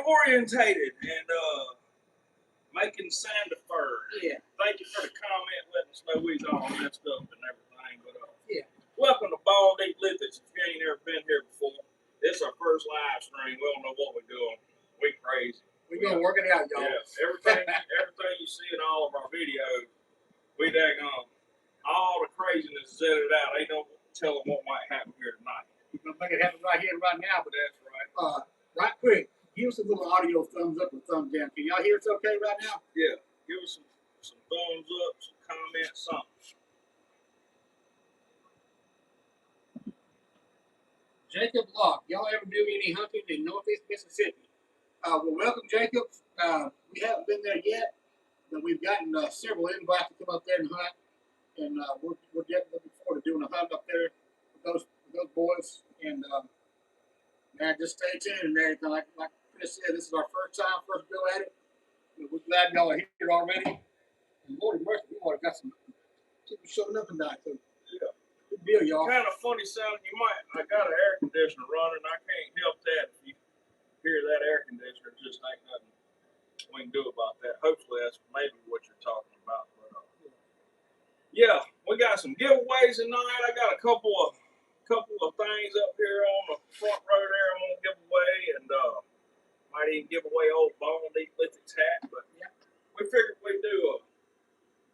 orientated and making sand deferred. Yeah. Thank you for the comment, letting us know we's all messed up and everything. But yeah. welcome to Deep Lithics. If you ain't ever been here before, this is our first live stream. We don't know what we're doing. We crazy. We're gonna work it out, y'all. Yeah. Everything you see in all of our videos, we daggone all the craziness is edited out. Ain't no telling what might happen here tonight. We're gonna make it happen right here, right now. But that's right. Right quick, give us a little audio thumbs up or thumbs down. Can y'all hear us okay right now? Yeah. Give us some thumbs up, some comments, something. Jacob Locke, y'all ever do any hunting in Northeast Mississippi? Well, welcome, Jacob. We haven't been there yet, but we've gotten several invites to come up there and hunt, and we're definitely looking forward to doing a hunt up there with those boys. And man, just stay tuned and everything. Like Chris said, this is our first go at it. We're glad y'all are here already. And Lord mercy, we already got some people showing up tonight. So yeah. Good deal, y'all. Kind of funny sounding. I got an air conditioner running. I can't help that. If you hear that air conditioner, just ain't nothing we can do about that. Hopefully that's maybe what you're talking about. But yeah, we got some giveaways tonight. I got a couple of things up here on the front row there I'm gonna give away, and might even give away old Deep Lithics hat. But yeah, we figured we'd do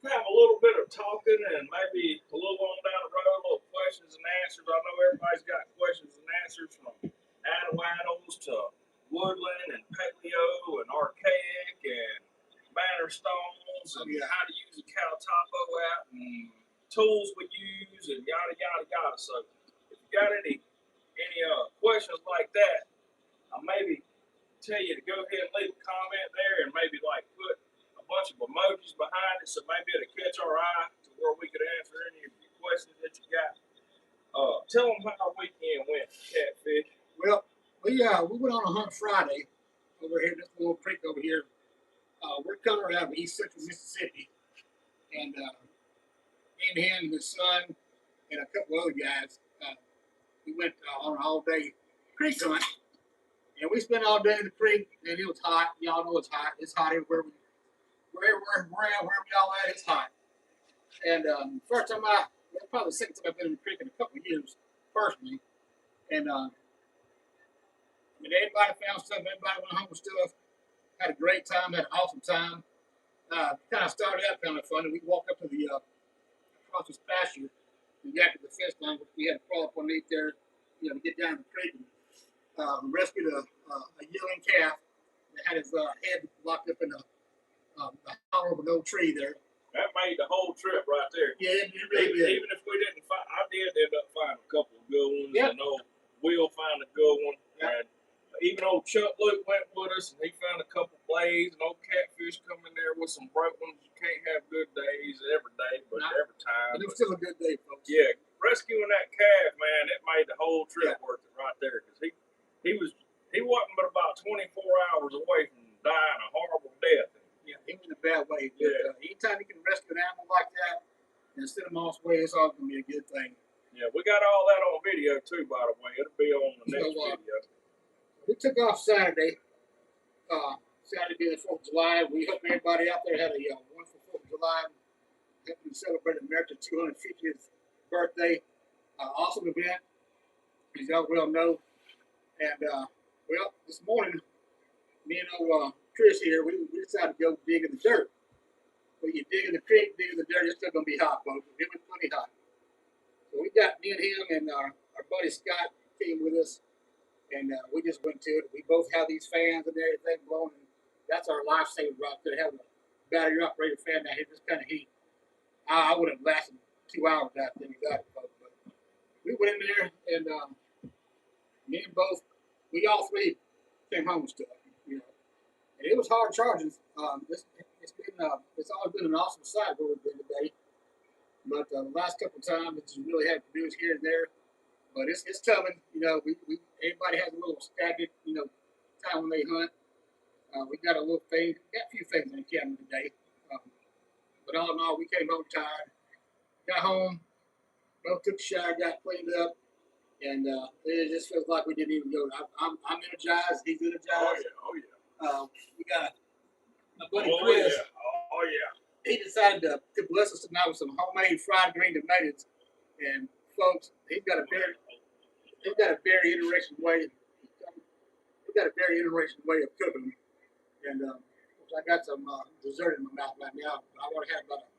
have a little bit of talking and maybe a little on down the road, a little questions and answers. I know everybody's got questions and answers from Adawaddles to woodland and paleo and archaic and banner stones and how to use a cow topo app and tools we use and yada yada yada. So if you got any questions like that, I'll maybe tell you to go ahead and leave a comment there and maybe like put a bunch of emojis behind it, so maybe it'll catch our eye to where we could answer any of your questions that you got. Tell them how our weekend went, Catfish. Well, we went on a hunt Friday over here, this little creek over here. We're coming out of East Central Mississippi, and me and him and his son and a couple other guys, we went on an all-day creek hunt, and we spent all day in the creek, and it was hot. Y'all know it's hot. It's hot everywhere. Wherever y'all at, it's hot. And first time that's probably the second time I've been in the creek in a couple of years, personally. And everybody found stuff, everybody went home with stuff, had a great time, had an awesome time. Kind of started out kind of fun, and we walked up to the across this pasture and got to the fence line, which we had to crawl up underneath there, to get down the creek. And rescued a yelling calf that had his head locked up in the hollow of an old tree there. That made the whole trip right there. Yeah, it really did. Even if we didn't find, I did end up finding a couple of good ones. Yep. And old Will found a good one. Yep. And even old Chuck Luke went with us, and he found a couple blades and old Catfish coming there with some broke ones. You can't have good days every day, but every time. But it was still a good day, folks. Yeah, rescuing that calf, man, it made the whole trip worth it right there, because he wasn't but about 24 hours away from dying a horrible death. Yeah, he was in a bad way. But, yeah. Anytime you can rescue an animal like that and send them on its way, it's all going to be a good thing. Yeah, we got all that on video too, by the way. It'll be on the next video. We took off Saturday. Saturday being the 4th of July. We hope everybody out there had a wonderful 4th of July. Helping to celebrate America's 250th birthday. Awesome event, as y'all well know. And, well, this morning, me and Chris here, we decided to go dig in the dirt. When you dig in the creek, dig in the dirt, it's still going to be hot, folks. It was plenty hot. So we got me and him and our buddy Scott came with us, and we just went to it. We both have these fans and everything blowing. And that's our lifesaver right there, having a battery-operated fan down here, this kind of heat. I would have lasted 2 hours out there without it, folks. But we went in there, and me and we all three came home with stuff. And it was hard charging. It's always been an awesome sight where we've been today. But the last couple of times, it's really had to do is here and there. But it's coming. Everybody has a little stagnant, time when they hunt. We got a little thing, got a few things in the cabin today. But all in all, we came home tired. Got home, both took a shower, got cleaned up, and it just feels like we didn't even go. I'm energized. He's energized. Oh yeah. buddy Oh Chris, yeah. Oh yeah. he decided to bless us tonight with some homemade fried green tomatoes. And folks, he's got a very interesting way. He's got a very interesting way of cooking them. And I got some dessert in my mouth right now. I want to have about a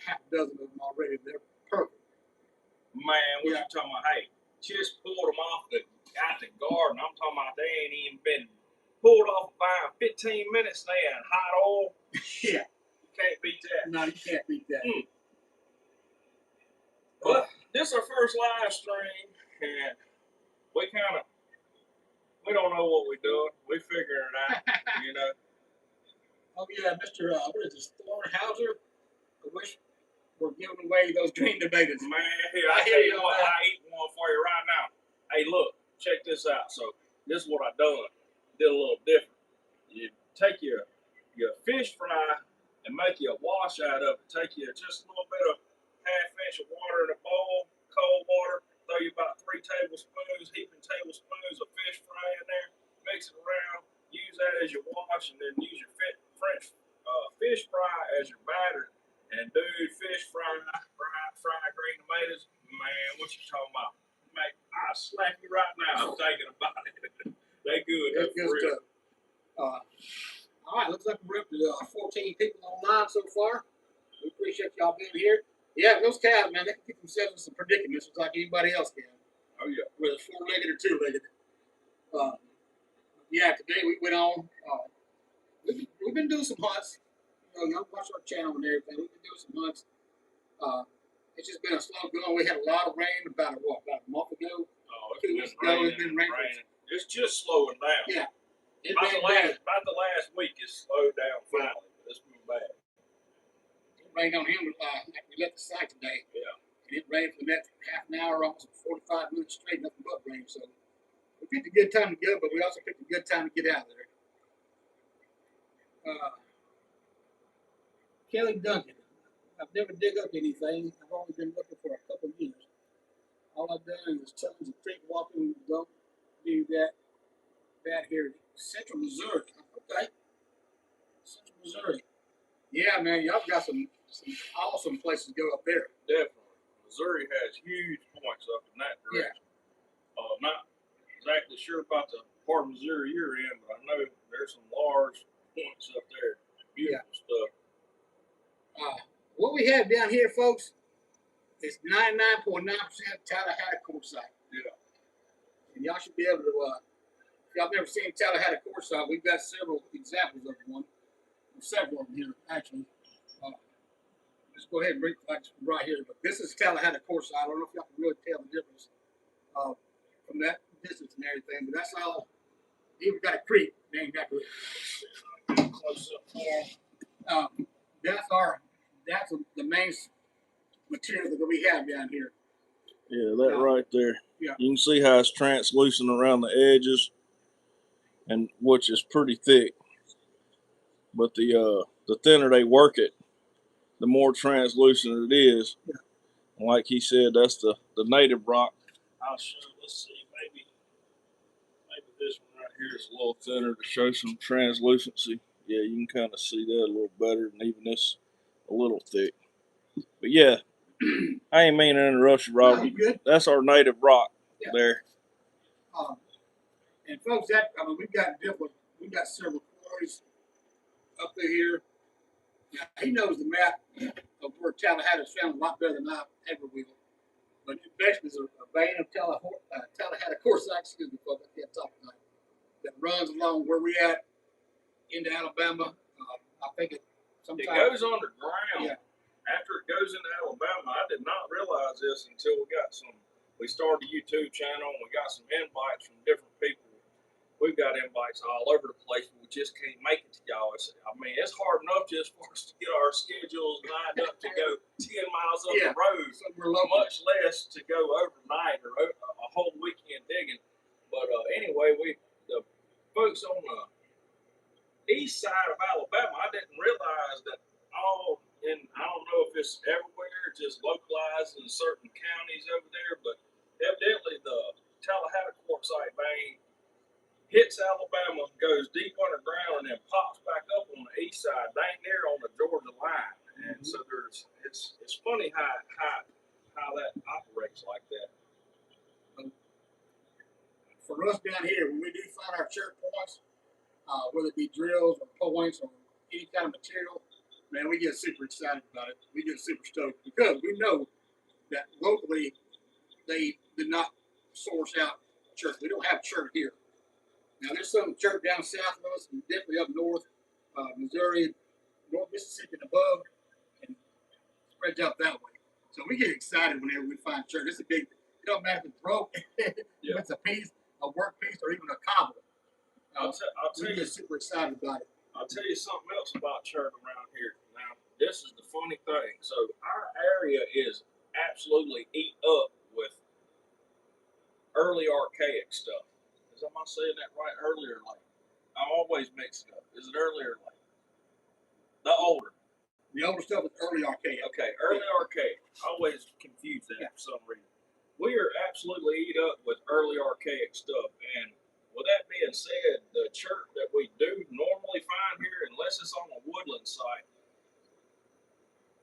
half dozen of them already. They're perfect. Man, what you talking about? Hey, just pulled them off out the garden. I'm talking about they ain't even been pulled off about 15 minutes now in hot oil. Yeah. You can't beat that. No, you can't beat that. But this is our first live stream, and we don't know what we're doing. We figuring it out, you know. Oh yeah, Mr. What is this, Thornhauser? I wish we're giving away those green tomatoes. Man, here, I tell you what, I eat one for you right now. Hey, look, check this out. So this is what I done. Did a little different. You take your fish fry and make you a wash out of it. Take you just a little bit of half-inch of water in a bowl, cold water. Throw you about 3 tablespoons, heaping tablespoons of fish fry in there. Mix it around. Use that as your wash, and then use your French fish fry as your batter. And dude, fish fry green tomatoes, man, what you talking about? Man, I'll slap you right now thinking about it. They good. That's good stuff. All right, looks like we're up to 14 people online so far. We appreciate y'all being here. Yeah, those cows, man, they can get themselves in some predicaments just like anybody else can. Oh yeah. Whether it's 4-legged or 2-legged. Yeah, today we went on. We've been doing some hunts. Y'all watch our channel and everything. We've been doing some hunts. It's just been a slow going. We had a lot of rain about a month ago. Oh, 2 weeks ago. It's been raining. It's just slowing down. Yeah. About the last week, it's slowed down finally, but it's been bad. It rained on him like we left the site today. Yeah. And it rained for the next half an hour, almost 45 minutes straight, nothing but rain. So we picked a good time to go, but we also picked a good time to get out of there. Kelly Duncan. I've never dug up anything. I've only been looking for a couple of years. All I've done is tons of creek walking. Don't do that here. Central Missouri. Okay. Central Missouri. Yeah, man, y'all got some awesome places to go up there. Definitely. Missouri has huge points up in that direction. Yeah. Not exactly sure about the part of Missouri you're in, but I know there's some large points up there. Beautiful stuff. What we have down here, folks, is 99.9% Tallahassee quartzite. Yeah. And y'all should be able to, if y'all never seen Tallahassee quartzite, we've got several examples of one. Several of them here, actually. Just go ahead and bring it right here. But this is Tallahassee quartzite. I don't know if y'all can really tell the difference from that distance and everything, but that's all. Even got a creek named after it. Close up. That's the main material that we have down here. Yeah, that right there. Yeah. You can see how it's translucent around the edges, and which is pretty thick. But the thinner they work it, the more translucent it is. Yeah. And like he said, that's the native rock. I'll show. Let's see, maybe this one right here It's a little thinner to show some translucency. Yeah, you can kind of see that a little better, and even this a little thick. But yeah, I ain't meaning to interrupt you, Robert. No, you're good. That's our native rock there. And folks, we've got several quarries up there here. Now, he knows the map of where Tallahassee is found a lot better than I ever will. But it basically is a vein of Tallahassee quartzite, excuse me, folks, I can't talk tonight, that runs along where we at into Alabama. I think it sometimes goes underground. Yeah. After it goes into Alabama, I did not realize this until we started a YouTube channel and we got some invites from different people. We've got invites all over the place, but we just can't make it to y'all. It's hard enough just for us to get our schedules lined up to go 10 miles up the road, much less to go overnight or a whole weekend digging. But anyway, the folks on the east side of Alabama, I didn't realize that I don't know if it's everywhere, just localized in certain counties over there, but evidently the Tallahassee quartzite vein hits Alabama, goes deep underground, and then pops back up on the east side funny how that operates like that. For us down here, when we do find our choke points, whether it be drills or points or any kind of material, man, we get super excited about it. We get super stoked because we know that locally they did not source out church. We don't have church here. Now there's some church down south of us, and definitely up north, Missouri, North Mississippi and above, and spreads out that way. So we get excited whenever we find church. It's a big. It don't matter if it's broke, if it's a piece, a work piece, or even a cobble. I'll tell We you, get super excited about it. I'll tell you something else about church around here. Now, this is the funny thing. So our area is absolutely eat up with early archaic stuff. Am I saying that right? Early or late? I always mix it up. Is it early or late? The older. The older stuff is early archaic. Okay, early archaic. I always confuse that for some reason. We are absolutely eat up with early archaic stuff. And with that being said, the church that we do normally find here, unless it's on a woodland site,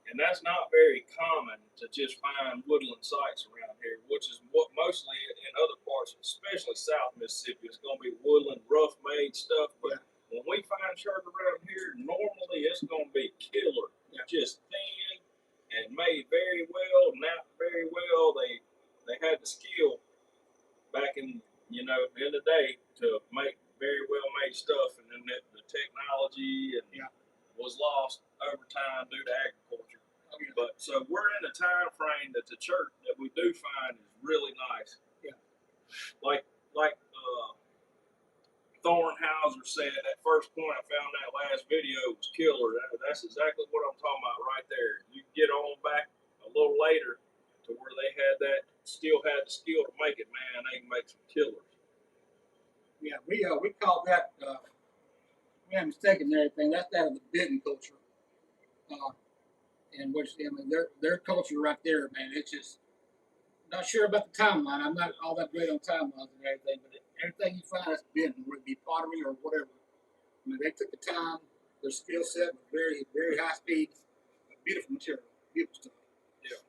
and that's not very common to just find woodland sites around here, which is what mostly in other parts, especially South Mississippi, it's going to be woodland, rough made stuff. But when we find church around here, normally it's going to be killer, just thin and made very well, not very well. They had the skill back in in the day to make very well made stuff, and then the technology and was lost over time due to agriculture. But so we're in a time frame that the church that we do find is really nice. Yeah. Like Thornhauser said, that first point I found that last video was killer. That's exactly what I'm talking about right there. You get on back a little later to where they had still had the skill to make it, man, they can make some killers. Yeah, we call that we haven't mistaken everything. That's out of the bidding culture. And which their culture right there, man, it's just not sure about the timeline. I'm not all that great on timelines and everything, but everything you find is bidding, whether it be pottery or whatever. I mean, they took the time, their skill set was very, very high speed, beautiful material, beautiful stuff. Yeah.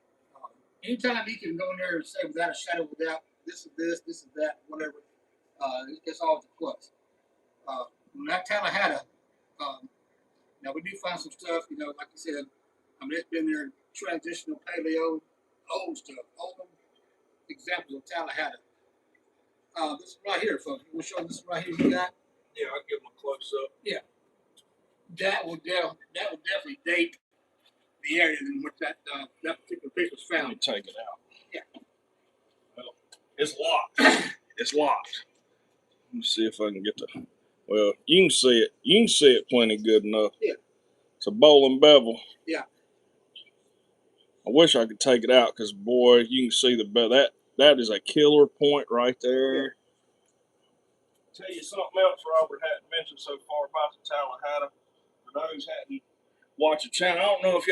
Anytime you can go in there and say without a shadow of a doubt, this is this, this is that, whatever, it's always a plus. When that Tallahassee, now we do find some stuff, like you said, I mean, it's been there transitional paleo, old stuff, old examples of Tallahassee. This is right here, folks. We'll show this right here you got. Yeah, I'll give them a close up. Yeah. That will definitely date the area in which that particular piece was Let found. me take it out. Yeah. Well, it's locked. It's locked. Let me see if I can get the. Well, you can see it. You can see it plenty good enough. Yeah. It's a bowl and bevel. Yeah. I wish I could take it out because, boy, you can see that is a killer point right there. Yeah. Tell you something else Robert hadn't mentioned so far about the Tallahassee. For those who hadn't watched the channel, I don't know if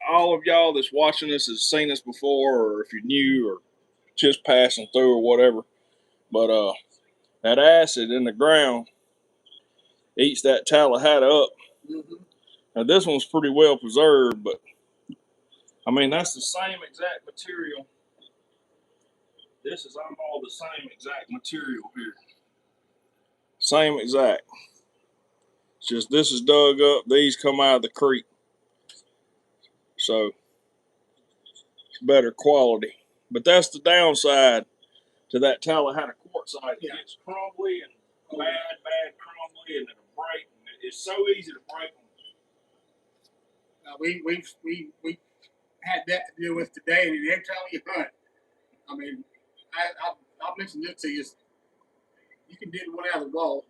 all of y'all that's watching this has seen this before, or if you're new or just passing through or whatever. But that acid in the ground eats that Tallahassee up. Mm-hmm. Now this one's pretty well preserved, but I mean that's the same exact material. This is all the same exact material here. Same exact. It's just this is dug up. These come out of the creek. So it's better quality. But that's the downside to that Tallahassee quartzite. It gets crumbly and bad crumbly, and it'll break. And it's so easy to break them. We had that to deal with today, and every time you hunt, I mean, I'll mention this to you. You can dig one out of the wall,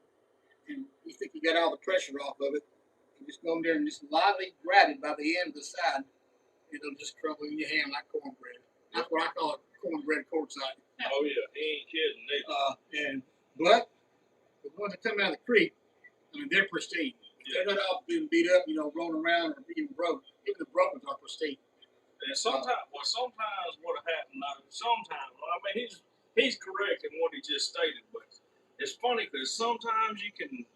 and you think you got all the pressure off of it, and just go in there and just lightly grab it by the end of the side, it'll just crumble in your hand like cornbread. That's what I call it, cornbread quartzite. Oh yeah, he ain't kidding. But the ones that come out of the creek, I mean, they're pristine. They're not all been beat up, rolling around or even broke. Even the broken ones are pristine. And sometimes what happened, I mean, he's correct in what he just stated, but it's funny because sometimes you can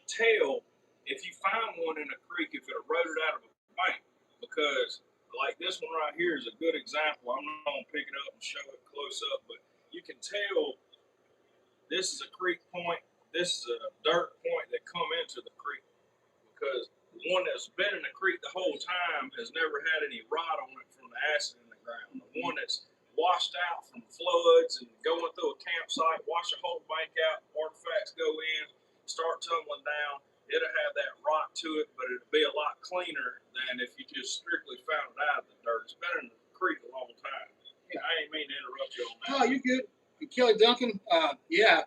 tell if you find one in a creek if it eroded out of a bank, because like this one right here is a good example. I'm not gonna pick it up and show it close up, but you can tell this is a creek point. This is a dirt point that come into the creek because the one that's been in the creek the whole time has never had any rot on it from the acid in the ground. The one that's washed out from floods and going through a campsite, wash a whole bank out, artifacts go in, start tumbling down. It'll have that rot to it, but it'll be a lot cleaner than if you just strictly found it out of the dirt. It's been in the creek a long time. Yeah, I ain't mean to interrupt you on that. No, you're good. Kelly Duncan, yeah.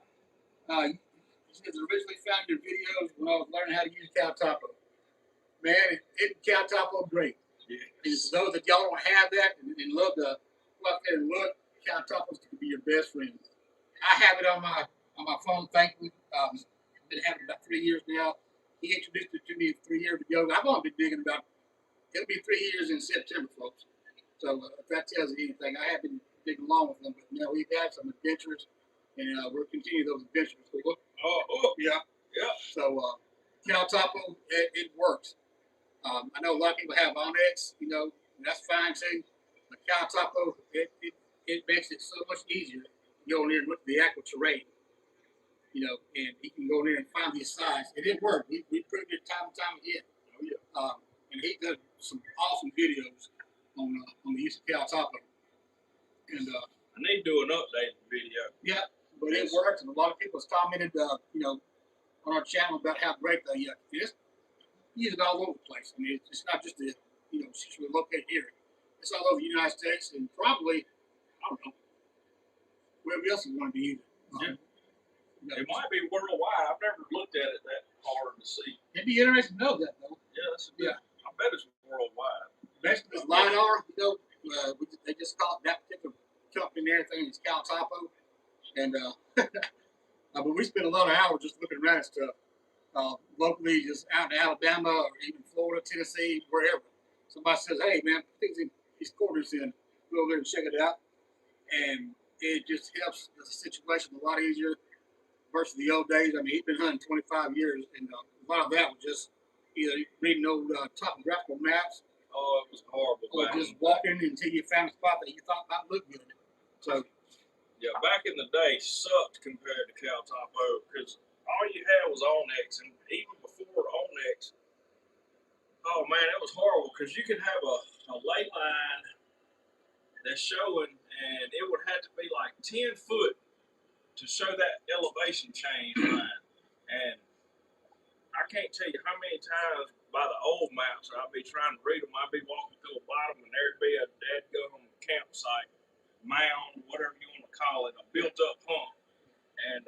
This was originally found in your videos when I was learning how to use Cal Topo. Man, Cal Topo great. Yes. And for those that y'all don't have that and love to go out there and look, Cal Topos can be your best friend. I have it on my phone, thankfully. I've been having it about 3 years now. He introduced it to me 3 years ago. I've only been digging about, it'll be 3 years in September, folks. So if that tells you anything, I have been digging along with them, but you know, we've had some adventures, and we'll continue those adventures. So yeah. So Cal Topo, it works. I know a lot of people have Onyx, you know, and that's fine too. But Cal Topo, it makes it so much easier to go in there and look at the actual terrain, you know, and he can go in there and find these size. And it worked. We proved it time and time again. Oh yeah. And he did some awesome videos on the use of Cal Topo. And I need to do an updated video. yeah, but it works, and a lot of people have commented, you know, on our channel about how great they use it all over the place. I mean, it's not just the, you know, since we're located here. It's all over the United States, and probably, I don't know, wherever else you want to use it. Yeah. You know, It might be worldwide. I've never looked at it that hard to see. it'd be interesting to know that, though. Yeah, that's a good. I bet it's worldwide. Basically, it's LiDAR, you know, they just call it that particular company and everything. It's Cal Topo. And, but we spend a lot of hours just looking around at stuff. Locally, just out in Alabama or even Florida, Tennessee, wherever. Somebody says, hey, man, put these quarters in. Go over there and check it out. And it just helps the situation a lot easier versus the old days. I mean, he's been hunting 25 years, and a lot of that was just either reading old topographical maps Oh, it was horrible. or just walking until you found a spot that you thought might look good. So, yeah, back in the day sucked compared to Cal Topo because all you had was Onyx, and even before Onyx, oh man, it was horrible because you could have a ley line that's showing, and it would have to be like 10 foot to show that elevation change line. And I can't tell you how many times by the old maps I'd be trying to read them. I'd be walking through the bottom, and there'd be a dadgum campsite, mound, whatever you want to call it, a built-up hump, and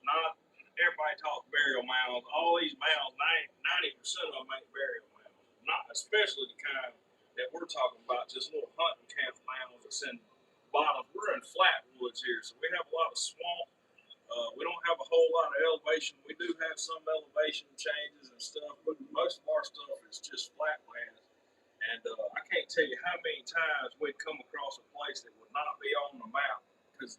not everybody talks burial mounds. All these mounds, 90% of them ain't burial mounds. Not especially the kind that we're talking about, just little hunting camp mounds that's in bottoms. We're in flat woods here, so we have a lot of swamp. We don't have a whole lot of elevation. We do have some elevation changes and stuff, but most of our stuff is just flat lands. And I can't tell you how many times we'd come across a place that would not be on the map because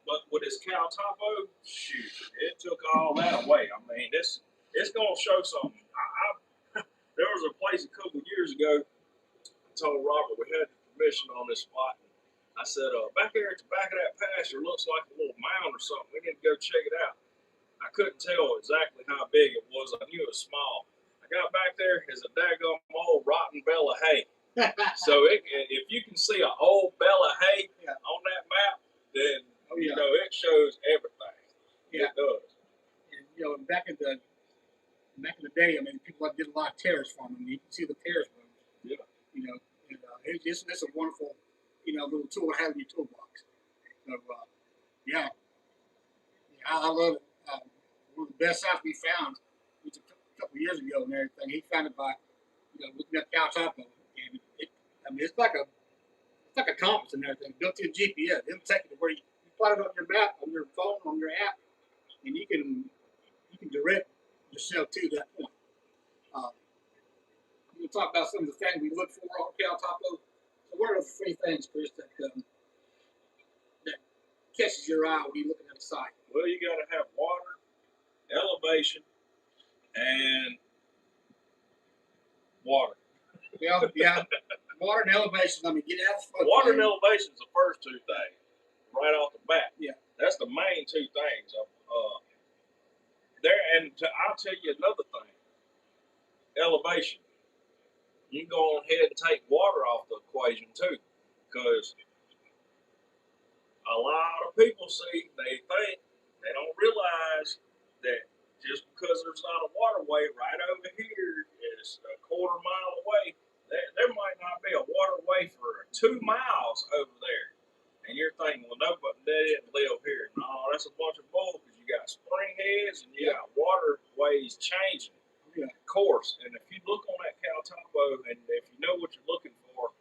but with this Cal Topo, shoot, it took all that away. I mean, it's gonna show something. There was a place a couple of years ago. I told Robert we had permission on this spot. I said, back there at the back of that pasture looks like a little mound or something. We need to go check it out. I couldn't tell exactly how big it was. I knew it was small. I got back there, there's a daggone old rotten bale of hay. So if you can see an old bale of hay on that map, then you know it shows everything. Yeah. It does. And, you know, back in the day, I mean, people did a lot of terrace farming. You can see the terrace rooms. Yeah. You know, and it's a wonderful, you know, little tool to have in your toolbox. So, yeah, I love it. One of the best sites we found was a couple of years ago and everything. He found it by, you know, looking at Cal Topo, and I mean, it's like a compass and everything built in GPS. It'll take you to where you plot it on your map, on your phone, on your app, and you can direct yourself to that point. We'll talk about some of the things we look for on Cal Topo. So what are the three things, Chris, that catches your eye when you're looking at a site? Well, you got to have water, elevation, and water. Yeah. Water and elevation. I mean, get out of the Water and elevation is the first two things, right off the bat. Yeah. That's the main two things. I'll tell you another thing. Elevation. You can go on ahead and take water off the equation too, because a lot of people they think, they don't realize that just because there's not a waterway right over here is a quarter mile away, there might not be a waterway for 2 miles over there. And you're thinking, well, nobody, they didn't live here. No, that's a bunch of bull, because you got spring heads and you got waterways changing course. And if you look on that Caltapo, and if you know what you're looking for,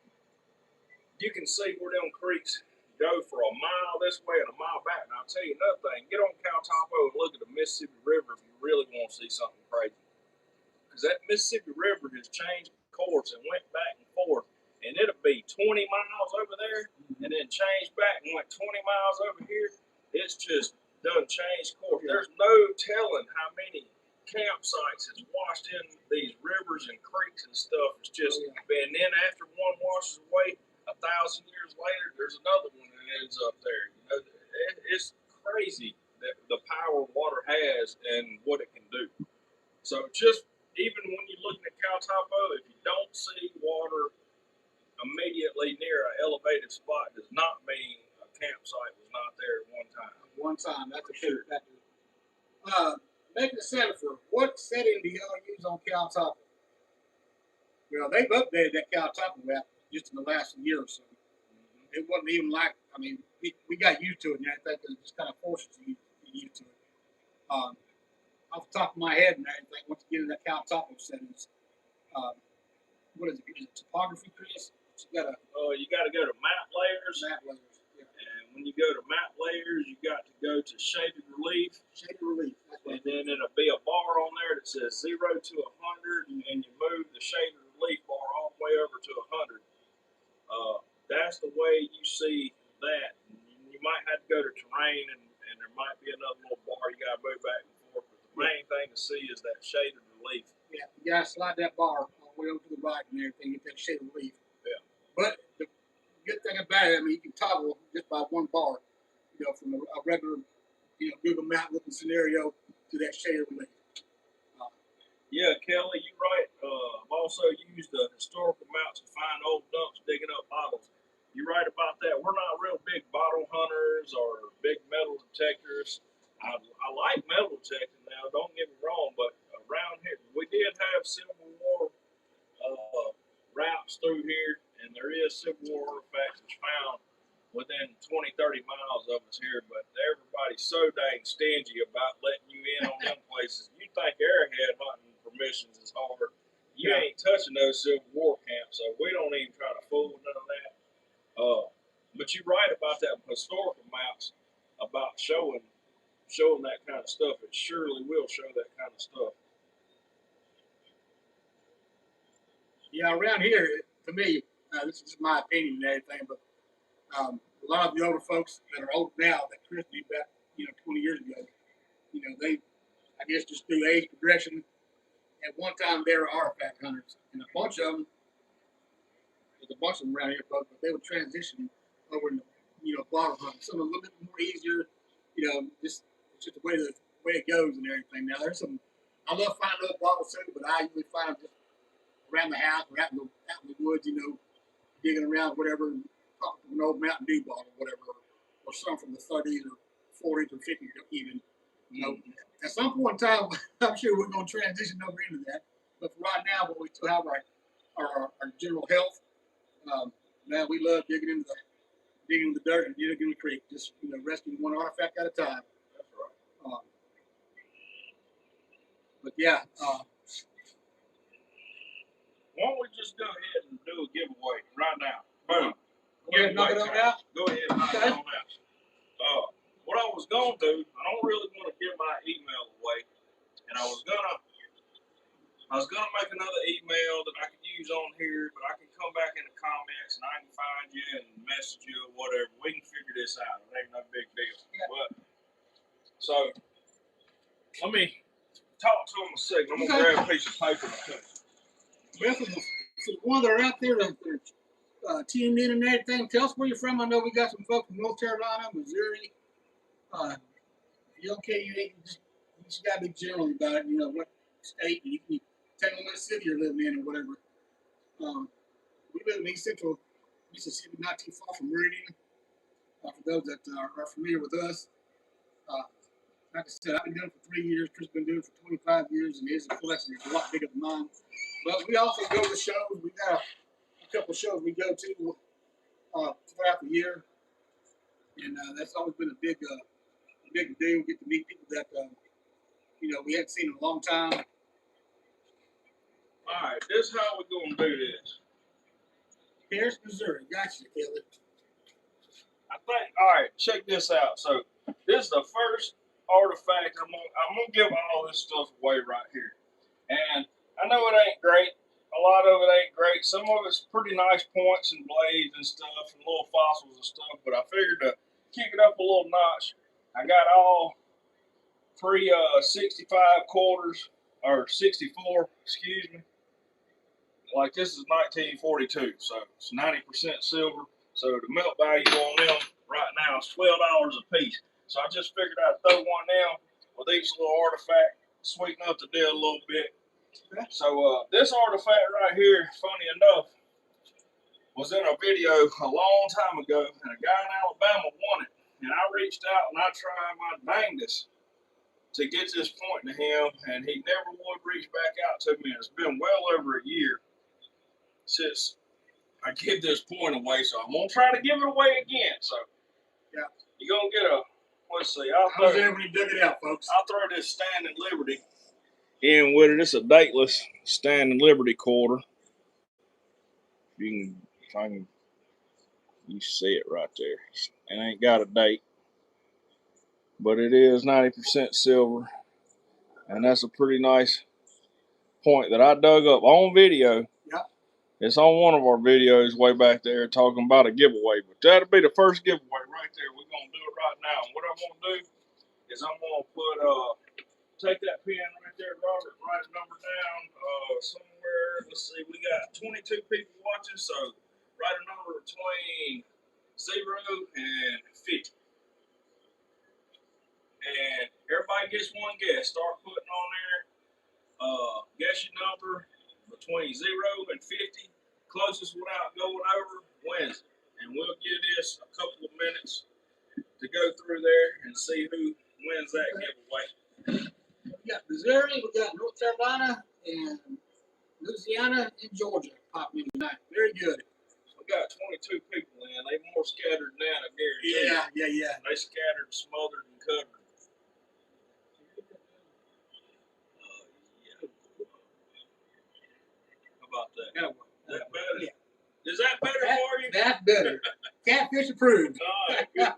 you can see where them creeks go for a mile this way and a mile back. And I'll tell you another thing, get on Caltapo and look at the Mississippi River if you really want to see something crazy. Because that Mississippi River has changed course and went back and forth. And it'll be 20 miles over there and then changed back and went 20 miles over here. It's just done changed course. There's no telling how many campsites has washed in these rivers and creeks and stuff. It's just been in after one washes away. 1,000 years later, there's another one that ends up there. You know, it's crazy that the power water has and what it can do. So just even when you're looking at Caltapo, if you don't see water immediately near an elevated spot, does not mean a campsite was not there at one time. One time, that's for sure. Making a Senator, what setting do y'all use on Caltapo? Well, they've updated that Caltapo app just in the last year or so. It wasn't even like, I mean, we got used to it, and I think it just kind of forces you to get used to it. Off the top of my head and everything, once you get into that Caltapo settings, what is it? Is it topography, Chris? You got to go to map layers. Map layers, yeah. And when you go to map layers, you got to go to shaded relief. Shaded relief. And then it'll be a bar on there that says 0 to 100, and you move the shaded relief bar all the way over to 100. That's the way you see that. You might have to go to terrain, and there might be another little bar you got to move back and forth. But the main thing to see is that shaded relief. Yeah, you got to slide that bar all the way over to the right and everything, get that shaded relief. Yeah. But the good thing about it, I mean, you can toggle just by one bar, from a regular, Google Map looking scenario to that shaded relief. Yeah, Kelly, you're right. I've also used the historical maps to find old dumps digging up bottles. You're right about that. We're not real big bottle hunters or big metal detectors. I like metal detecting now, don't get me wrong, but around here, we did have Civil War routes through here, and there is Civil War artifacts that's found within 20, 30 miles of us here, but everybody's so dang stingy about letting you in on them places. You think airhead hunting permissions is hard. You ain't touching those Civil War camps, so we don't even try to fool with none of that. But you're right about that historical maps about showing that kind of stuff. It surely will show that kind of stuff. Yeah, around here, to me, this is just my opinion and everything, but a lot of the older folks that are old now that Chris did back, 20 years ago, they, I guess, just through age progression. At one time, they were artifact hunters, and a bunch of them, there's a bunch of them around here, folks, but they would transition over into, bottle hunting. Something a little bit more easier, just the way it goes and everything. Now, there's some, I love finding old bottles too, but I usually find them just around the house or out in the woods, digging around, whatever, an old Mountain Dew bottle, whatever, or some from the 30s or 40s or 50s even. At some point in time, I'm sure we're going to transition over into that. But for right now, when we still have our general health, man, we love digging into the dirt and digging in the creek, just rescuing one artifact at a time. That's right. But yeah. Why don't we just go ahead and do a giveaway right now? Boom. Go ahead and knock it on out. Go ahead and knock it on out. What I was going to do, I don't really want to give my email away, and I was gonna make another email that I could use on here, but I can come back in the comments and I can find you and message you or whatever. We can figure this out. It ain't no big deal. Yeah. But so let me talk to him a second. I'm gonna grab a piece of paper. Well, for the ones that are out there that are tuned in and everything, tell us where you're from. I know we got some folks from North Carolina, Missouri. You okay? You just gotta be general about it. You know what state you can tell them what city you're living in or whatever. We live in East Central Mississippi, not too far from Meridian. For those that are familiar with us, like I said, I've been doing it for 3 years. Chris has been doing it for 25 years, and his collection is a lot bigger than mine. But we also go to shows. We got a couple of shows we go to throughout the year, and that's always been a big deal. Get to meet people that we hadn't seen in a long time. All right, this is how we're gonna do this. Harris, Missouri. Gotcha, Kelly. I think. All right, check this out. So this is the first artifact. I'm gonna give all this stuff away right here, and I know it ain't great. A lot of it ain't great. Some of it's pretty nice points and blades and stuff, and little fossils and stuff. But I figured to kick it up a little notch, I got all three 65 quarters or 64, excuse me. Like this is 1942, so it's 90% silver. So the melt value on them right now is $12 a piece. So I just figured I'd throw one down with each little artifact, sweeten up the deal a little bit. So this artifact right here, funny enough, was in a video a long time ago, and a guy in Alabama won it. And I reached out and I tried my dangest to get this point to him, and he never would reach back out to me. It's been well over a year since I give this point away, so I'm gonna try to give it away again. So yeah, you're gonna get a, let's see, I was there when you dug it out, folks. I'll throw this Standing Liberty in with it. It's a dateless Standing Liberty quarter. You see it right there. It ain't got a date, but it is 90% silver, and that's a pretty nice point that I dug up on video. Yeah. It's on one of our videos way back there talking about a giveaway, but that'll be the first giveaway right there. We're gonna do it right now. And what I'm gonna do is I'm gonna put take that pen right there, Robert, write a number down somewhere. Let's see, we got 22 people watching, so write a number between 0 and 50. And everybody gets one guess. Start putting on there. Guess your number between 0 and 50. Closest without going over wins it. And we'll give this a couple of minutes to go through there and see who wins that giveaway. We got Missouri, we got North Carolina, and Louisiana, and Georgia popping in tonight. Very good. We got 22 people in. They more scattered than that, I guarantee. Yeah. They scattered, smothered, and covered. How about that? Is that better? Yeah. Is that better for you? That's better. Catfish approved. All right, good.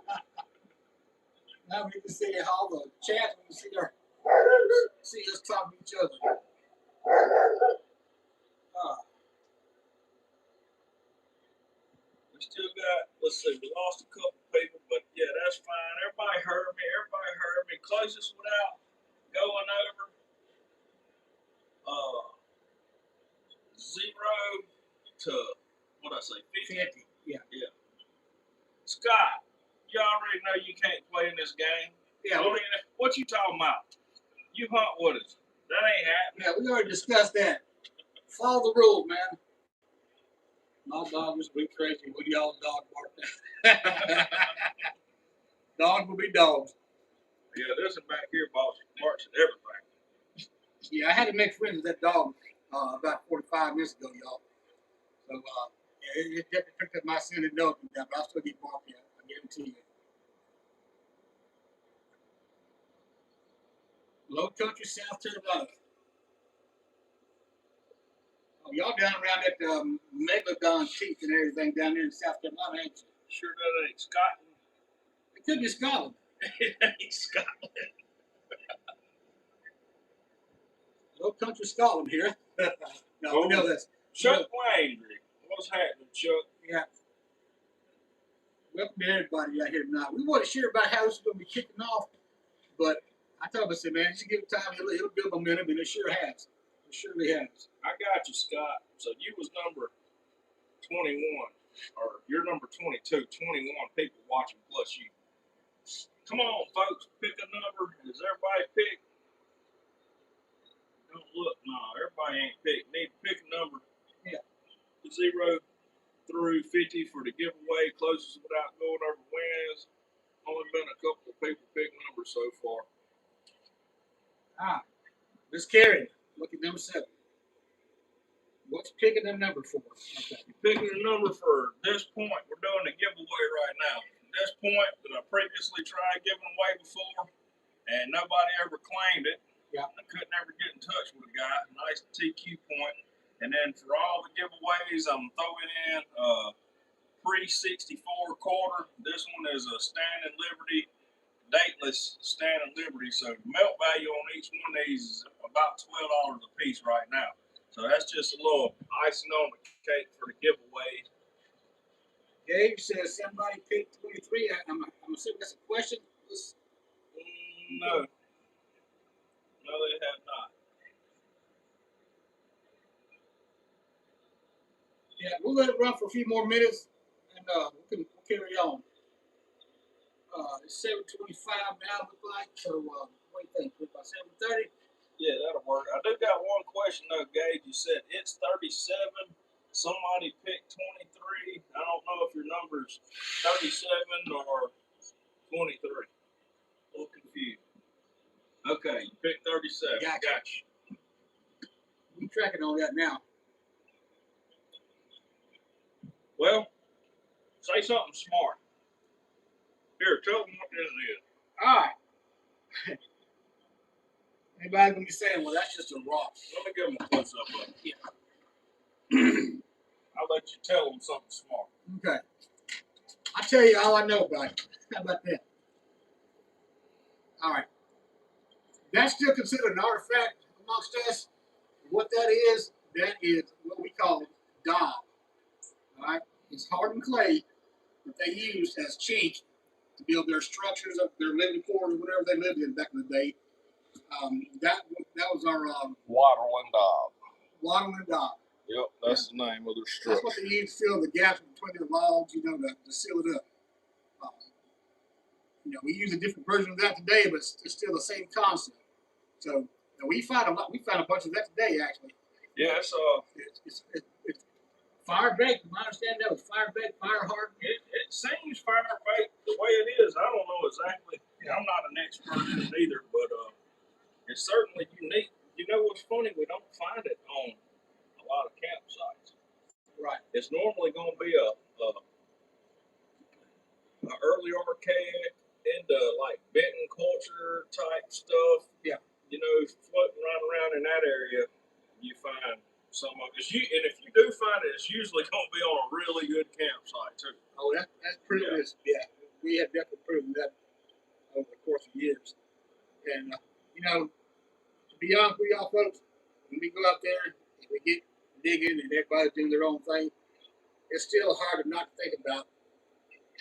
Now we can see all the chats. We can see us talking to each other. We still got, let's see, we lost a couple people, but yeah, that's fine. Everybody heard me. Closest without going over 0 to, what I say, 50? Yeah. Scott, you already know you can't play in this game. Yeah. What you talking about? You hunt with us. That ain't happening. Yeah, we already discussed that. Follow the rules, man. My dog was be crazy when y'all dog bark. Dogs will be dogs. Yeah, this one back here barks at everything. Yeah, I had to make friends with that dog about 45 minutes ago, y'all. So, it definitely picked up my sin and dog, but I'll still get barking. I guarantee you. Low country, South Carolina. Oh, y'all down around that Megalodon Teeth and everything down there in South Carolina, ain't you? Sure that ain't Scotland. It could be Scotland. It ain't Scotland. Low country Scotland here. No, we know this. Chuck Landry. What's happening, Chuck? Yeah. Welcome to everybody out here tonight. We want to share about how this is going to be kicking off, but I told him, I said, man, just give it time. It'll build momentum, and it sure has. It surely has. I got you, Scott. So you was number 21, or you're number 22. 21 people watching plus you. Come on, folks, pick a number. Does everybody pick? Don't look, no, everybody ain't picked. Need to pick a number. Yeah. 0 through 50 for the giveaway. Closest without going over wins. Only been a couple of people pick numbers so far. Miss Carrie, look at number 7. What's picking the number for? Okay. You're picking a number for this point. We're doing a giveaway right now. This point that I previously tried giving away before, and nobody ever claimed it. Yeah. I couldn't ever get in touch with a guy. Nice TQ point. And then for all the giveaways, I'm throwing in pre-64 quarter. This one is a Standing Liberty, dateless Standing Liberty. So the melt value on each one of these is about $12 a piece right now. So that's just a little icing on the cake for the giveaway. Gabe says somebody picked 23. I'm assuming that's a question. No. No, they have not. Yeah, we'll let it run for a few more minutes, and we'll carry on. It's 7:25 now, look like. So, what do you think? About 7:30? Yeah, that'll work. I do got one question though, Gage. You said it's 37. Somebody picked 23. I don't know if your number's 37 or 23. A little confused. Okay, you picked 37. Gotcha. We're tracking on that now. Well, say something smart. Here, tell them what this is. All right. Anybody gonna be saying, well, that's just a rock? Let me give them a close up of it. Yeah. I'll let you tell them something smart. Okay. I'll tell you all I know about it. How about that? All right. That's still considered an artifact amongst us. What that is what we call daub. All right. It's hardened clay that they used as chink to build their structures, of their living quarters, whatever they lived in back in the day. That was our Wattle and Daub. wattle and daub. Yep, that's the name of their structure. That's what they used to fill the gaps between the logs, to seal it up. We use a different version of that today, but it's still the same concept. So we found a bunch of that today, actually. Yeah, It's fire baked. My understanding that was fire baked, fire hardened. it seems fire baked the way it is. I don't know exactly. I'm not an expert in it either, but it's certainly unique. You know what's funny? We don't find it on a lot of campsites. Right. It's normally going to be a early archaic into like Benton culture type stuff. Yeah. Floating right around in that area, you find some of it. And if you do find it, it's usually going to be on a really good campsite too. Oh, that's proven. Yeah, we have definitely proven that over the course of years. And to be honest with y'all folks, when we go out there and we get digging and everybody's doing their own thing, it's still hard to not think about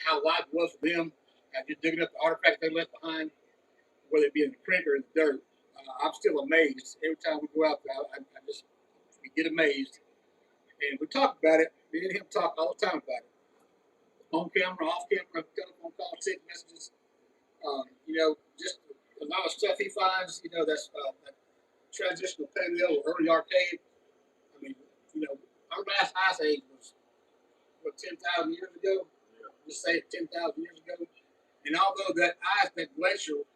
how life was for them after digging up the artifacts they left behind, whether it be in the creek or in the dirt. I'm still amazed every time we go out there. We get amazed, and we talk about it. Me and him talk all the time about it, on camera, off camera, telephone calls, text messages. Just a lot of stuff he finds. That's transitional paleo or early arcade. I mean, our last ice age was 10,000 years ago. Just say 10,000 years ago. And although that glacial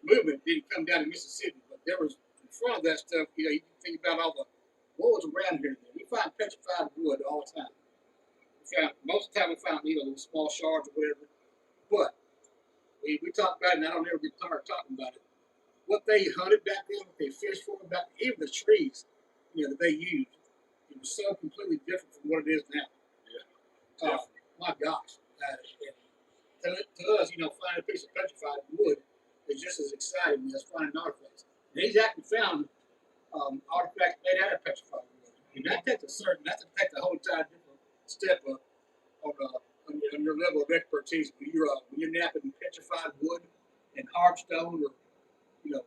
movement didn't come down to Mississippi, but there was in front of that stuff. You think about what was around here. We find petrified wood all the time. Most of the time we found little small shards or whatever. But we talk about it, and I don't ever get tired of talking about it. What they hunted back then, what they fished for, even the trees, that they used, it was so completely different from what it is now. Yeah. My gosh. To us, finding a piece of petrified wood is just as exciting as finding artifacts. And he's actually found artifacts made out of petrified wood. And that takes a whole entire different step up on your level of expertise when you're napping petrified wood and hard stone, or you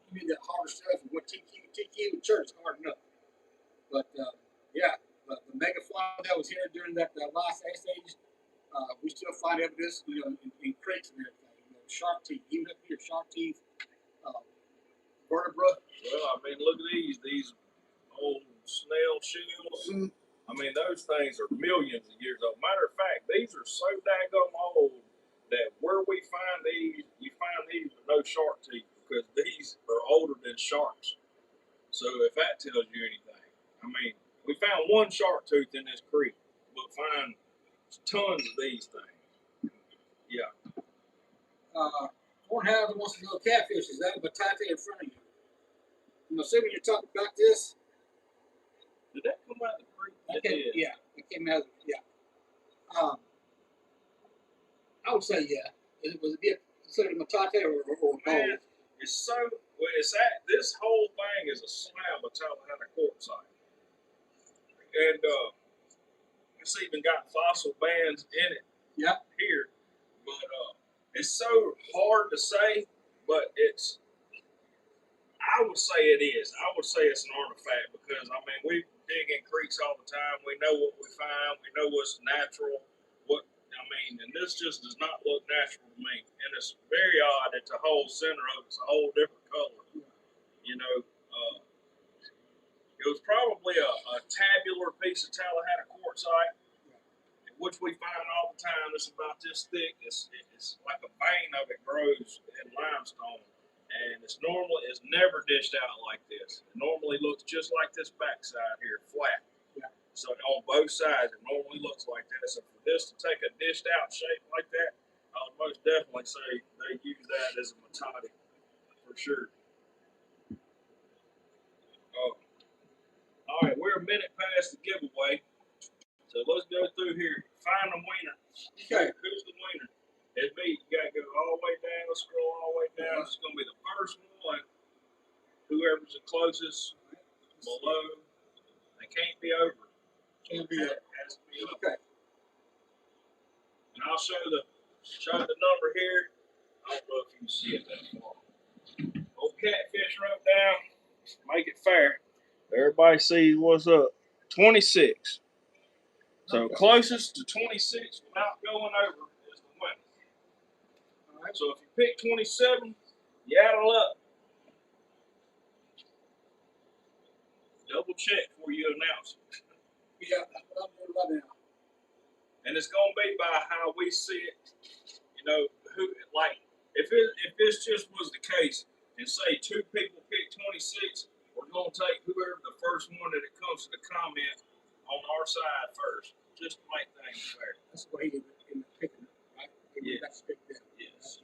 need that harder stuff. And what TQ and church is hard enough. But yeah, the mega flood that was here during that last ice age, we still find evidence, in creeks and everything. Shark teeth, even up here, shark teeth, vertebra. Well, I mean, look at these old snail shells. Mm-hmm. I mean, those things are millions of years old. Matter of fact, these are so daggone old that where we find these, you find these with no shark teeth because these are older than sharks. So if that tells you anything, I mean, we found one shark tooth in this creek, but find tons of these things. Yeah. Hornhausen wants to know catfish. Is that a batata in front of you? I'm assuming you're talking about this. Did that come out of the creek? It did. Yeah, it came out of yeah. I would say yeah. Was it considered a matata or Man, it's so well, it's at this whole thing is a slab of Tallahassee quartzite, and it's even got fossil bands in it. Yeah. Here, but it's so hard to say, but it's. I would say it is. I would say it's an artifact because I mean we dig in creeks all the time. We know what we find. We know what's natural. What I mean, and this just does not look natural to me. And it's very odd that the whole center of it's a whole different color. You know, it was probably a tabular piece of Tallahassee quartzite, which we find all the time. It's about this thick. It's like a vein of it grows in limestone. And it's never dished out like this. It normally looks just like this backside here, flat. Yeah. So on both sides, it normally looks like that. So for this to take a dished out shape like that, I would most definitely say they use that as a matata for sure. Oh, all right, we're a minute past the giveaway, so let's go through here. Find the winner. Okay. Who's the winner? It's me. You gotta go all the way down, scroll all the way down. It's gonna be the first one. Whoever's the closest below, they can't be over. Can't be It has to be over. Okay. And I'll show the number here. I don't know if you can see it that far. Old catfish wrote down. Make it fair. Everybody sees what's up. 26. So Okay. closest to 26 without going over is the winner. All right. So if you pick 27, you add them up. Double check before you announce it. Yeah, that's what I'm doing right now. And it's gonna be by how we see it. You know, who like if this just was the case and say two people pick 26, we're gonna take whoever the first one that it comes to the comment on our side first, just to make things fair. That's the way he was picking it, right? Yeah. That's picked down. Yes.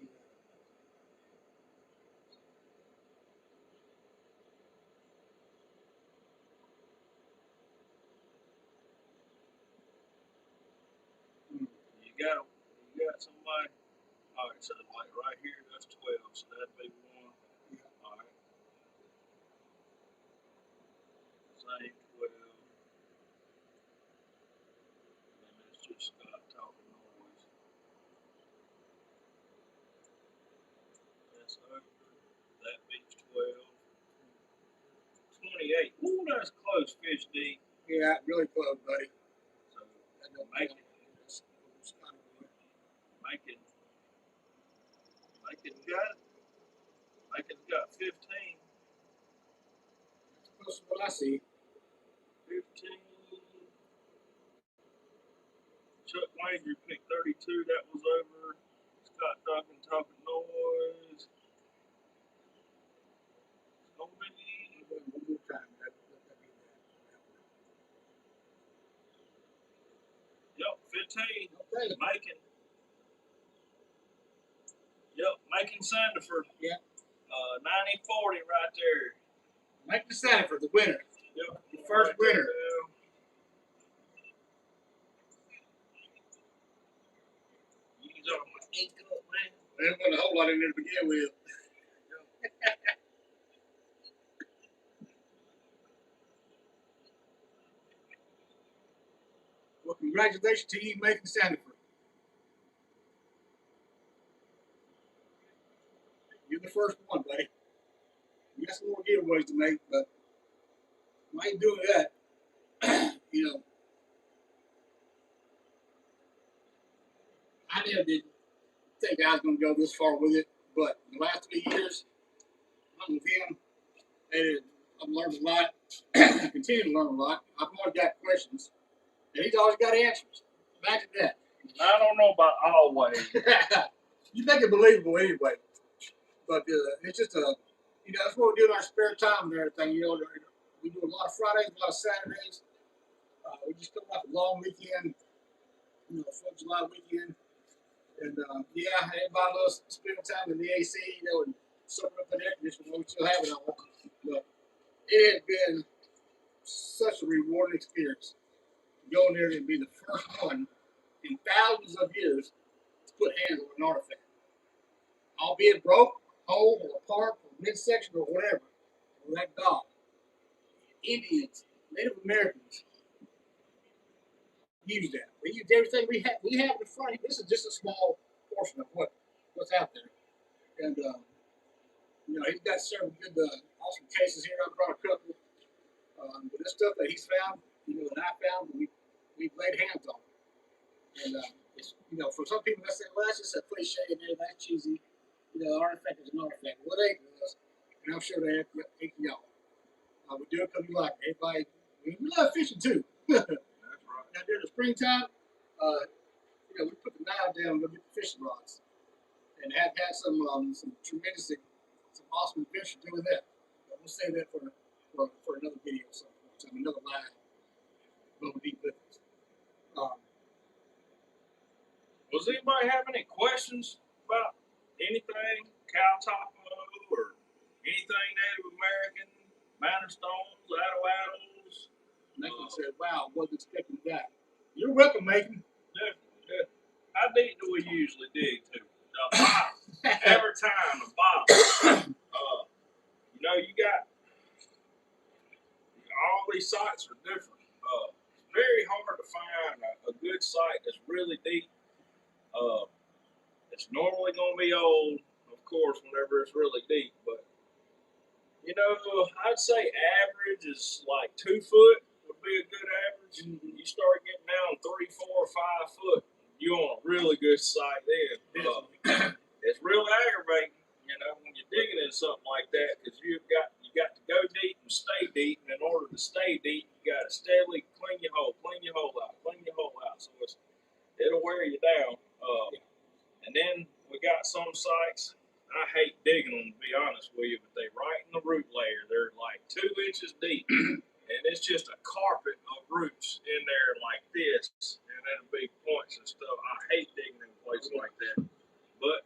You got somebody. All right, so like right here, that's 12, so that'd be one. Yeah. All right. Same 12. And then it's just talking noise. That's over. That beats 12. 28. Ooh, that's close, Fish D. Yeah, really close, buddy. So make it got it. Macon's got 15. That's what I see. 15. Chuck Wanger picked 32. That was over. Scott Dawkins talking noise. It's gonna be. One more time. Let that be that. Yep, 15. Okay. Macon. Yep, Macon Sandiford. Yeah. 90-40 right there. Mike decided for the winner. Yep. The first right winner. there. Use all my ink up, man. There wasn't a whole lot in there to begin with. Well, congratulations to you, Macon Sandiford. You're the first one, buddy. You got some more giveaways to make, but I ain't doing that. You know, I never did think I was going to go this far with it, but the last 3 years, I'm with him, and I've learned a lot. I continue to learn a lot. I've always got questions, and he's always got answers. Imagine that. I don't know about always. You make it believable anyway. But it's just that's what we do in our spare time and everything. You know, we do a lot of Fridays, a lot of Saturdays. We just come off a long weekend, 4th of July weekend. And everybody loves spending time in the AC, and soaking up the air conditioning when we still have it on. But it has been such a rewarding experience to go in there and be the first one in thousands of years to put hands on an artifact. Albeit broke, whole, or apart, or midsection, or whatever, or that dog. Indians, Native Americans use that. We use everything we have. We have in front. This is just a small portion of what's out there. And he's got several good, awesome cases here. I brought a couple. But this stuff that he's found, that I found, we've laid hands on. And for some people, they say, well, that's just a cliche in there. That's cheesy. Artifact is an artifact. Well, it ain't to us, and I'm sure they ain't to y'all. We do it because we like it. Everybody, we love fishing too. That's right. Now during the springtime, we put the dial down and go get the fishing rods, and have had some tremendous, some awesome adventures doing that. But we'll save that for another video, another live, little Deep Lithics. Does anybody have any questions about anything, cow topo, or anything Native American, Mountain Stones, Addles? Nathan said, wow, wasn't expecting that. You're welcome, Nathan. Definitely. How deep do we usually dig to? The bottom. Every time, the bottom. You got all these sites are different. It's very hard to find a good site that's really deep. It's normally going to be old, of course, whenever it's really deep. But, I'd say average is like 2 foot would be a good average. You start getting down 3, 4, 5 foot, you're on a really good site then. It's real aggravating, when you're digging in something like that, because you got to go deep and stay deep. And in order to stay deep, you got to steadily clean your hole out. So it'll wear you down. And then we got some sites, I hate digging them, to be honest with you, but they right in the root layer. They're like 2 inches deep, and it's just a carpet of roots in there like this, and then big points and stuff. I hate digging in places like that. But,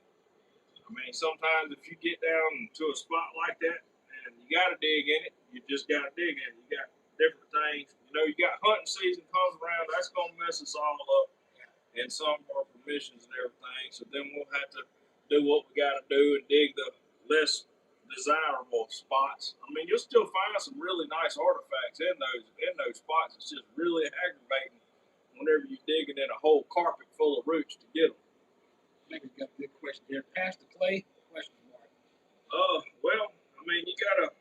sometimes if you get down to a spot like that, and you got to dig in it, you just got to dig in it. You got different things. You got hunting season comes around, that's going to mess us all up. And some of our permissions and everything. So then we'll have to do what we got to do and dig the less desirable spots. You'll still find some really nice artifacts in those spots. It's just really aggravating whenever you're digging in a whole carpet full of roots to get them. I think we've got a good question here. Pass the clay? Question mark. Well, you got to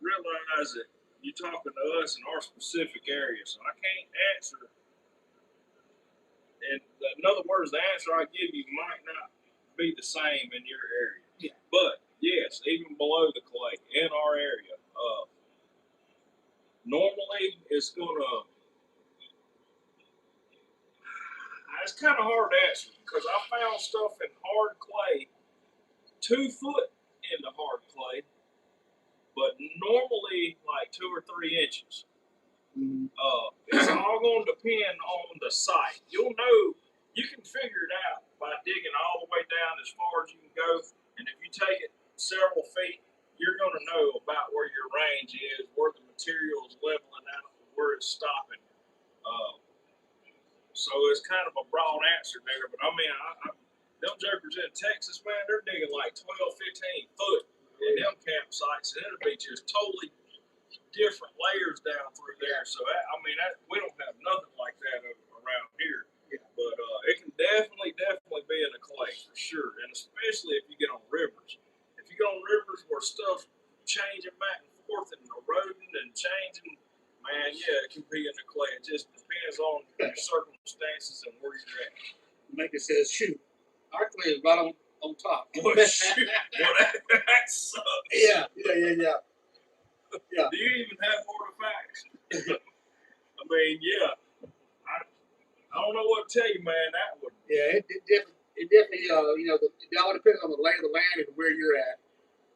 realize that you're talking to us in our specific area, so I can't answer. And in other words, the answer I give you might not be the same in your area. Yeah. But yes, even below the clay in our area, normally it's gonna. It's kind of hard to answer because I found stuff in hard clay, 2 foot in the hard clay, but normally like 2 or 3 inches. It's all going to depend on the site. You'll know, you can figure it out by digging all the way down as far as you can go. And if you take it several feet, you're going to know about where your range is, where the material is leveling out, where it's stopping. So it's kind of a broad answer there. But them jokers in Texas, man, they're digging like 12, 15 foot in them campsites. And it'll be just totally different layers down through there. So we don't have nothing like that around here. Yeah. But it can definitely be in a clay for sure, and especially if you get on rivers. If you get on rivers where stuff's changing back and forth and eroding and changing Man, yeah, it can be in the clay. It just depends on your circumstances and where you're at. Make it says shoot. Our clay is right on top. Well, shoot. Well, that sucks. Yeah. Do you even have artifacts? I mean, yeah. I don't know what to tell you, man. That would. Yeah, it definitely you know, it all depends on the lay of the land and where you're at.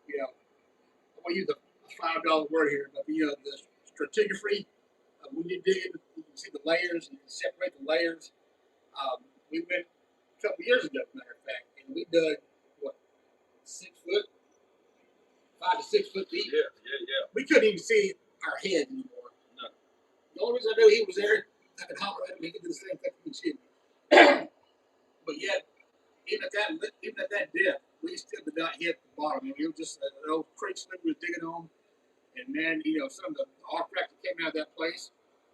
You know, I'm gonna use a $5 word here, but you know, the stratigraphy. When you dig in, you can see the layers. You can separate the layers. We went a couple years ago, matter of fact, and we dug what 6 foot, 5 to 6 foot deep. Yeah. We couldn't even see our head anymore. No. The only reason I knew he was there, I could holler at him. He could do the same thing for me. But yet, even at that depth, we still did not hit the bottom. I mean, it was just an old creek slip we were digging on. And man, you know, some of the artifacts that came out of that place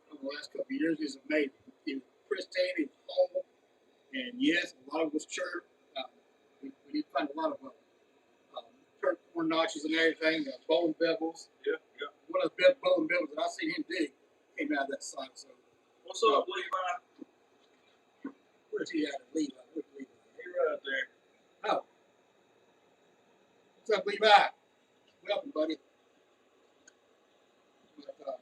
over the last couple of years is amazing. It was pristine, it was whole, and yes, a lot of it was chert. We did find a lot of chert corn notches and everything, bowling bevels. Yeah. One of the best bowling bevels that I've seen him dig came out of that site. So, What's up, Levi? where's he at? Levi. Where's Levi? He right there. Oh. What's up, Levi? Welcome, buddy. But,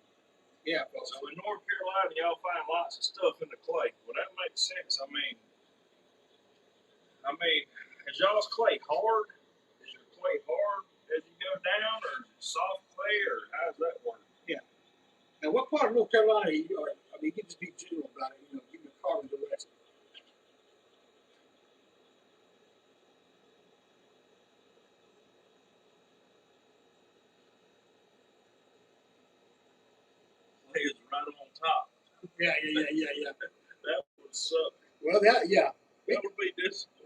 yeah, folks. So in North Carolina, y'all find lots of stuff in the clay. Well, that makes sense. I mean, is y'all's clay hard? Is your clay hard as you go down, or is it soft clay, or how does that work? Yeah. Now, what part of North Carolina are you? I mean, you can just be general about it. You know, give me a carbon direction. Clay is right on top. Yeah. That would suck. Well, yeah. That would be disappointing.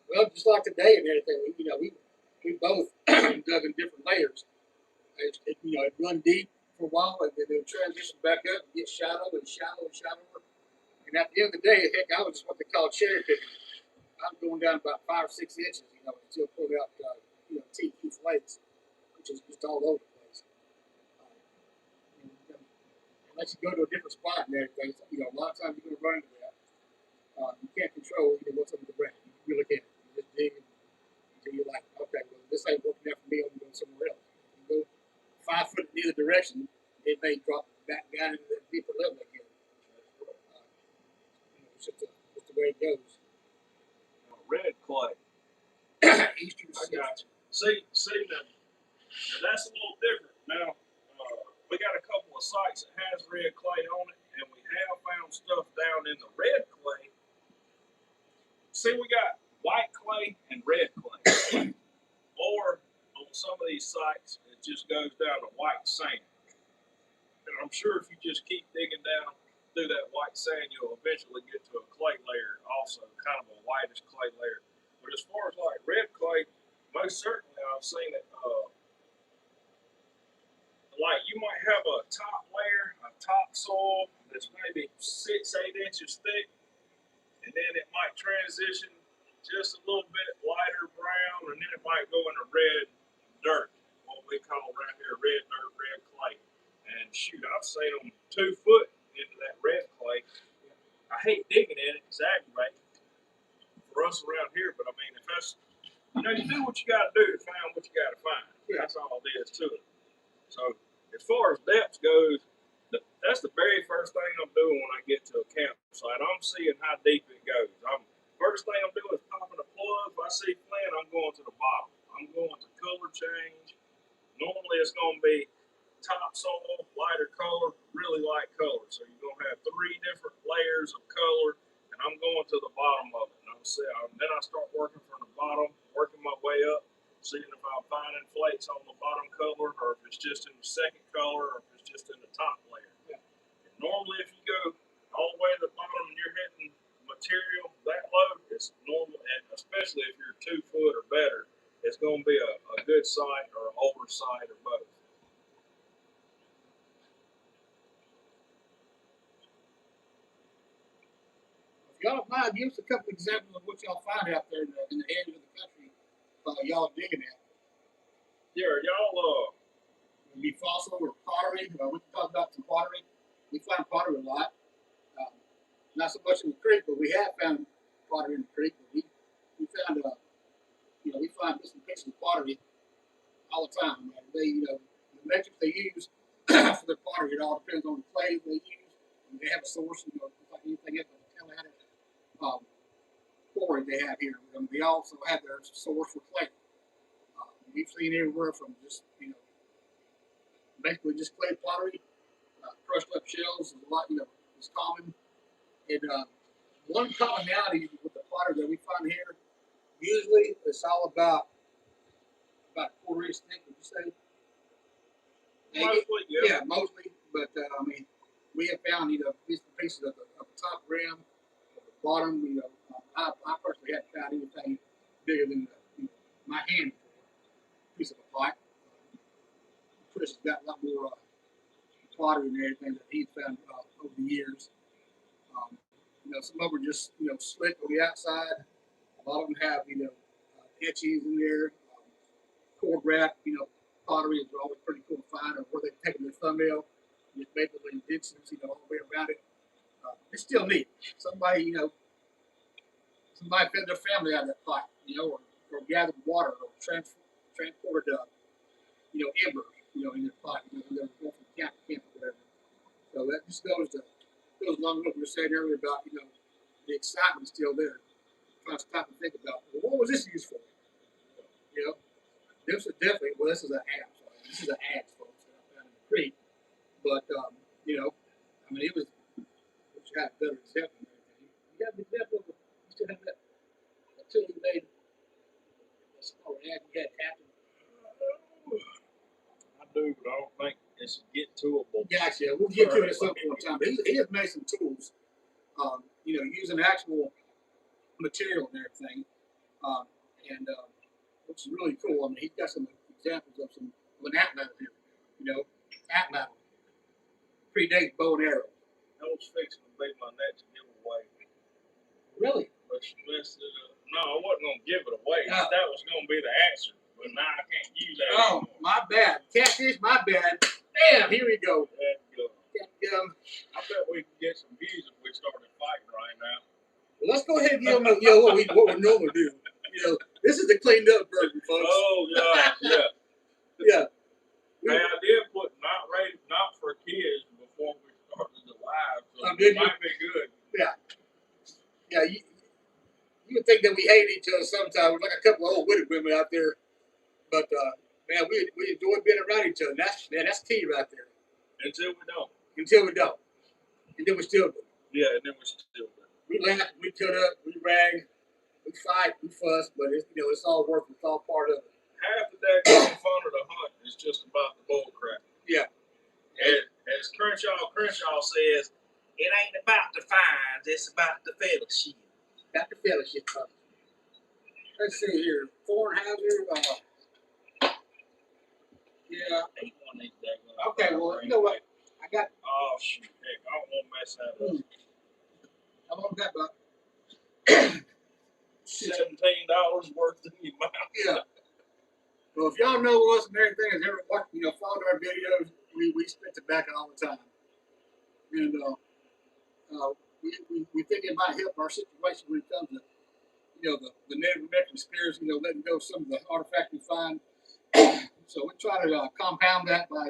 Well, just like today and everything, you know, we both dug in different layers. You know, it run deep for a while, and then it would transition back up and get shallow and shallower. And at the end of the day, heck, I was just what they call cherry picking. I'm going down about 5 or 6 inches, you know, until pulling out, you know, TQ flakes, which is just all over the place. Unless you go to a different spot and everything, so, you know, a lot of times you're going to run into that. You can't control, you know, what's under the ground. You really can't. You just dig until you're like, okay, well, this ain't working out for me. I'm going somewhere else. You go 5 foot in either direction, it may drop back down into that deeper level again. You know, it's just the way it goes. Red clay. Eastern I got you. See now that's a little different. Now, we got a couple of sites that has red clay on it, and we have found stuff down in the red clay. See, we got white clay and red clay. Or on some of these sites, it just goes down to white sand. And I'm sure if you just keep digging down through that white sand, you'll eventually get to a clay layer, also kind of a whitish clay layer. But as far as like red clay, most certainly I've seen it. Like you might have a top layer, a topsoil that's maybe 6-8 inches thick, and then it might transition just a little bit lighter brown, and then it might go into red dirt, what we call around here red dirt, red clay. And shoot, I've seen them 2 foot into that red clay. I hate digging in it; it's aggravating for us around here. But I mean, if that's, you know, you do what you got to do to find what you got to find. That's all it is to it. So as far as depth goes, that's the very first thing I'm doing when I get to a campsite. I'm seeing how deep it goes. First thing I'm doing is popping a plug. If I see flint, I'm going to the bottom. I'm going to color change. Normally it's going to be topsoil, lighter color, really light color. So you're going to have 3 different layers of color, and I'm going to the bottom of it. And then I start working from the bottom, working my way up, seeing if I'm finding flakes on the bottom color, or if it's just in the second color, or if it's just in the top layer. And normally if you go all the way to the bottom and you're hitting material that low, it's normal, and especially if you're 2 foot or better, it's going to be a good site or an older site or both. If y'all don't mind, give us a couple examples of what y'all find out there in the area of the country y'all digging at. Yeah, y'all It'd be fossil or pottery. We can talk about some pottery. We find pottery a lot. Not so much in the creek, but we have found pottery in the creek. We found we find bits and pieces of pottery all the time. And the metrics they use for their pottery, it all depends on the clay they use. And they have a source, like anything else. Quarry they have here. They also have their source for clay. We've seen everywhere from just basically just clay pottery, crushed up shells is a lot is common. And one commonality with the pottery that we find here, usually it's all about a quarter inch thick. Would you say? Mostly, yeah. Yeah, mostly. But we have found pieces of the top rim, of the bottom. I personally haven't found anything bigger than my hand piece of a pot. Chris has got a lot more pottery and everything that he's found over the years. Some of them are just slick on the outside. A lot of them have etchings in there. Cord wrap, pottery is always pretty cool to find. Or where they've taken their thumbnail, just making little indentions, all the way around it. It's still neat. Somebody fed their family out of that pot, or gathered water or transported embers, in their pot, they're going from camp to camp or whatever. So that just goes along with what we were saying earlier about, the excitement still there. Trying to stop and think about, well, what was this used for? This is definitely, this is an axe. This is an axe, folks, that I found in the creek. But, it was, which had a better example and everything. You got the example of, you still have that tool you made, that small axe you had tapped. I do, but I don't think it's get to it. Gotcha. We'll get to it at some point in time. But he has made some tools, using actual material and everything, which is really cool. He's got some examples of an atlatl here. Atlatl predates bow and arrow. I was fixing to make my next giveaway. Really? But she messed it up. No, I wasn't going to give it away. Oh. That was going to be the answer. But now I can't use that anymore. My bad. Catfish, my bad. Damn, here we go. I bet we can get some views if we started fighting right now. Well, let's go ahead and give them what we normally do. This is the cleaned up version, folks. Oh, yeah, yeah. Yeah. Hey, I did put not for kids before we started the live, so it might be good. Yeah. Yeah, you would think that we hate each other sometimes. We're like a couple of old widow women out there. But, man, we enjoy being around each other. That's key right there. Until we don't. And then we still do. Yeah, and then we still do. We laugh, we cut up, we rag, we fight, we fuss, but it's all worth it. It's all part of it. Half of that going fun of the hunt is just about the bull crap. Yeah. As Crenshaw says, it ain't about the fines, it's about the fellowship. About the fellowship. Let's see here. Thornhauser. Yeah. Ain't one of these days. Okay, well, you know what? I got. Oh, shoot. Heck, I don't want to mess that up. I've only got about $17 worth in your mouth. Yeah. Well, if y'all know us and everything, has ever watched, followed our videos, we spit tobacco all the time. And we think it might help our situation when it comes to, the Native American spirits, letting go of some of the artifacts we find. So we try to compound that by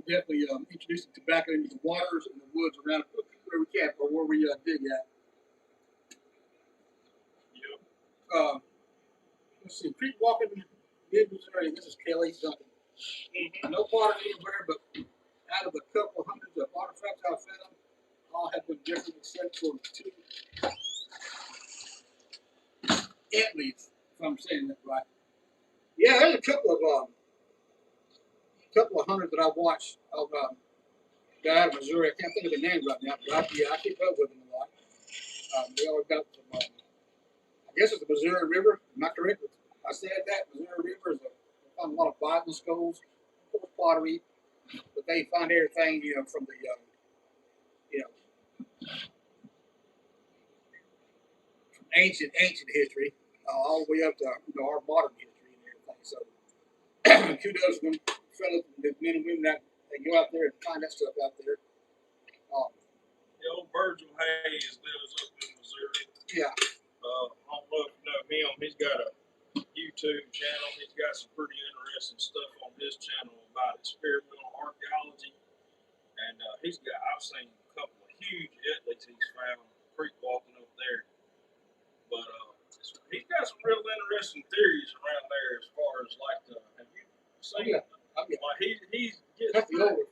definitely introducing tobacco into the waters and the woods around where we can, or where we dig at. Yep. Let's see, creek walking mid-Missouri. This is Kelly Duncan. No pottery anywhere, but out of the couple hundreds of artifacts I've found, all have been different except for 2 Etleys, if I'm saying that right. Yeah, there's a couple of hundreds that I watched of guy out of Missouri. I can't think of the name right now, but I keep up with them a lot. They always got some. I guess it's the Missouri River. Am I correct? I said that Missouri River is they find a lot of Bible skulls, pottery, but they find everything from the from ancient history all the way up to our modern history and everything. So kudos to them fellas, the men and women that go out there and find that stuff out there. The old Virgil Hayes lives up in Missouri. Yeah. I don't know if you know him. He's got a YouTube channel. He's got some pretty interesting stuff on his channel about experimental archaeology. And I've seen a couple of huge etlies he's found creek walking up there. But he's got some real interesting theories around there as far as like have you seen? Yeah. Like he gets That's the older.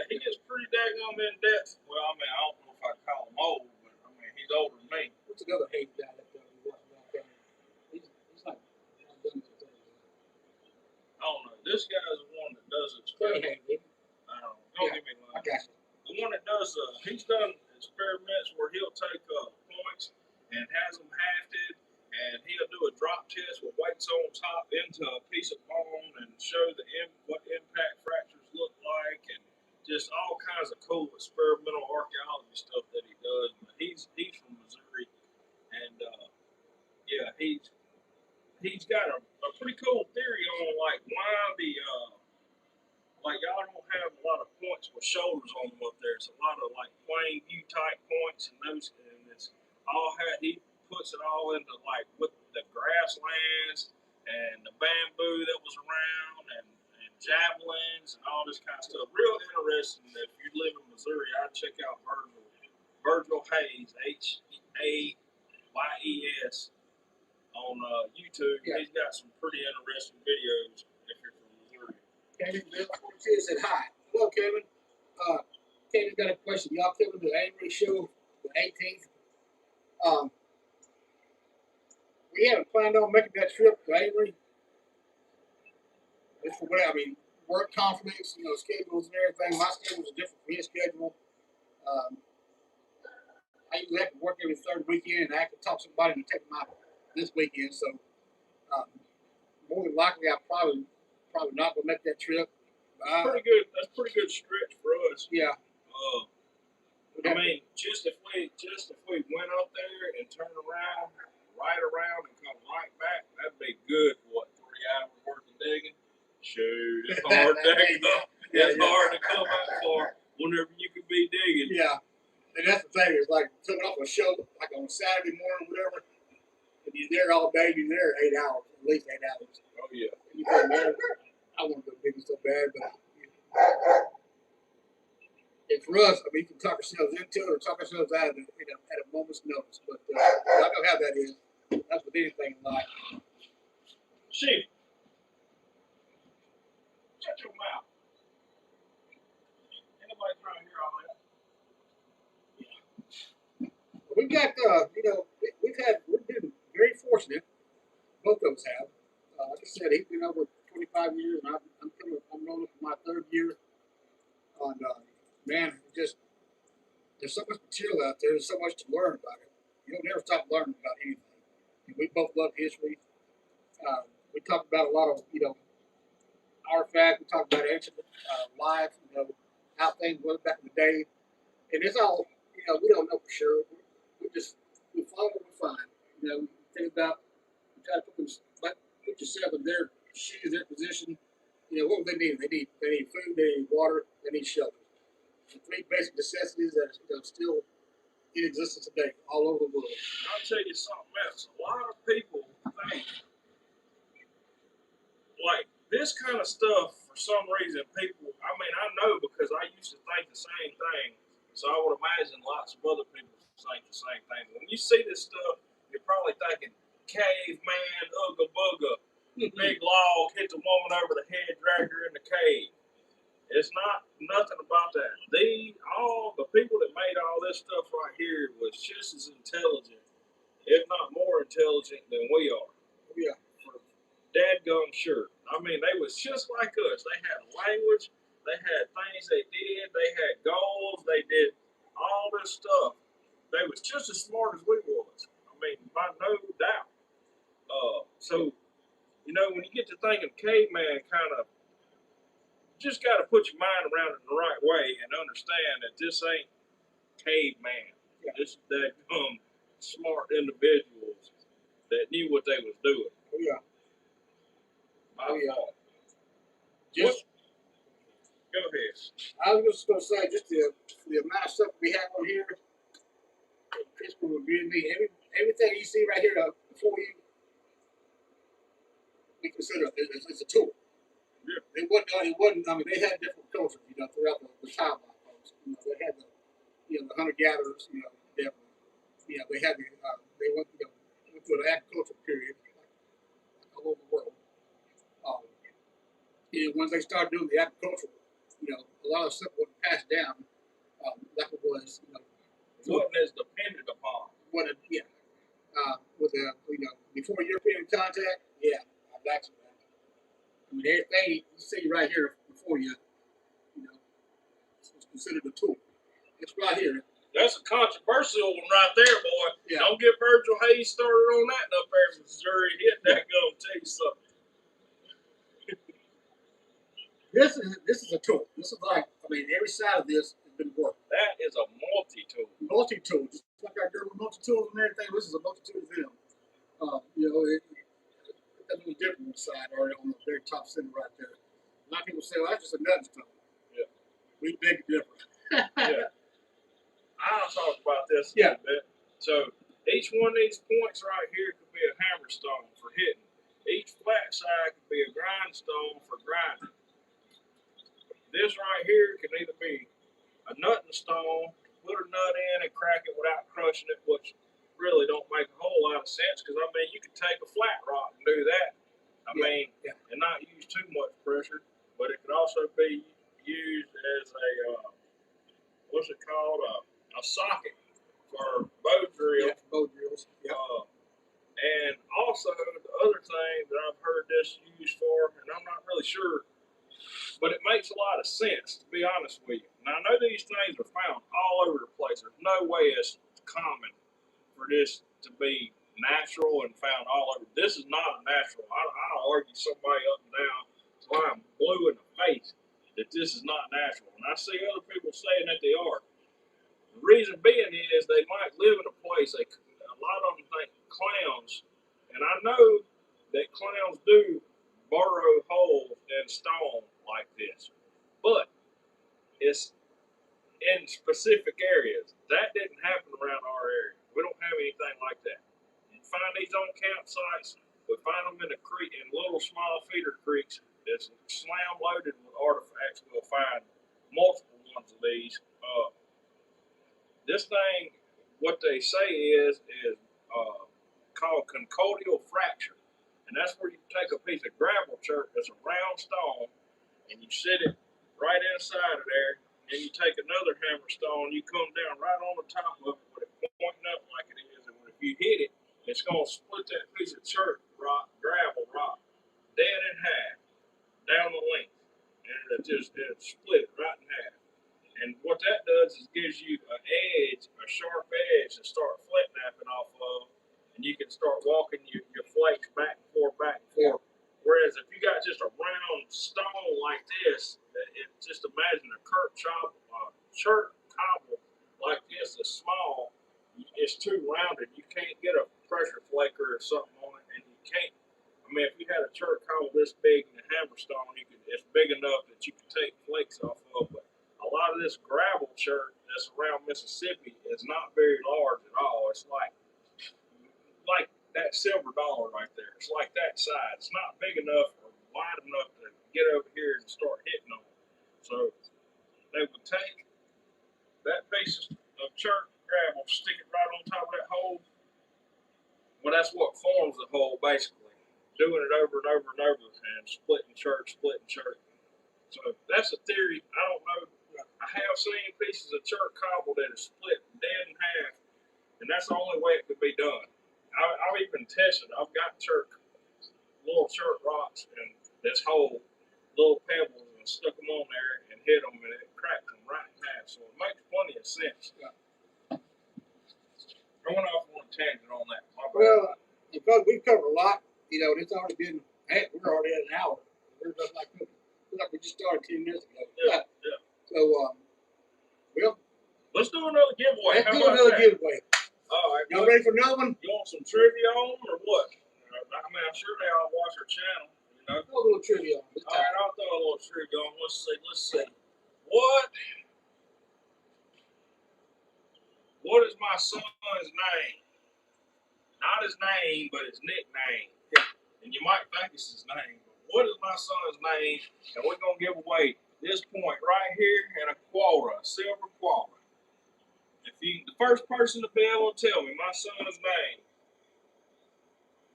he gets pretty daggone in depth. Well, I mean, I don't know if I call him old, but I mean he's older than me. What's another hate guy that we watch around there? He's like I don't know. This guy's the one that does Very experiments. hate. Don't give me I one. got you. The one that does he's done experiments where he'll take points and has them hafted, and he'll do a drop test with weights on top into a piece of bone and show what impact fractures look like, and just all kinds of cool experimental archaeology stuff that he does. But he's from Missouri, and he's got a pretty cool theory on like why like y'all don't have a lot of points with shoulders on them up there. It's a lot of like plain view type points, and it's all he puts it all into like with the grasslands and the bamboo that was around and javelins and all this kind of stuff. Real interesting. If you live in Missouri, I'd check out Virgil Hayes, Hayes on YouTube. Yeah. He's got some pretty interesting videos if you're from Missouri. Kevin Bill said hi. Hello, Kevin. Kevin's got a question. Y'all coming to the Amory show the 18th? We haven't planned on making that trip to Amory. It's for whatever. I mean, work conflicts, schedules and everything. My schedule is different from his schedule. I usually have to work every third weekend, and I have to talk somebody to take them out this weekend. So, more than likely, I'll probably not gonna make that trip. Pretty good. That's a pretty good stretch for us. Yeah. I mean, just if we went up there and turned around, right around, and come right back, that'd be good for 3 hours worth of digging. Shoot, it's hard digging up. It's hard to come out for whenever you could be digging. Yeah. And that's the thing, it's like coming off a show like on Saturday morning, whatever, and you're there all day, you're there 8 hours, at least 8 hours. Oh yeah. And you think, man, I want to go digging so bad, but and for us, I mean, we can talk ourselves into it or talk ourselves out of it at a moment's notice. But I know how that is. That's with anything in life. Shit. Shut your mouth. Anybody trying to hear all that? We've got, we've been very fortunate. Both of us have. Like I said, he's been over 25 years, and I'm rolling for my third year. And man, there's so much material out there. There's so much to learn about it. You'll never stop learning about anything. And we both love history. We talk about a lot of, artifacts. We talk about ancient life, how things were back in the day. And it's all, we don't know for sure. We follow what we find. We think about, we try to put yourself in their shoes, their position. What do they need? They need food, they need water, they need shelter. The 3 basic necessities that are still in existence today all over the world. I'll tell you something else. A lot of people think like this kind of stuff for some reason people, I mean, I know because I used to think the same thing, so I would imagine lots of other people think the same thing. When you see this stuff, you're probably thinking caveman, ugga bugga, big log hit the woman over the head, dragged her in the cave. It's nothing about that. All the people that made all this stuff right here was just as intelligent, if not more intelligent than we are. Yeah. For dadgum sure. I mean, they was just like us. They had a language. They had things they did. They had goals. They did all this stuff. They was just as smart as we was. I mean, by no doubt. So, when you get to thinking caveman, kind of, just got to put your mind around it in the right way and understand that this ain't caveman. Yeah. This is that smart individuals that knew what they was doing. Oh yeah. My fault. Go ahead. I was just going to say, just the amount of stuff we have on here, Chris will review me. Everything you see right here before you, we consider it's a tool. Yeah. It wasn't, I mean, they had different cultures, you know, throughout the timeline. You know, they had the hunter-gatherers, you know, they had they went through an agricultural period all over the world. And once they started doing the agriculture, you know, a lot of stuff wasn't passed down like it was, you know, Wasn't as dependent upon. With the, you know, before European contact, yeah, that's right. I mean, everything you see right here before you, you know, it's considered a tool. It's right here. That's a controversial one right there, boy. Yeah. Don't get Virgil Hayes started on that up there in Missouri. Hit that go tell you something. This is a tool. This is like, I mean, every side of this has been worked. That is a multi-tool. Multi-tool, just like I do with multi-tools and everything. This is a multi-tool for them. You know, that's a different side or on the very top center right there. A lot of people say, well, that's just a nudge stone. Yeah. We beg to differ. Yeah. I'll talk about this a Yeah. little bit. So each one of these points right here could be a hammerstone for hitting. Each flat side could be a grindstone for grinding. This right here can either be a nutting stone, put a nut in and crack it without crushing it, which really don't make a whole lot of sense because I mean you could take a flat rock and do that. I mean, and not use too much pressure, but it could also be used as a what's it called? A socket for bow drill. Yeah, bow drills. Yeah. And also the other thing that I've heard this used for, and I'm not really sure, but it makes a lot of sense to be honest with you. Now I know these things are found all over the place. There's no way it's common for this to be natural and found all over. This is not a natural. I'll argue somebody up and down so I'm blue in the face that this is not natural. And I see other people saying that they are. The reason being is they might live in a place, a lot of them think clowns, and I know that clowns do burrow holes in stone like this, but it's in specific areas. That didn't happen around our area. We don't have anything like that. You find these on campsites, we find them in the creek, in little small feeder creeks that's slam loaded with artifacts. We'll find multiple ones of these. This thing, what they say is called conchoidal fracture, and that's where you take a piece of gravel chert that's a round stone, and you sit it right inside of there, and you take another hammer stone, you come down right on the top of it with it pointing up like it is, and if you hit it, it's going to split that piece of chert rock, gravel rock, dead in half, down the length, and it split it right in half. And what that does is gives you an edge, a sharp edge to start flint napping off of, and you can start walking your flakes back and forth, back and forth. Whereas if you got just a round stone like this, just imagine a chert cobble like this is small, it's too rounded. You can't get a pressure flaker or something on it, and you can't. I mean, if you had a chert cobble this big and a hammerstone, it's big enough that you can take flakes off of, but a lot of this gravel chert that's around Mississippi is not very large at all. It's like that silver dollar right there. It's like that size. It's not big enough or wide enough to get over here and start hitting on it. So they would take that piece of chert gravel, stick it right on top of that hole. Well, that's what forms the hole basically. Doing it over and over and over and splitting chert. So that's a theory. I don't know. I have seen pieces of chert cobble that are split dead in half, and that's the only way it could be done. I've even tested. I've got little chert rocks and this whole little pebbles and stuck them on there and hit them, and it cracked them right in half. So it makes plenty of sense. I went off on a tangent on that. Well, because we've covered a lot, you know, it's already been, heck, we're already at an hour. We're just like cooking. Like we just started 10 minutes ago. Yeah. So, well, let's do another giveaway. Let's do another giveaway. All right. Y'all ready for another one? You want some trivia on them or what? I mean, I'm sure they all watch our channel. You No? Throw a little trivia on this All right, time. I'll throw a little trivia on. Let's see. What is my son's name? Not his name, but his nickname. And you might think it's his name. But what is my son's name? And we're gonna give away this point right here and a quarter, a silver quarter. The first person to be able to tell me my son's name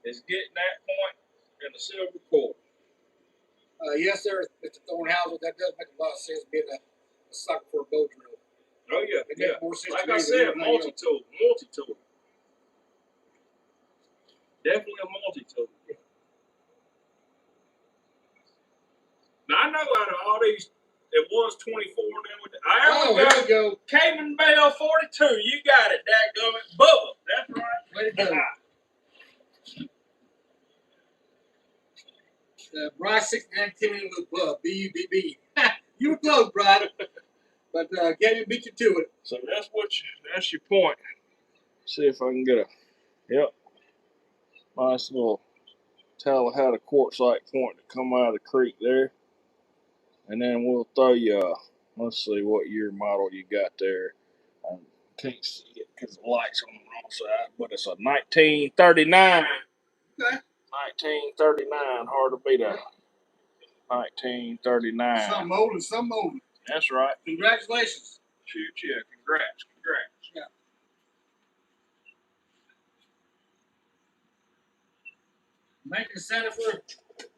is getting that point and the silver quarter. Yes, sir, Mr. Thornhauser. That does make a lot of sense being a sucker for a bow drill. Oh yeah, It yeah. makes more sense Like to me I than said, anything else. multi-tool. Definitely a multi-tool. Now I know out of all these, it was 24. Then with Oh, here we go. Cayman Bell 42. You got it, dadgummit. Bubba. That's right. Way to go. Bryce 69 Timmy with Bub. B-U-B-B. You were close, Bryce. But Kevin beat you to it. So that's your point. See if I can get a nice little Tallahassee quartzite point to come out of the creek there. And then we'll throw you, let's see what year model you got there. I can't see it because the light's on the wrong side, but it's a 1939. Okay. 1939, hard to beat a 1939. Some molding, some molding. That's right. Congratulations. Shoot, yeah, congrats. Yeah. Making Senator.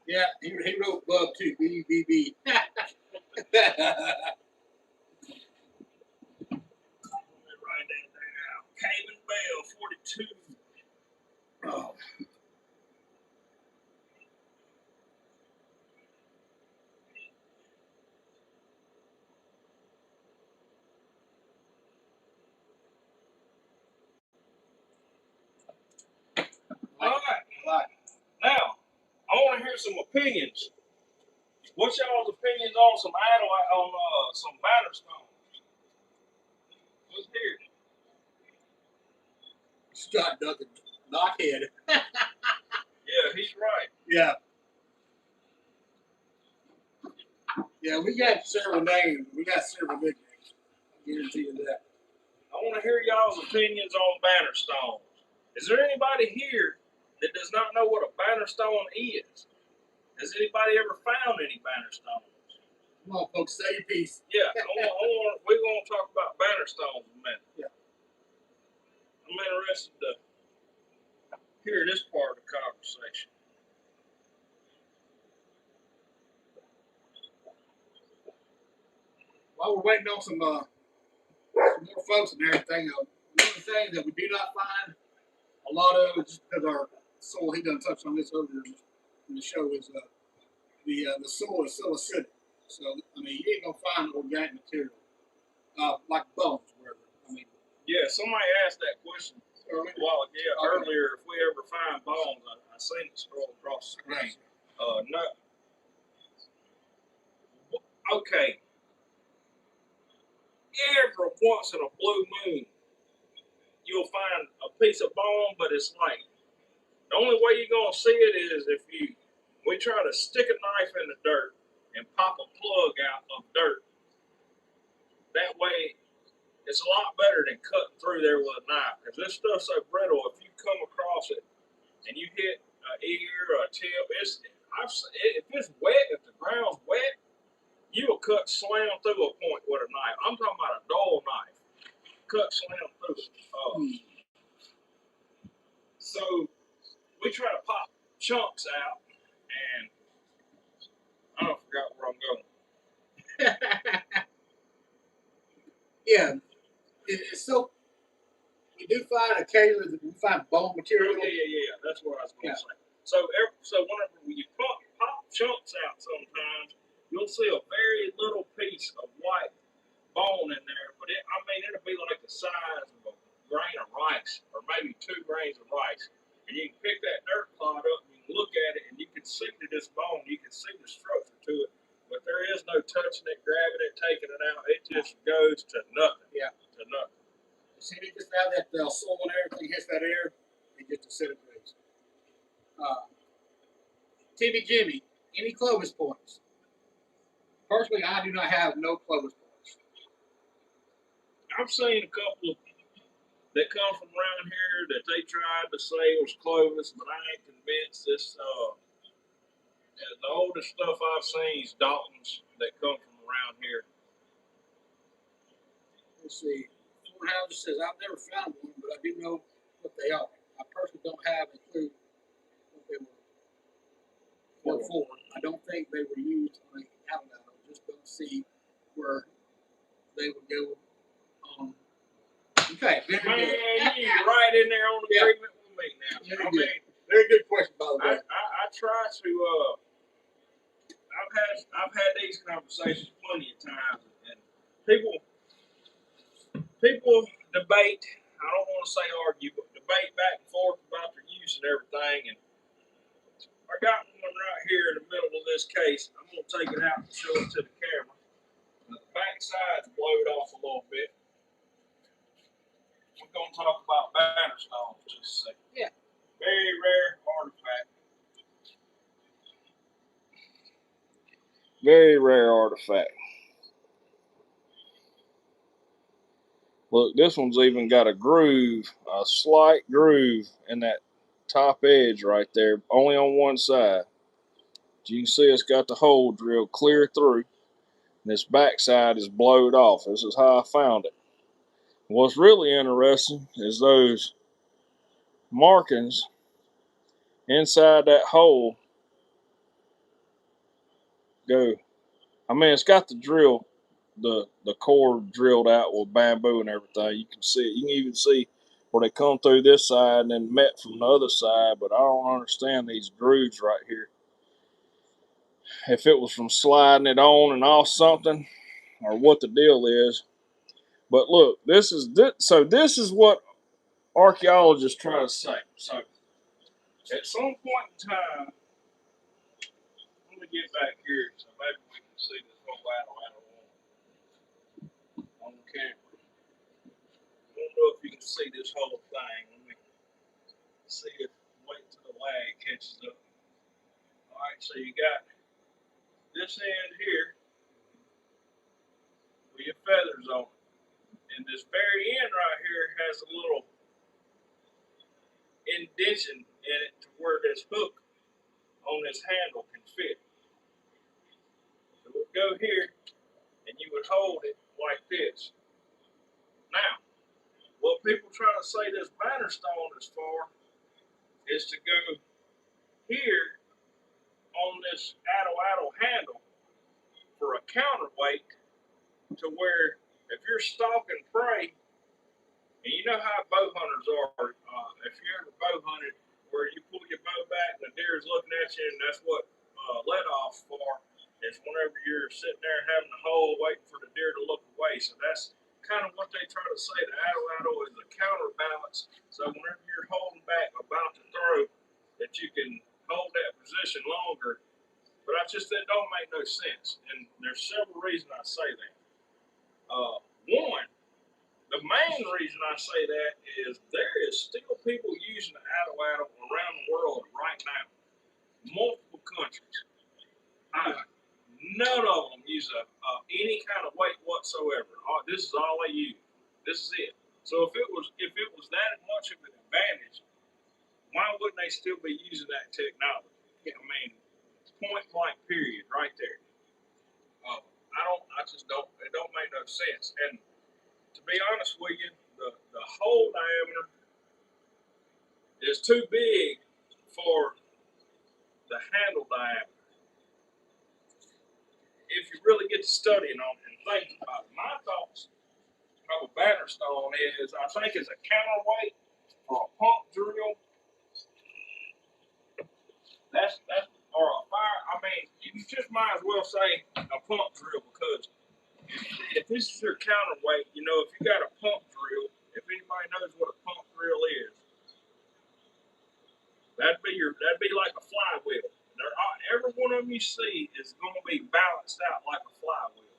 Yeah, he wrote Bub too. B-U-B-B. Let me write that down. Cayman Bell 42. Oh. All right. Now, I want to hear some opinions. What's y'all's opinions on some some banner stones? Let's hear it. Scott Duncan. Knockhead. Yeah, he's right. Yeah. Yeah, we got several names. We got several big names. I guarantee you that. I want to hear y'all's opinions on banner stones. Is there anybody here that does not know what a banner stone is? Has anybody ever found any banner stones? Come on, folks, say your piece. Yeah, we're going to talk about banner stones in a minute. Yeah. I'm interested to hear this part of the conversation. While we're waiting on some more folks and everything, one of the things that we do not find a lot of is just because our soil, he done touched on this earlier in the show, is the soil is so acidic. So, I mean, you ain't going to find organic material like bones, wherever. I mean, Yeah, somebody asked that question a while ago. Yeah, earlier, if we ever find bones, I seen it scroll across the screen. No. Okay. Every once in a blue moon, you'll find a piece of bone, but it's like the only way you're gonna see it is if we try to stick a knife in the dirt and pop a plug out of dirt. That way, it's a lot better than cutting through there with a knife because this stuff's so brittle. If you come across it and you hit an ear or a tip, if it's wet, if the ground's wet, you will cut slam through a point with a knife. I'm talking about a dull knife. Cut slam through it. So we try to pop chunks out, and I don't forgot where I'm going. Yeah, it's so. We do find occasionally that we find bone material. Yeah. That's what I was going to say. So whenever you pop chunks out, sometimes you'll see a very little piece of white bone in there, but it'll be like the size of a grain of rice, or maybe 2 grains of rice. And you can pick that dirt clod up, and you can look at it, and you can see to this bone, you can see the structure to it, but there is no touching it, grabbing it, taking it out. It just goes to nothing. Yeah. To nothing. See, they just have that soil and everything hits that air, it just disintegrates. Timmy Jimmy, any Clovis points. Personally, I do not have no Clovis points. I've seen a couple that come from around here that they tried to say was Clovis, but I ain't convinced. This the oldest stuff I've seen is Daltons that come from around here. Let's see. Fort Houses says I've never found one, but I do know what they are. I personally don't have a clue what they were for. I don't think they were used on a outlet. I just don't see where they would go on. Okay, very Man, good. you're right in there on the agreement with me now. Very good. Very good question, by the way. I try to. I've had these conversations plenty of times, and people debate. I don't want to say argue, but debate back and forth about their use and everything. And I got one right here in the middle of this case. I'm gonna take it out and show it to the camera. The back side's blowed off a little bit. We're gonna talk about banner stones just a second. Yeah. Very rare artifact. Very rare artifact. Look, this one's even got a groove, a slight groove in that top edge right there, only on one side. As you can see, it's got the hole drilled clear through. And this back side is blowed off. This is how I found it. What's really interesting is those markings inside that hole go. I mean, it's got the drill, the core drilled out with bamboo and everything. You can see it. You can even see where they come through this side and then met from the other side. But I don't understand these grooves right here. If it was from sliding it on and off something, or what the deal is. But look, this is what archaeologists try to say. So At some point in time, let me get back here so maybe we can see this whole battle on camera. I don't know if you can see this whole thing. Let me see if wait till the lag catches up. All right, so you got this end here with your feathers on it. And this very end right here has a little indentation in it to where this hook on this handle can fit. So it would go here and you would hold it like this. Now, what people try to say this banner stone is for is to go here on this addle handle for a counterweight to where if you're stalking prey, and you know how bow hunters are, if you're ever bow hunted, where you pull your bow back and the deer is looking at you, and that's what let off's for, is whenever you're sitting there having to hold, waiting for the deer to look away. So that's kind of what they try to say. The addle is a counterbalance. So whenever you're holding back about to throw, that you can hold that position longer. But that don't make no sense. And there's several reasons I say that. One, the main reason I say that is there is still people using the addle around the world right now. Multiple countries. None of them use any kind of weight whatsoever. This is all they use. This is it. So if it was that much of an advantage, why wouldn't they still be using that technology? I mean, point blank period right there. It don't make no sense. And to be honest with you, the hole diameter is too big for the handle diameter. If you really get to studying on it and thinking about it, my thoughts of a banner stone is I think it's a counterweight or a pump drill. That's or a fire. I mean, you just might as well say a pump drill because if this is your counterweight, you know, if you got a pump drill, if anybody knows what a pump drill is, that'd be like a flywheel. Every one of them you see is going to be balanced out like a flywheel.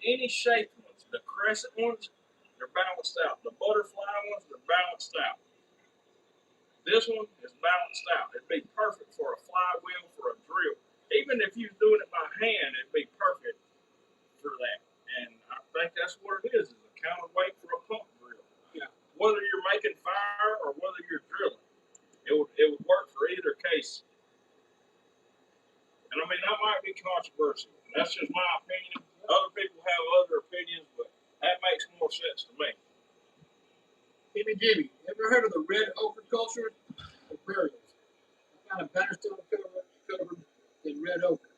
Any shaped ones, the crescent ones, they're balanced out. The butterfly ones, they're balanced out. This one is balanced out. It'd be perfect for a flywheel for a drill. even if you was doing it by hand, it'd be perfect for that. And I think that's what it is a counterweight for a pump drill. Yeah. Whether you're making fire or whether you're drilling, it would work for either case. And I mean, that might be controversial. That's just my opinion. Other people have other opinions, but that makes more sense to me. Jimmy, ever heard of the red ochre culture of burials? I found a bannerstone covered in red ochre.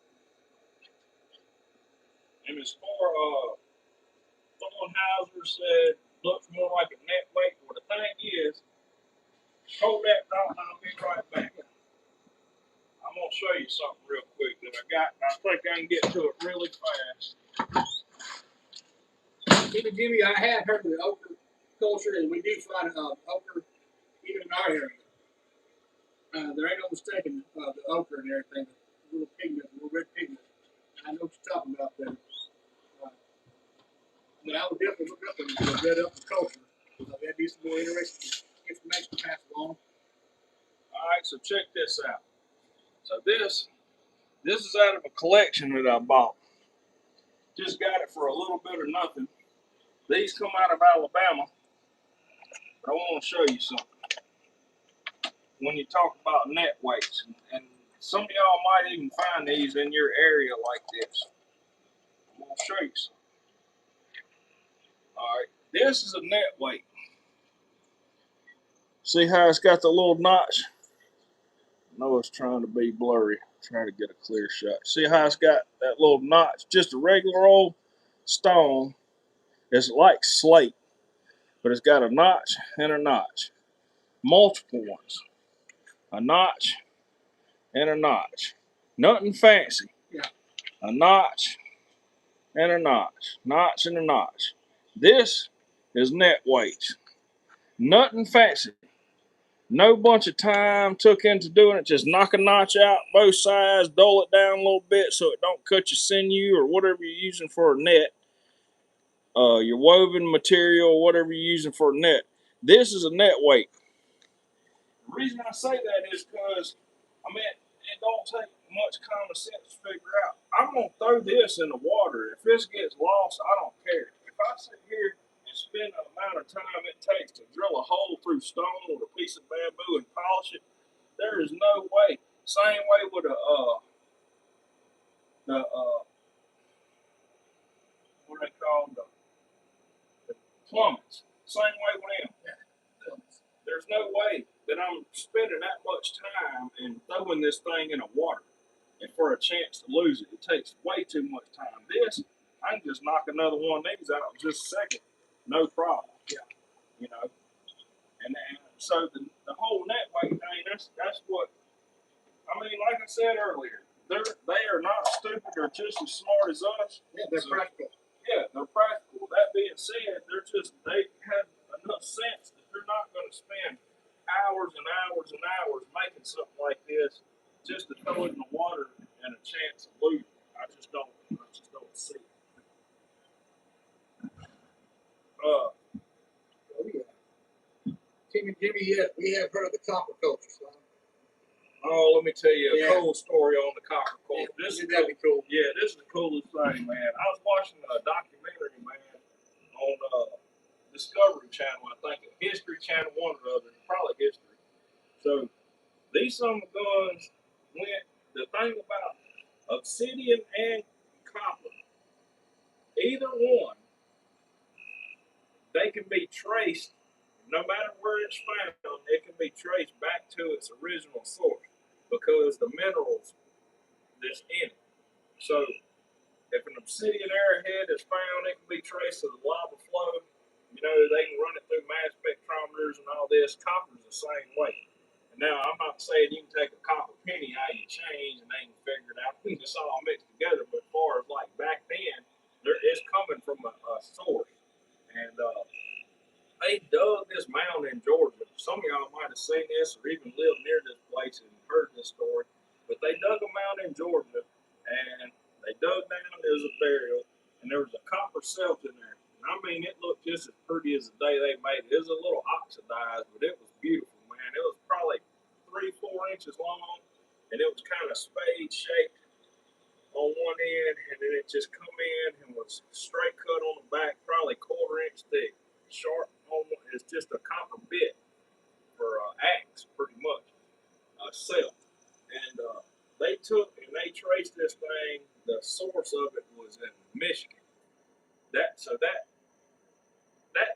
And as far Thornhauser said, looks more like a net weight. Well, the thing is, hold that thought and I'll be right back. I'm going to show you something real quick that I got, and I think I can get to it really fast. Jimmy, I have heard of the ochre culture, and we do find ochre even in our area. There ain't no mistaking the ochre and everything, the little pigment, the little red pigment. I know what you're talking about there. But I would definitely look up the red ochre culture. That'd be some more interesting information to pass along. All right, so check this out. So this is out of a collection that I bought. Just got it for a little bit or nothing. These come out of Alabama, but I want to show you something. When you talk about net weights, and some of y'all might even find these in your area like this. I'm going to show you something. All right, this is a net weight. See how it's got the little notch? I know it's trying to be blurry. Trying to get a clear shot. See how it's got that little notch? Just a regular old stone. It's like slate, but it's got a notch and a notch. Multiple ones. A notch and a notch. Nothing fancy. Yeah. A notch and a notch. Notch and a notch. This is net weights. Nothing fancy. No bunch of time took into doing it. Just knock a notch out both sides, dull it down a little bit so it don't cut your sinew or whatever you're using for a net. Your woven material, whatever you're using for a net. This is a net weight. The reason I say that is because, I mean, it don't take much common sense to figure out. I'm going to throw this in the water. If this gets lost, I don't care. If I sit here and spend the amount of time it takes to drill a hole through stone with a piece of bamboo and polish it, there is no way. Same way with what they call the plummets. Same way with them. There's no way that I'm spending that much time and throwing this thing in the water and for a chance to lose it. It takes way too much time. This, I can just knock another one of these out in just a second. No problem. Yeah. You know. And so the whole net weight thing, that's what I mean, like I said earlier, they are not stupid or just as smart as us. Yeah, they're practical. Yeah, they're practical. That being said, they have enough sense that they're not going to spend hours and hours and hours making something like this just to throw it in the water and a chance of losing. I just don't see it. Oh yeah. Jimmy, we have heard of the copper culture, son. Oh, let me tell you a cool story on the copper culture. Yeah, that'd be cool. Yeah, this is the coolest thing, man. I was watching a documentary, man, on Discovery Channel, I think, History Channel, one or the other, probably History. So these some guns went. The thing about obsidian and copper, either one, they can be traced. No matter where it's found, it can be traced back to its original source because the minerals that's in it. So if an obsidian arrowhead is found, it can be traced to the lava flow. You know, they can run it through mass spectrometers and all this. Copper's the same way. And now, I'm not saying you can take a copper penny out of your change and they can figure it out. It's all mixed together. But as far as like back then, it's coming from a source. And they dug this mound in Georgia. Some of y'all might have seen this or even lived near this place and heard this story. But they dug a mound in Georgia and they dug down as a burial, and there was a copper celt in there. And I mean, it looked just as pretty as the day they made it. It was a little oxidized, but it was beautiful, man. It was probably 3-4 inches long, and it was kind of spade shaped. on one end, and then it just come in and was straight cut on the back, probably 1/4 inch thick, sharp. It's just a copper bit for axe, pretty much, self. And they took and they traced this thing. The source of it was in Michigan. That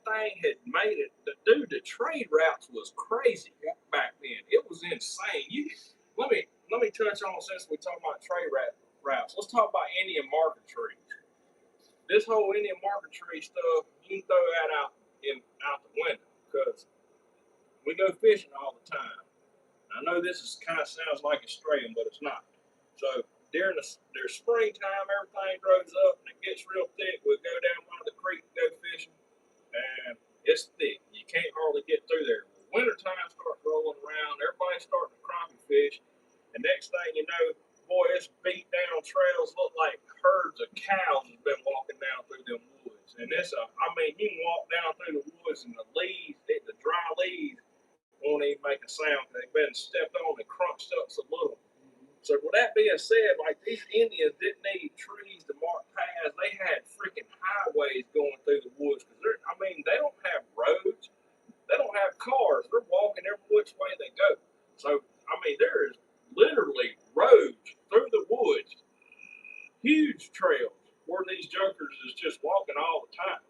thing had made it. The trade routes was crazy back then. It was insane. Let me touch on, since we talking about trade routes. Let's talk about Indian marketry. This whole Indian marketry stuff, you can throw that out the window because we go fishing all the time. I know this is kind of sounds like it's straying, but it's not. So during their springtime, everything grows up and it gets real thick. We'll go down by the creek and go fishing, and it's thick. You can't hardly get through there. Wintertime starts rolling around, everybody's starting to crappie fish, and next thing you know, boy, it's beat down trails look like herds of cows has been walking down through them woods. And you can walk down through the woods and the dry leaves won't even make a sound because they've been stepped on and crunched up so little. So with that being said, like these Indians didn't need trees to mark paths. They had freaking highways going through the woods because they don't have roads. They don't have cars. They're walking every which way they go. So there is literally roads through the woods, huge trails where these jokers is just walking all the time.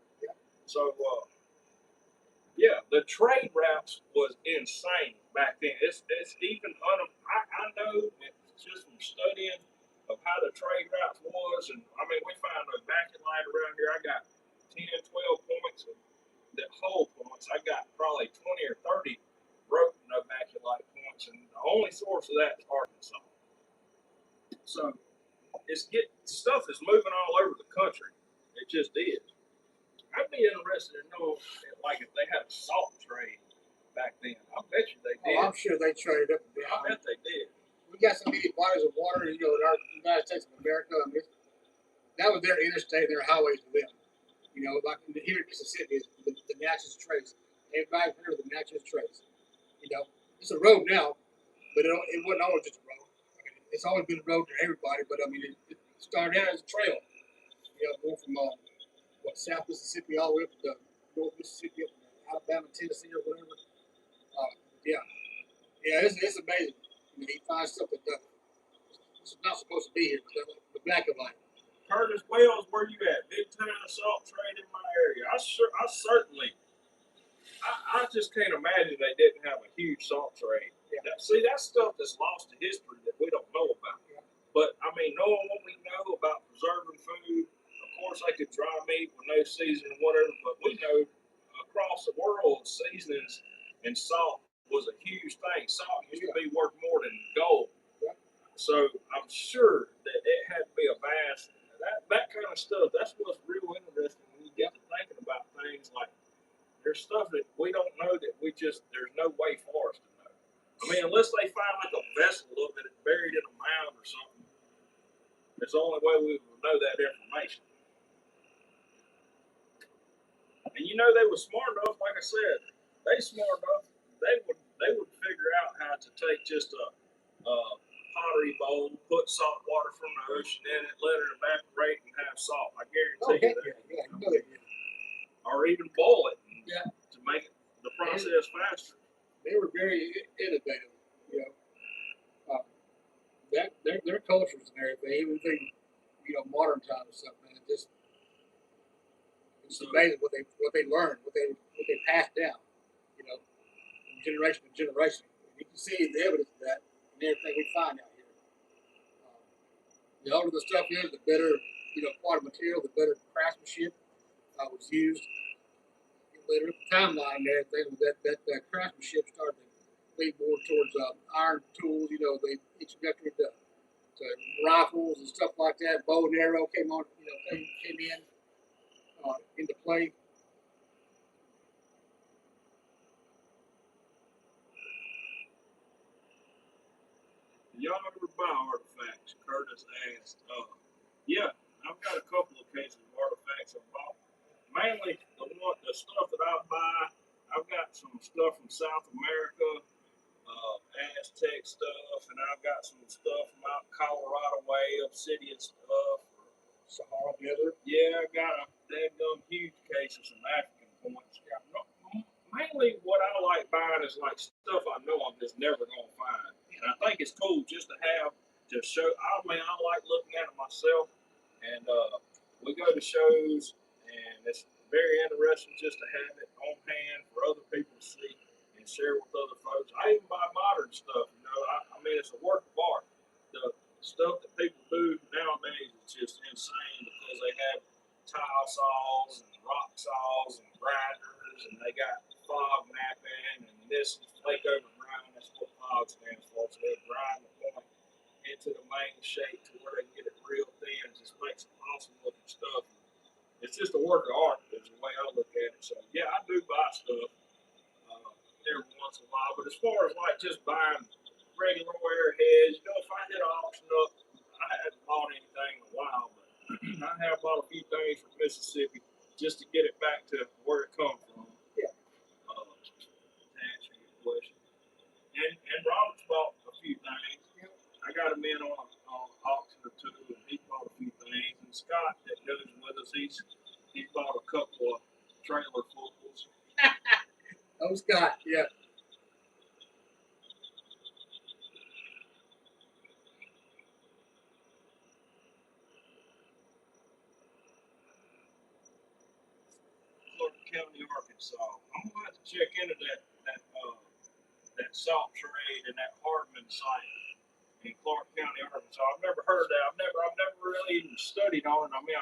So yeah, the trade routes was insane back then. It's even I know it's just from studying of how the trade routes was, and we find a baculite around here. I got 10, 12 points of the whole points. I got probably 20 or 30 broken no baculite points, and the only source of that is Arkansas. So stuff is moving all over the country. It just is. I'd be interested in knowing, like, if they had a salt trade back then. I bet you they did. Oh, I'm sure they traded up and down. I bet they did. We got so many bodies of water, in our United States of America. That was their interstate, their highways to them. Like here in Mississippi, the Natchez Trace. Everybody heard of the Natchez Trace. It's a road now, but it wasn't always just a road. It's always been a road to everybody, but it started out as a trail. Going from South Mississippi all the way up to North Mississippi, up to Alabama, Tennessee, or whatever. It's amazing. You find stuff that it's not supposed to be here. The black and white. Curtis Wells, where you at? Big time salt trade in my area. I just can't imagine they didn't have a huge salt trade. That's stuff that's lost to history that we don't know about. But knowing what we know about preserving food, of course they could dry meat with no seasoning or whatever, but we know across the world seasonings and salt was a huge thing. Salt used to be worth more than gold. So I'm sure that it had to be a vast that kind of stuff. That's what's real interesting when you get to thinking about things like there's stuff that we don't know that there's no way for us to know. Unless they find like a vessel of it buried in a mound or something, it's the only way we would know that information. And they were smart enough, like I said, they would figure out how to take just a pottery bowl, put salt water from the ocean in it, let it evaporate and have salt. I guarantee you that. Or even boil it to make the process faster. They were very innovative. Their cultures and everything, even think modern times or something. It's amazing what they learned, what they passed down, from generation to generation. You can see the evidence of that in everything we find out here. The older the stuff is, the better quality material, the better craftsmanship was used. Later, the timeline and everything, that craftsmanship started to lead more towards iron tools. They introduced to rifles and stuff like that. Bow and arrow came in into play. Y'all ever buy artifacts? Curtis asked. Yeah, I've got a couple of cases of artifacts I bought. Mainly the stuff that I buy. I've got some stuff from South America. Aztec stuff, and I've got some stuff from out Colorado way, obsidian stuff. Sahara Desert. Yeah, I got a dead huge case of some African points. Yeah, mainly what I like buying is like stuff I know I'm just never gonna find, and I think it's cool just to have to show. I mean, I like looking at it myself, and we go to shows, and it's very interesting just to have it on hand for other people to see and share with other folks. I even buy modern stuff. You know, I mean, it's a work of art. The stuff that people do nowadays is just insane because they have tile saws and rock saws and grinders, and they got fog mapping, and this is flake over grind. That's what fog stands for. So they grind the point into the main shape to where they can get it real thin. Just makes some awesome looking stuff. It's just a work of art. Is the way I look at it. So yeah, I do buy stuff every once in a while. But as far as like just buying regular airheads, you know, if I hit an auction up, I haven't bought anything in a while, but I have bought a few things from Mississippi just to get it back to where it comes from. Yeah. To answer your question. And Robert's bought a few things. I got him in on an auction or two, and he bought a few things. And Scott, that goes with us, he's bought a couple of trailer fulls. Oh, Scott, yeah. Clark County, Arkansas. I'm gonna have to check into that salt trade and that Hardman site in Clark County, Arkansas. I've never heard that. I've never really even studied on it. I mean,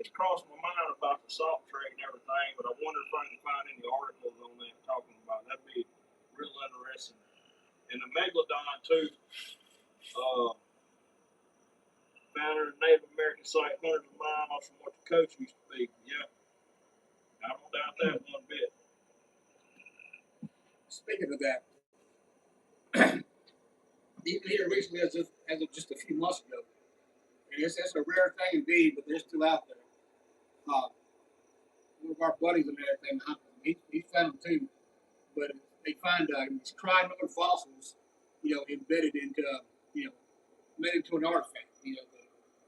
it's crossed my mind about the salt trade and everything, but I wonder if I can find any articles on that talking about it. That'd be real interesting. And the megalodon too. Found her Native American site hundreds of miles from what the coast used to be. Yeah, I don't doubt that one bit. Speaking of that, even here recently, as of just a few months ago, and it's a rare thing indeed, but they're still out there. One of our buddies and everything, he found them too, but they find these crinoid fossils, embedded into, made into an artifact,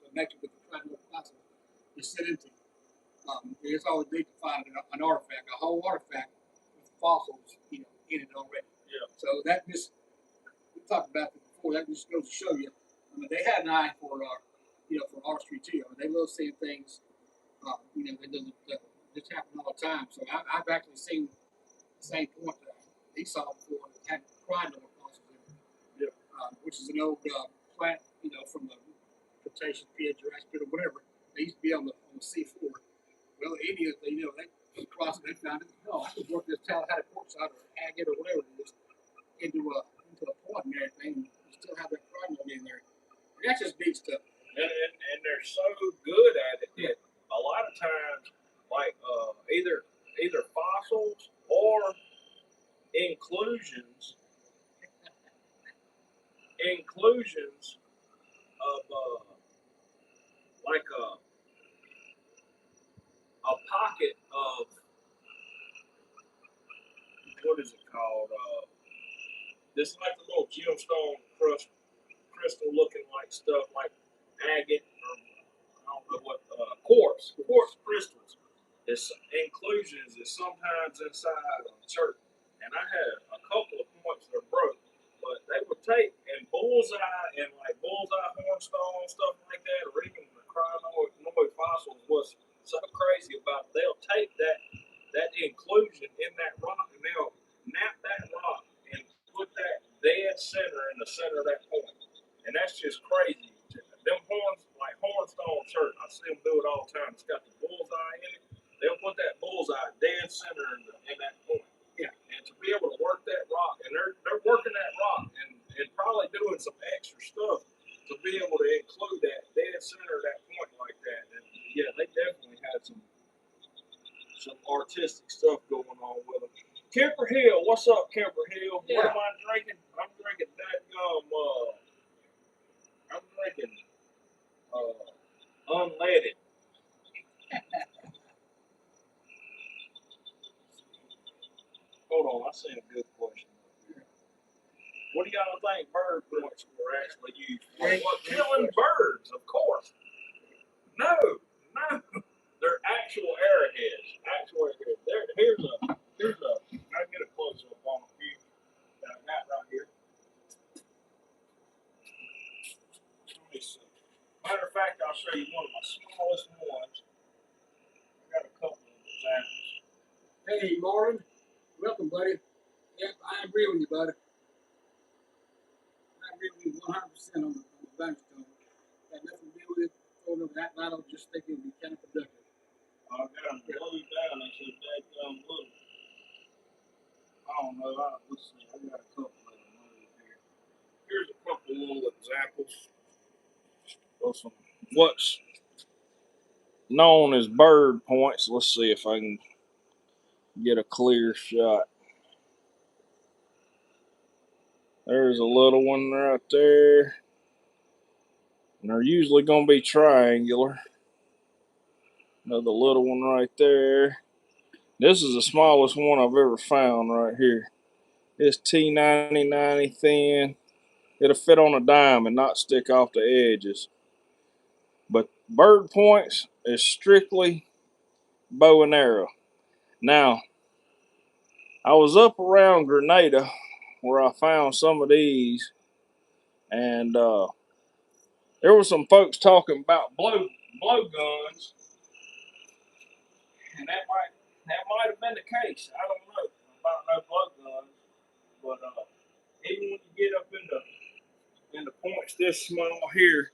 connected with the crinoid fossils. They sit into. It's always neat to find an artifact, a whole artifact with fossils, in it already. Yeah. So that just, we talked about this before. That just goes to show you. I mean, they had an eye for, for artistry too. I mean, they love seeing things. It doesn't just happen all the time. So I've actually seen the same point that he saw before that had crinoid fossils in it. Yeah. Which is an old plant, from the Cretaceous period, Jurassic period, or whatever. They used to be on the seafloor. Well, the Indians, they crossed it, they found it. No, I could work this Tallahassee quartzite or agate or whatever it is into a point and everything, and you still have that crinoid in there. And that's just neat stuff. And they're so good at it that a lot of times, like either fossils or inclusions of like a pocket of what is it called? This like the little gemstone crystal looking like stuff like agate or I don't know what quartz crystals. It's inclusions is sometimes inside a church, and I had a couple of points that broke, but they would take and bullseye and like bullseye hornstone stuff like that, or even the crinoid fossils was so crazy about it. They'll take that inclusion in that rock and they'll nap that rock and put that dead center in the center of that point. And that's just crazy. Them horns, like hornstone church, I see them do it all the time. It's got the bullseye in it. They'll put that bullseye dead center in that point. Yeah. And to be able to work that rock, and they're working that rock and probably doing some extra stuff to be able to include that dead center of that point like that. And yeah, they definitely had some artistic stuff going on with them. Kemper Hill, what's up, Kemper Hill? Yeah. What am I drinking? I'm drinking that I'm drinking unleaded. Hold on, I seen a good question. What do y'all think bird points were actually used for? Great. Well, killing birds, of course. No, no. They're actual arrowheads. Actual arrowheads. Here's a. I get a close up on a few that I got right here. Let me see. Matter of fact, I'll show you one of my smallest ones. I got a couple of examples. Hey, Marlon. Welcome, buddy. Yep, I agree with you, buddy. I agree with you 100% on the limestone. Got nothing to do with it. Told them that night I was just thinking it would be kind of productive. I got them glued down. They said that blue. I don't know. Let's see. I got a couple of them moved here. Here's a couple little examples of some what's known as bird points. Let's see if I can get a clear shot. There's a little one right there. And they're usually going to be triangular. Another little one right there. This is the smallest one I've ever found right here. It's T90 thin. It'll fit on a dime and not stick off the edges. But bird points is strictly bow and arrow. Now, I was up around Grenada where I found some of these, and there were some folks talking about blow guns, and that might have been the case. I don't know about no blow guns, but even when you get up in the points this small here,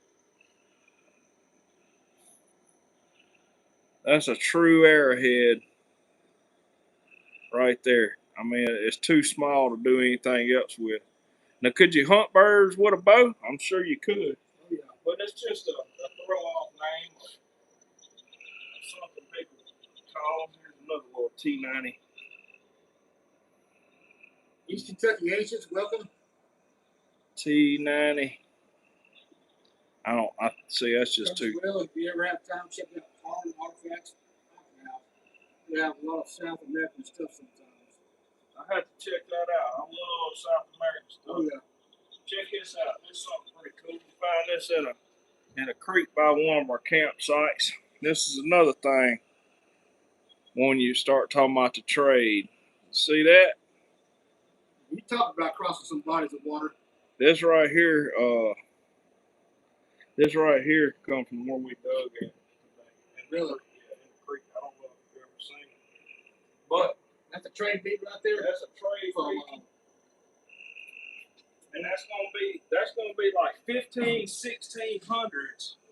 that's a true arrowhead right there. I mean, it's too small to do anything else with. Now, could you hunt birds with a bow? I'm sure you could. Oh, yeah. But it's just a throw-off name or something people call them. Here's another little T90. East Kentucky Ancients, welcome. T90. I see, that's just too. Well, if you ever have time, check out Harlan Artifacts. We have a lot of South American stuff sometimes. I had to check that out. I love South American stuff. Oh, yeah. Check this out. This is something pretty cool. You find this in a creek by one of our campsites. This is another thing when you start talking about the trade. See that? You talked about crossing some bodies of water. This right here comes from where we dug at. Really? Yeah, in the creek. I don't know if you've ever seen it. But that's a trade beat right there. That's a trade beat. And that's gonna be like 1600s,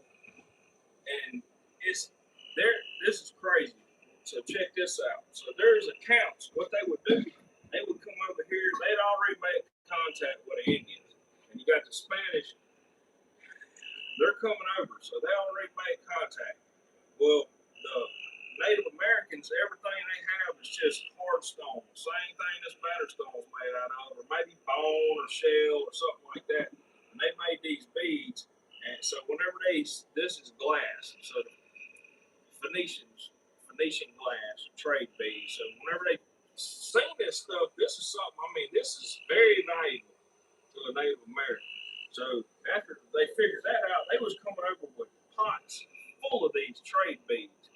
and it's there. This is crazy. So check this out. So there's accounts. What they would do, they would come over here. They'd already made contact with the Indians, and you got the Spanish. They're coming over, so they already made contact. Well, the Native Americans, everything they have is just hard stone. Same thing this batter stone is made out of, or maybe bone or shell or something like that. And they made these beads, and so whenever this is glass, so the Phoenician glass, trade beads. So whenever they seen this stuff, this is something. I mean, this is very valuable to a Native American. So after they figured that out, they was coming over with pots full of these trade beads.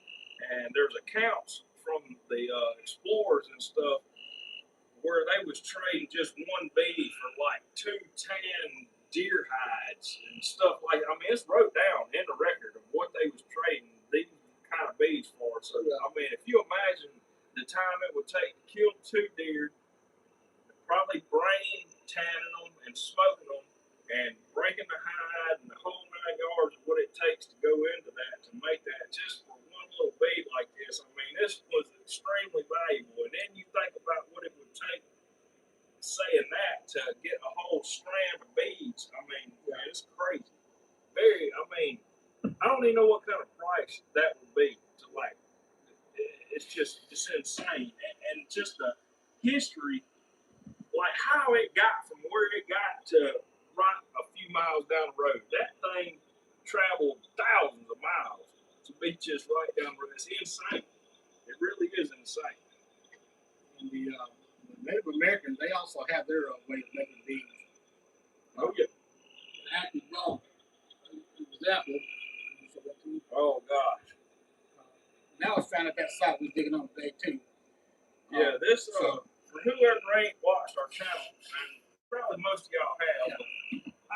And there's accounts from the explorers and stuff where they was trading just one bead for like 2 tan deer hides and stuff like that. I mean, it's wrote down in the record of what they was trading these kind of beads for. So, I mean, if you imagine the time it would take to kill 2 deer, probably brain tanning them and smoking them and breaking the hide and the whole 9 yards of what it takes to go into that to make that just for one little bead like this. I mean, this was extremely valuable. And then you think about what it would take saying that to get a whole strand of beads. I mean, it's crazy. I don't even know what kind of price that would be to like. It's insane. And just the history, like how it got from where it got to right a few miles down the road. That thing traveled thousands of miles to be just right down the road. It's insane. It really is insane. And the Native Americans, they also have their way of making beads. Oh yeah. Actually, no. Example. Oh gosh. Now it's found at that site we was digging on today too. Yeah, this So for whoever ain't watched our channel, and probably most of y'all have. But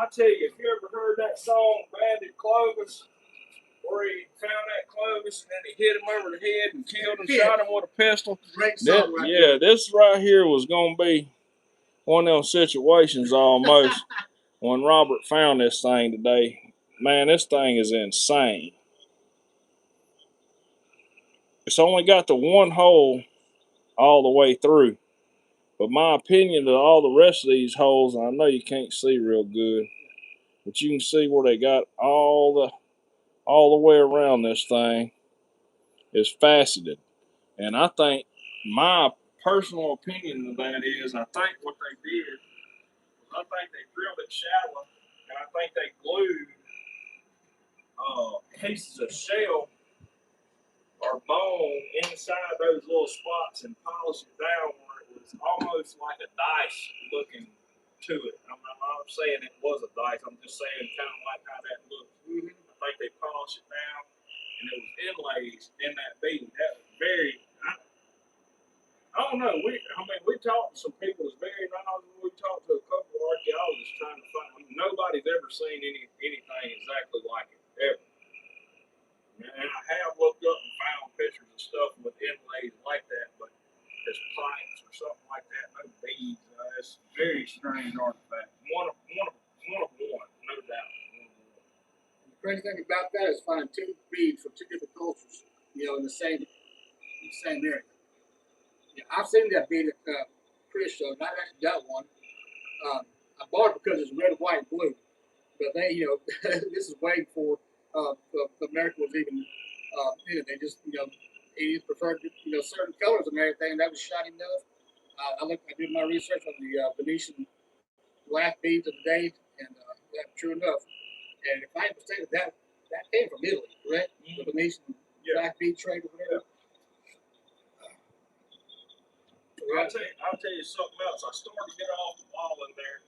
I tell you, if you ever heard that song "Banded Clovis," where he found that Clovis and then he hit him over the head and killed him, shot him with a pistol. great song right Yeah, this right here was gonna be one of those situations almost when Robert found this thing today. Man, this thing is insane. It's only got the one hole all the way through. But my opinion of all the rest of these holes, and I know you can't see real good, but you can see where they got all the way around this thing is faceted. And I think my personal opinion of that is I think what they did was I think they drilled it shallow and I think they glued pieces of shell or bone inside those little spots and polished it down where it was almost like a dice looking to it. I'm not saying it was a dice. I'm just saying kind of like how that looked. I think they polished it down, and it was inlays in that bead. That was very. I don't know. We talked to some people that's very knowledgeable. We talked to a couple of archaeologists trying to find. Nobody's ever seen anything exactly like it ever. And I have looked up and found pictures of stuff with inlays like that, but as pipes or something like that, no beads. It's a very strange artifact. One of one, no doubt. The crazy thing about that is finding two beads from two different cultures, in the same area. Yeah, I've seen that bead at Chris show, and I've actually got one. I bought it because it's red, white, and blue. But they, this is way before America was even they just, Indians preferred, certain colors and everything, and that was shiny enough. I did my research on the Venetian glass beads of the day, and that's true enough. And if I ain't mistaken, that came from Italy, correct? The Venetian black bead trade or whatever. I'll tell you something else. I started to get off the wall in there,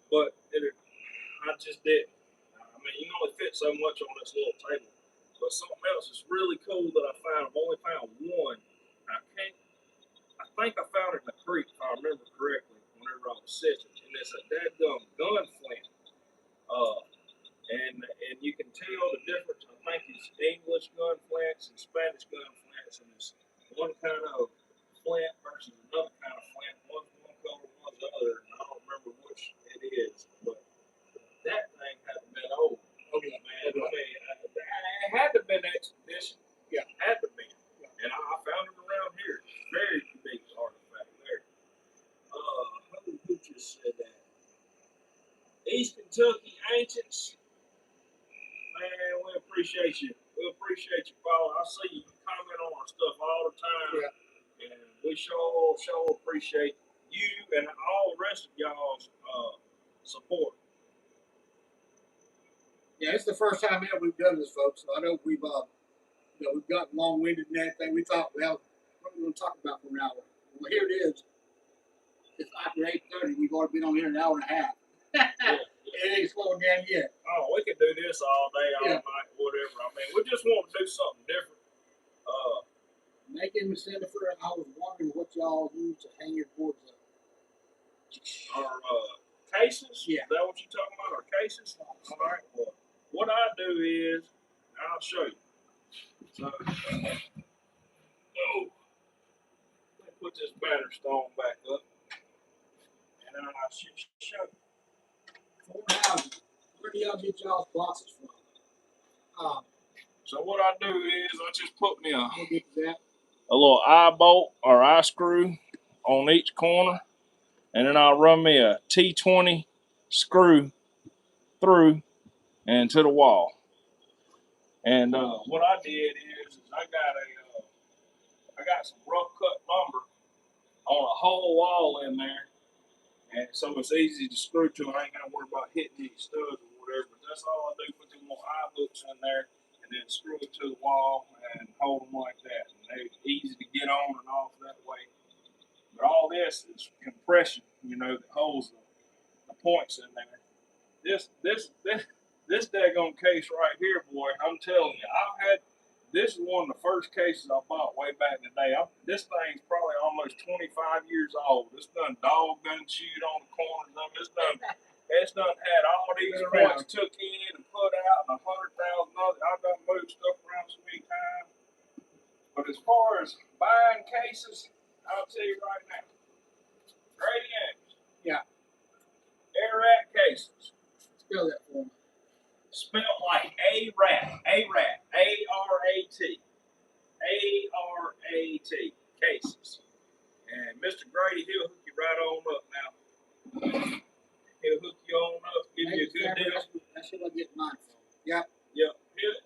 but I just didn't. I mean, you can only fit so much on this little table. But something else is really cool that I found. I've only found one. I think I found it in the creek, if I remember correctly, whenever I was sitting. And it's a dadgum gun flint. And you can tell the difference. I think it's English gun flints and Spanish gun flints, and it's one kind of flint versus another kind of flint. One's one color, one's the other. And I don't remember which it is, but that thing had been old. Okay, man. I mean, it had to have been expedition. Yeah, had to be. Yeah. And I found it around here. Very big artifact there. Who just said that? East Kentucky Ancients. Man, we appreciate you. We appreciate you, Paul. I see you comment on our stuff all the time. Yeah. And we sure appreciate you and all the rest of y'all's support. Yeah, it's the first time ever we've done this, folks. So I know we've gotten long-winded and everything. We thought, well, what are we going to talk about for an hour? Well, here it is. It's after 8:30. We've already been on here an hour and a half. Yeah. It ain't slowing down yet. Oh, we could do this all day, all night, whatever. I mean, we just want to do something different. Making the center for, I was wondering what y'all use to hang your boards up. Our cases? Yeah. Is that what you're talking about? Our cases? All right. Well, what I do is, I'll show you. So, let me put this batter stone back up, and then I'll show you. 4,000. Where do y'all get y'all's boxes from? So what I do is I just put me We'll get to that. a little eye bolt or eye screw on each corner, and then I'll run me a T20 screw through and to the wall. And what I did is I got some rough cut lumber on a whole wall in there, and so it's easy to screw to. I ain't got to worry about hitting these studs or whatever. But that's all I do. Put them little eye books in there, and then screw it to the wall and hold them like that. And they're easy to get on and off that way. But all this is compression, that holds the points in there. this daggone case right here, boy. I'm telling you, this is one of the first cases I bought way back in the day. This thing's probably almost 25 years old. It's done dog done chewed on the corners of it. It's done had all these points took in and put out and 100,000 others. I've done moved stuff around so many times. But as far as buying cases, I'll tell you right now, Grady Anderson. Yeah. Air-rat cases. Spell that for me. Spelled like A-rat. A-rat. A-R-A-T. A-R-A-T. Cases. And Mr. Grady, he'll hook you right on up now. He'll hook you on up, give you a good deal. That's what I get mine from. Yep. Yep.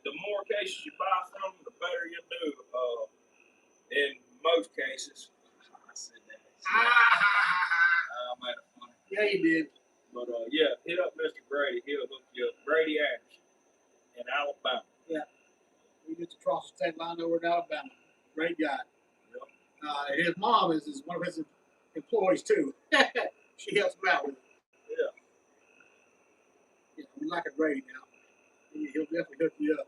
The more cases you buy from him, the better you do. In most cases. I said that. I'm at a funny. Yeah, you did. But yeah, hit up Mr. Grady. He'll hook you up. Grady Anderson in Alabama. Yeah. We just across the state line over in Alabama. Great guy. Yep. His mom is one of his employees too. She helps him out with it. Yeah. Yeah, we like a Grady now. He'll definitely hook you up.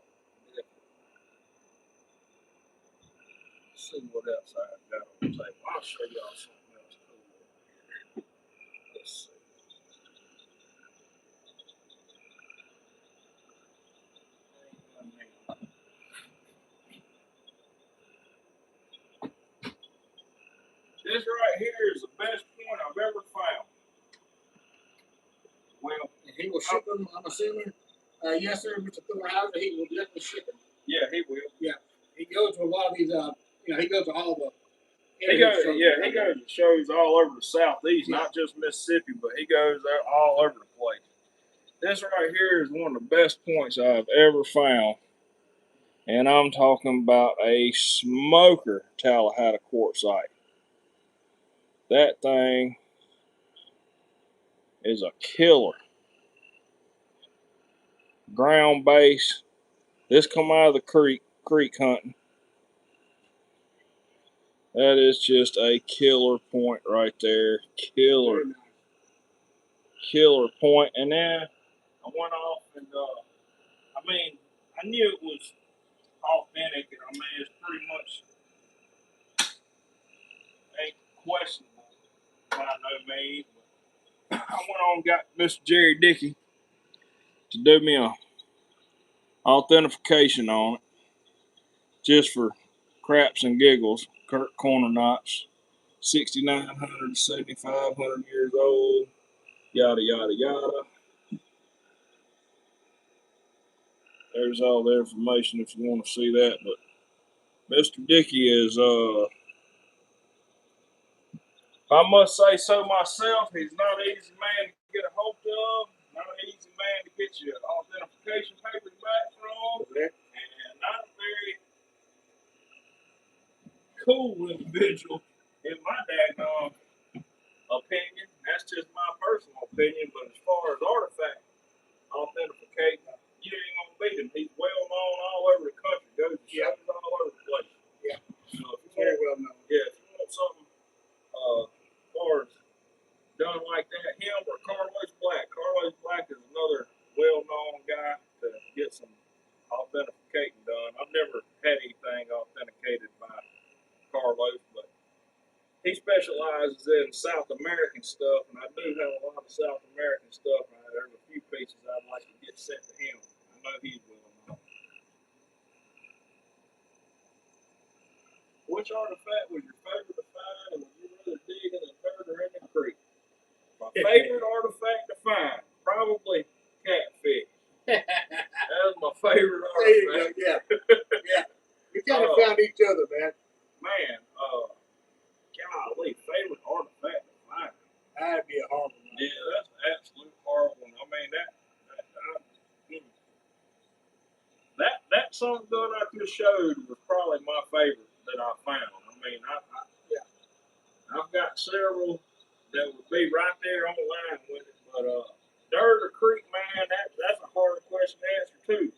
Let's see what else I got on the table. I'll show y'all something else cool. Let's see. This right here is the best point I've ever found. Well, And he will ship them, I'm assuming. Yes, sir, Mr. Thornhauser, he will definitely ship them. yeah, he will. He goes to a lot of these, he goes to all the. He goes to shows all over the Southeast, not just Mississippi, but he goes all over the place. This right here is one of the best points I've ever found. And I'm talking about a smoker Tallahassee quartzite. That thing is a killer. Ground base. This come out of the creek hunting. That is just a killer point right there. Killer point. And then I went off and I knew it was authentic, and I mean it's pretty much ain't questionable by no means. But I went on and got Mr. Jerry Dickey to do me a authentication on it, just for craps and giggles. Kirk corner knots, 6,900, 7,500 years old, yada yada yada. There's all the information if you want to see that. But Mr. Dickey is, if I must say so myself, he's not an easy man to get a hold of, not an easy man to get your authentication papers back from, and not a very cool individual in my daggone opinion. That's just my personal opinion, but as far as artifact authentication, you ain't gonna beat him. He's well known all over the country. Goes to shows all over the place. Yeah. So if you Very want, well known. yeah, if you want something as far as done like that, him or Carlos Black. Carlos Black is another well-known guy to get some authenticating done. I've never had anything authenticated by Carlos, but he specializes in South American stuff, and I do have a lot of South American stuff. And there's a few pieces I'd like to get sent to him. I know he's well known. Which artifact was your favorite to find, and would you rather dig in the dirt or in the creek? My favorite artifact to find, probably catfish. That was my favorite There you go. artifact. Yeah. Yeah. We kind of found each other, man. Man, golly, favorite artifact to find. That'd be a horrible one. Yeah, that's an absolute horrible one. I mean, that some gun I could have showed was probably my favorite that I found. I mean, I've got several that would be right there on the line with it, but dirt or creek, man, that's a hard question to answer too.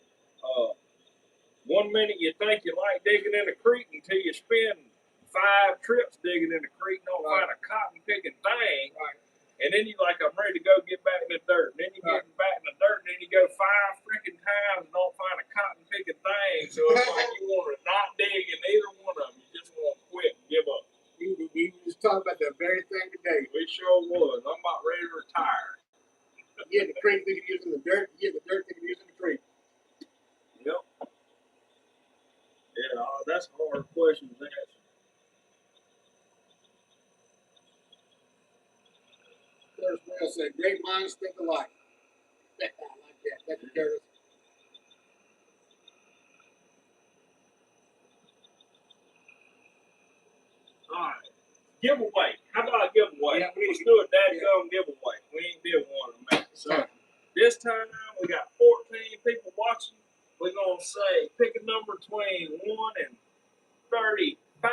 One minute you think you like digging in the creek until you spend 5 trips digging in the creek and don't find a cotton picking thing. Right. And then you like, I'm ready to go get back in the dirt. And then you get back in the dirt, and then you go 5 freaking times and don't find a cotton picking thing. So it's like you want to not dig in either one of them. You just want to quit and give up. We just talked about the very thing today. We sure was. I'm about ready to retire. You had the creek thinking using the dirt. You had the dirt thinking using the creek. Yep. Yeah, that's a hard question to answer. Curtis Well said, "Great minds think alike." I like that. Thank you, Curtis. All right. Giveaway. How about a giveaway? Yeah, Let's do a dadgum giveaway. We ain't did one of them. So this time we got 14 people watching. We're gonna say pick a number between 1 and 35.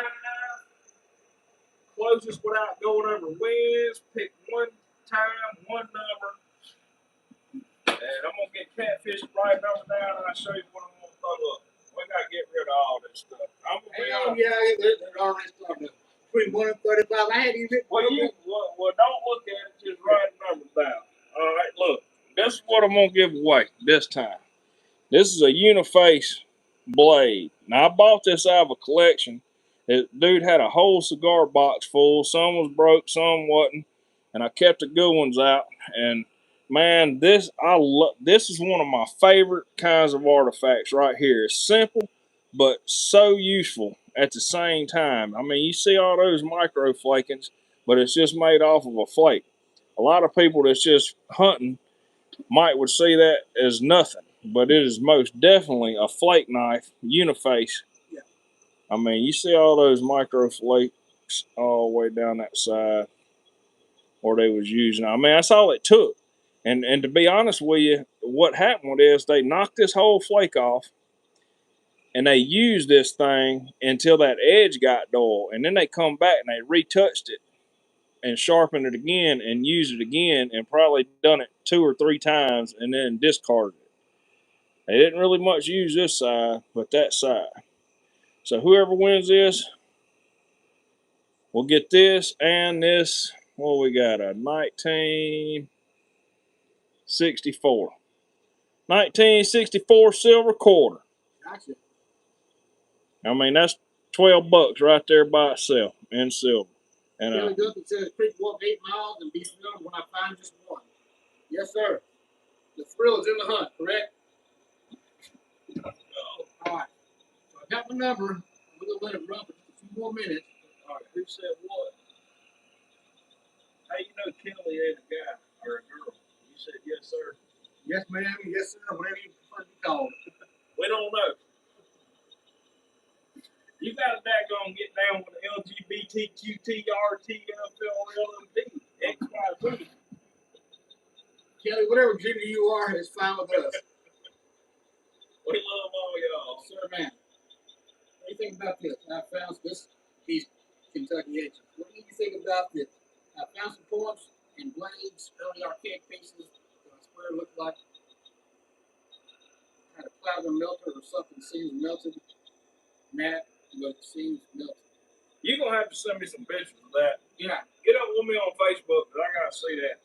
Closest without going over wins. Pick one time, one number. And I'm gonna get Catfish the right number down, and I'll show you what I'm gonna throw up. We gotta get rid of all this stuff. I'm gonna be Hell yeah, they're already starting. Between 1 and 35. I had even. well, don't look at it. Just write the numbers down. All right, look. This is what I'm gonna give away this time. This is a Uniface blade. Now I bought this out of a collection. The dude had a whole cigar box full. Some was broke, some wasn't, and I kept the good ones out. And man, this is one of my favorite kinds of artifacts right here. It's simple, but so useful at the same time. I mean, you see all those micro flakings, but it's just made off of a flake. A lot of people that's just hunting would see that as nothing, but it is most definitely a flake knife, Uniface. Yeah. I mean, you see all those micro flakes all the way down that side where they was using. I mean, that's all it took. And to be honest with you, what happened is they knocked this whole flake off, and they used this thing until that edge got dull, and then they come back and they retouched it and sharpened it again and used it again, and probably done it 2 or 3 times and then discarded it. They didn't really much use this side, but that side. So whoever wins this will get this and this. What we got? A 1964. 1964 silver quarter. Gotcha. I mean, that's $12 right there by itself in silver. And Kelly Duncan says, "Creek walk 8 miles and be thrilled when I find just one." Yes, sir. The thrill is in the hunt, correct? All right. So I got my number. I'm going to let it run for just a few more minutes. all right, who said what? How you know Kelly ain't a guy or a girl? You said yes, sir. Yes, ma'am. Yes, sir. Whatever you prefer to be called. We don't know. You got to daggone get down with the LGBTQTRTFLLMD XYZ. Kelly, whatever gender you are is fine with us. We love all y'all. Sir, man. What do you think about this? I found this. These Kentucky agents. What do you think about this? I found some points and blades, early archaic pieces. I swear it looked like kind of plasma melter or something seems melted. Matte, but it seems melted. You're going to have to send me some pictures of that. Yeah. Get up with me on Facebook, because I got to see that.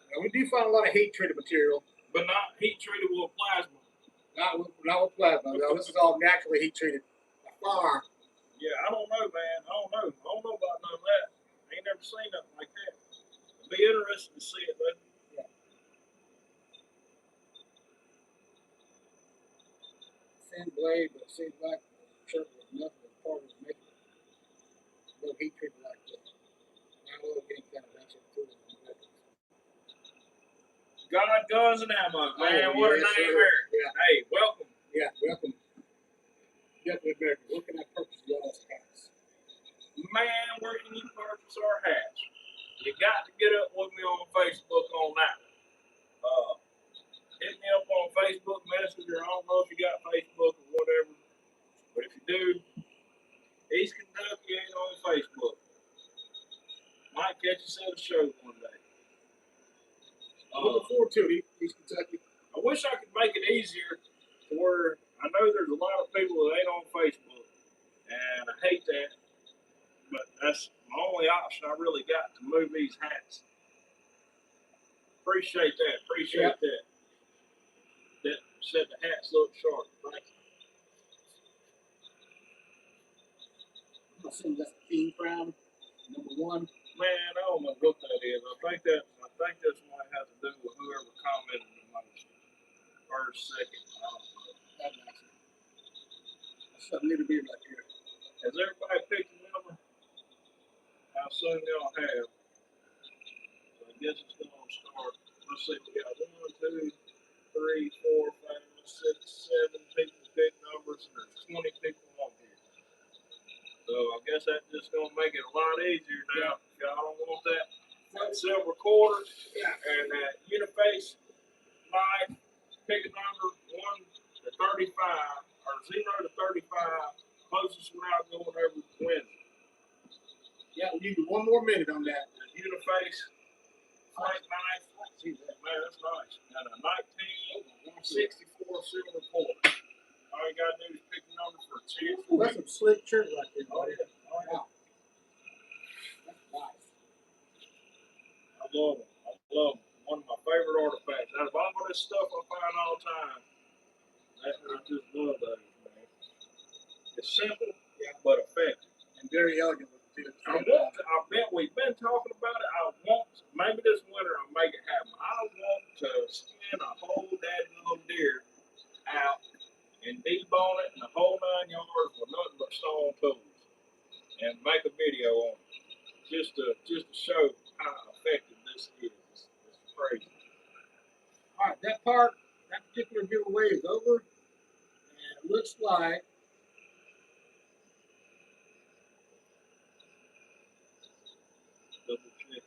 Now, we do find a lot of heat treated material. But not heat treated with plasma. Not with plasma. No, this is all naturally heat treated. Far. Yeah, I don't know, man. I don't know about none of that. I ain't never seen nothing like that. It'd be interesting to see it, though. Yeah. Thin blade, but it seems like sure was nothing as part of making it. No heat treated like this. Now we'll get kind of that's it too. God, guns, and ammo, man. Oh, What a yes, name sir. there. Yeah. Hey, welcome. Yeah, welcome. Definitely American. What can I purchase y'all's hats? Man, where can you purchase our hats? You got to get up with me on Facebook on that. Hit me up on Facebook Messenger. I don't know if you got Facebook or whatever, but if you do, East Kentucky ain't on Facebook. Might catch us at a show one day. Looking forward to it, East Kentucky. I wish I could make it easier to where I know there's a lot of people that ain't on Facebook, and I hate that, but that's my only option I really got to move these hats. Appreciate that. Appreciate that. That said the hats look sharp. Thank you. I'm assuming that's the King Crown, #1. Man, I don't know what that is. I think that's might have to do with whoever commented the most. First, second, I don't know. That's nice. That's something new to me right here. Has everybody picked a number? How soon y'all have? So I guess it's gonna start. Let's see, we got 1, 2, 3, 4, 5, 6, 7 people pick numbers, and there's 20 people on here. So I guess that's just gonna make it a lot easier now. If y'all don't want that silver quarter and that uniface knife, pick a number 1 to 35 or 0 to 35. Closest without going over wins. Yeah, we need 1 more minute on that. The uniface flight knife. Man, that's nice. And a 1964 silver quarter. All you gotta do is pick a number for a chance. Ooh, that's some slick shirt right there. Oh yeah. Oh yeah. Wow. That's nice. I love them. I love them. One of my favorite artifacts. Out of all this stuff I find all the time, I just love those, man. It's simple, but effective. And very elegant with the I bet we've been talking about it. Maybe this winter I'll make it happen. I want to skin a whole daggone deer out and debone it and the whole 9 yards with nothing but stone tools and make a video on it. Just to show how effective this is. It's crazy. All right, that particular giveaway is over. And it looks like Double check it.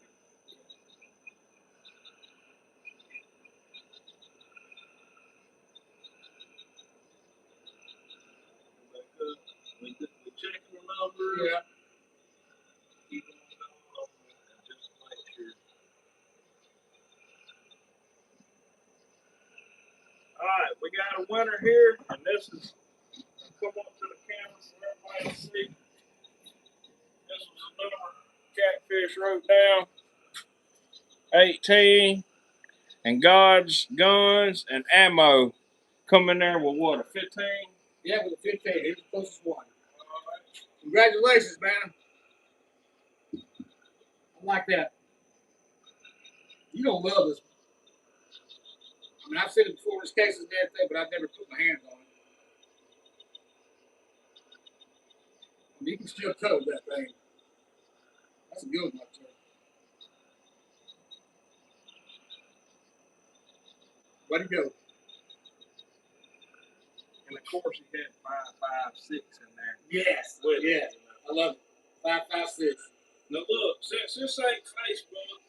We checking the numbers. yeah. Keep them on and just make sure. All right, we got a winner here, and this is come up to the camera so everybody can see. This was the number Catfish wrote down. 18, and God's guns and ammo come in there with what, a 15? Yeah, with the 15. He's the closest one. Congratulations, man. I like that. You don't love this. I mean, I've seen it before in this cases and everything, but I've never put my hands on it. I mean, you can still cut with that thing. That's a good one, right there. Way to go. And of course, he had 5.56 in there. Yes. With Yes. I love it. 5.56. Now look, since this ain't Facebook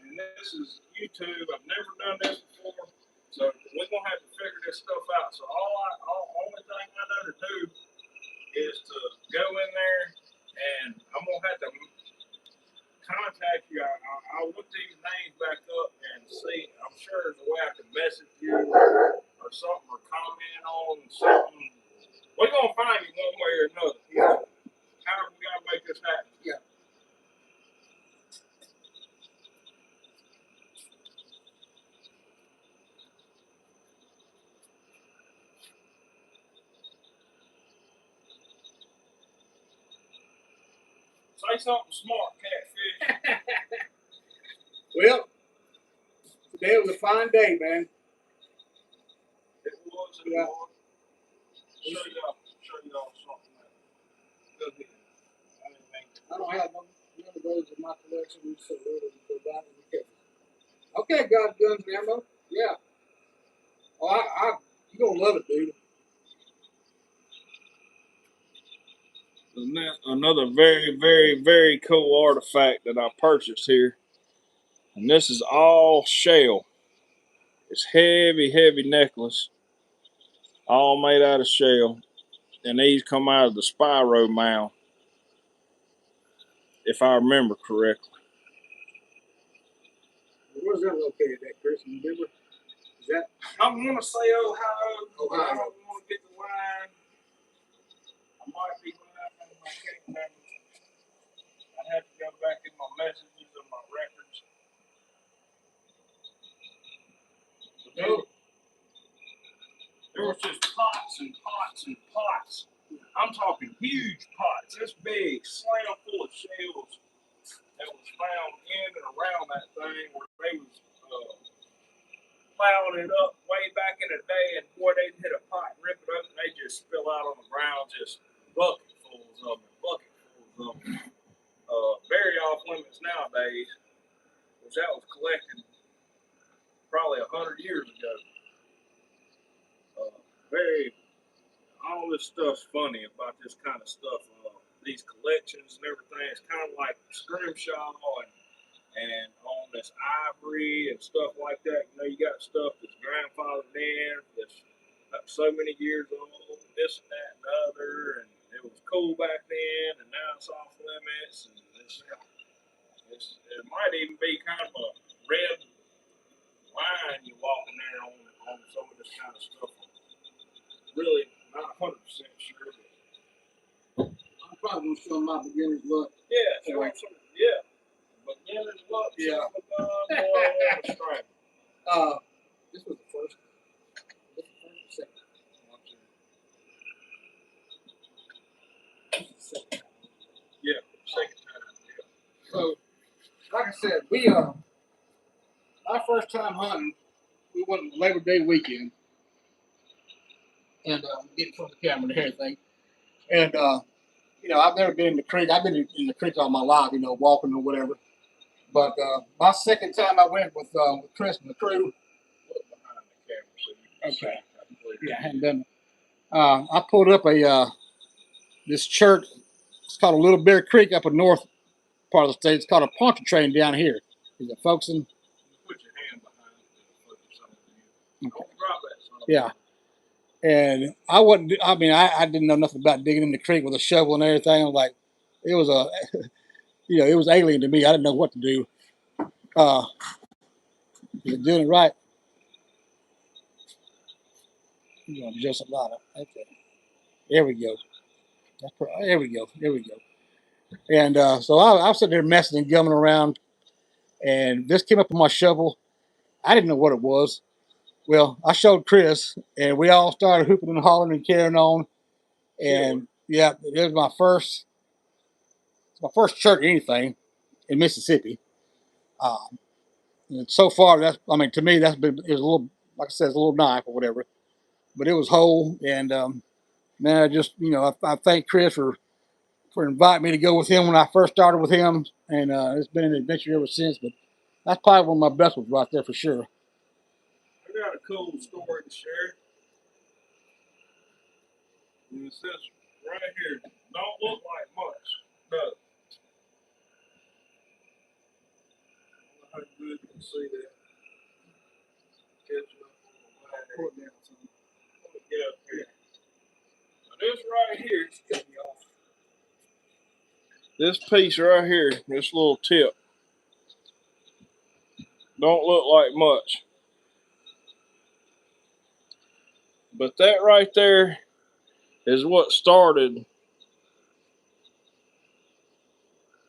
and this is YouTube, I've never done this before, so we're gonna have to figure this stuff out. So only thing I know to do is to go in there and I'm gonna have to contact you. I'll look these names back up and see. I'm sure there's a way I can message you or something or comment on something. We're gonna find you one way or another. Yeah. However, we gotta make this happen. Yeah. Say something smart, Catfish. Well, today was a fine day, man. It was. Yeah. Show y'all something. Go ahead. I don't have none of those in my collection, so we'll go back and get them. Okay, God's guns and ammo. Yeah. Oh, you're gonna love it, dude. Another very, very, very cool artifact that I purchased here. And this is all shell. It's heavy, heavy necklace. All made out of shell. And these come out of the Spyro mound, if I remember correctly. Where's that located at, Chris? You remember? Is that? I want to say Ohio, but I Ohio. don't want to get the line. I might be lying. I can't remember. pots and pots. I'm talking huge pots, this big, slam full of shells that was found in and around that thing where they was plowing it up way back in the day, and boy, they'd hit a pot and rip it up, and they just spill out on the ground, just bucketfuls of them, bucketfuls of them. Very off limits nowadays, which that was collected probably 100 years ago. Very, all this stuff's funny about this kind of stuff. These collections and everything, it's kind of like scrimshaw and on this ivory and stuff like that. You know, you got stuff that's grandfathered in, that's so many years old, this and that and the other, and it was cool back then, and now it's off limits, and it might even be kind of a red line you walking there on some of this kind of stuff. Really not 100% sure. I'm probably gonna show my beginner's luck. Yeah, show him some. Yeah, beginner's luck. Yeah. Strike. This was the first. This was the first or second. This is the second time. Yeah, second time. Yeah. So, like I said, our first time hunting, we went on Labor Day weekend, and getting from the camera and everything. And you know, I've never been in the creek. I've been in the creek all my life, you know, walking or whatever. But my second time I went with Chris and the crew. Look behind the camera so you can see. Okay. Yeah, I hadn't done it. I pulled up this church. It's called a Little Bear Creek up in north part of the state. It's called a Pontchartrain down here. Is it Folkestone? Put your hand behind it. Don't drop that son. Yeah. And I wasn't. I mean, I didn't know nothing about digging in the creek with a shovel and everything. I was like, it was you know, it was alien to me. I didn't know what to do. Is it doing it right? You're gonna adjust a lot of. Okay. There we go. There we go. There we go. And so I was sitting there messing and gumming around, and this came up on my shovel. I didn't know what it was. Well, I showed Chris, and we all started hooping and hollering and carrying on. And yeah, it was my first church anything in Mississippi. And so far, I mean, to me, it was a little, like I said, it's a little knife or whatever, but it was whole. And man, I just, you know, I thank Chris for inviting me to go with him when I first started with him, and it's been an adventure ever since. But that's probably one of my best ones right there for sure. I got a cool story to share. And it says right here, don't look like much. No. I don't know how good you can see that. Catching up on the line. Pull it down some. Let me get up here. Now this right here, cut me off. This piece right here, this little tip, don't look like much. But that right there is what started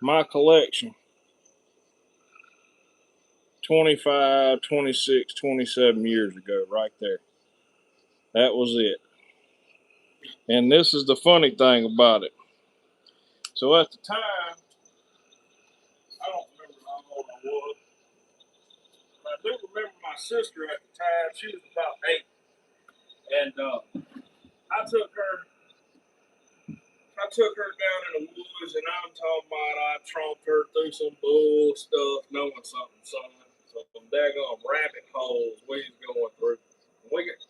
my collection 25, 26, 27 years ago, right there. That was it. And this is the funny thing about it. So at the time, I don't remember how old I was. But I do remember my sister at the time. She was about 8. And I took her down in the woods, and I'm talking about I tromped her through some bull stuff, knowing something, son. Some daggone rabbit holes we was going through. We got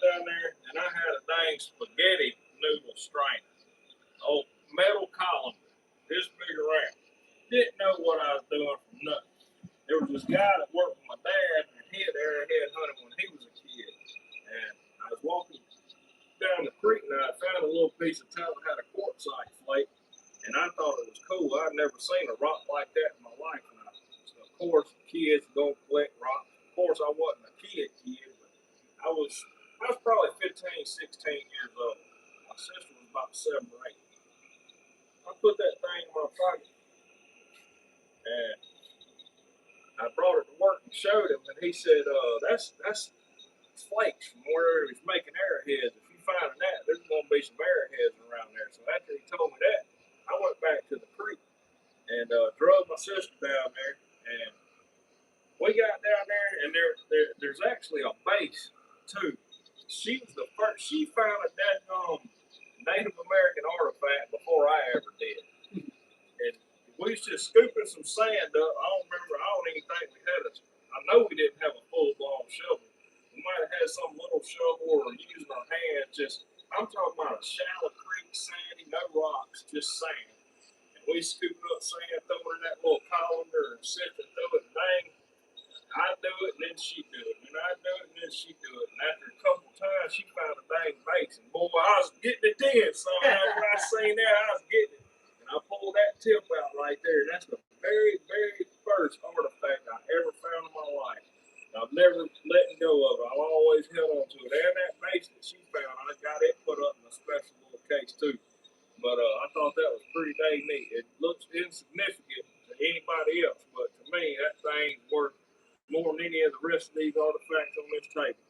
down there, and I had a dang spaghetti noodle strainer. Old metal colander, this big around. Didn't know what I was doing from nothing. There was this guy that worked with my dad, and he had arrowhead hunted when he was a kid. And I was walking down the creek, and I found a little piece of tile that had a quartzite flake, and I thought it was cool. I'd never seen a rock like that in my life. And so of course, kids don't collect rocks. Of course, I wasn't a kid, but I was probably 15, 16 years old. My sister was about 7 or 8. I put that thing in my pocket, and I brought it to work and showed him, and he said, "That's flakes from where he was making arrowheads. If you finding that, there's going to be some arrowheads around there. So after he told me that, I went back to the creek and drove my sister down there. And we got down there, and there's actually a base, too. She was the first. She found a daggone Native American artifact before I ever did. And we was just scooping some sand up. I don't even think we had I know we didn't have a full-blown shovel. We might have had some little shovel or using our hands. I'm talking about a shallow creek, sandy, no rocks, just sand. And we scooped up sand, throw it in that little colander and sift it through it. Dang, I'd do it and then she'd do it. And I'd do it and then she'd do it. And after a couple times, she found a dang base. And boy, I was getting it then. So after I seen that, I was getting it. And I pulled that tip out right there. And that's the very, very first artifact I ever found in my life. I've never let go of it. I've always held on to it. And that base that she found, I got it put up in a special little case too. But I thought that was pretty dang neat. It looks insignificant to anybody else, but to me, that thing's worth more than any of the rest of these artifacts on this table.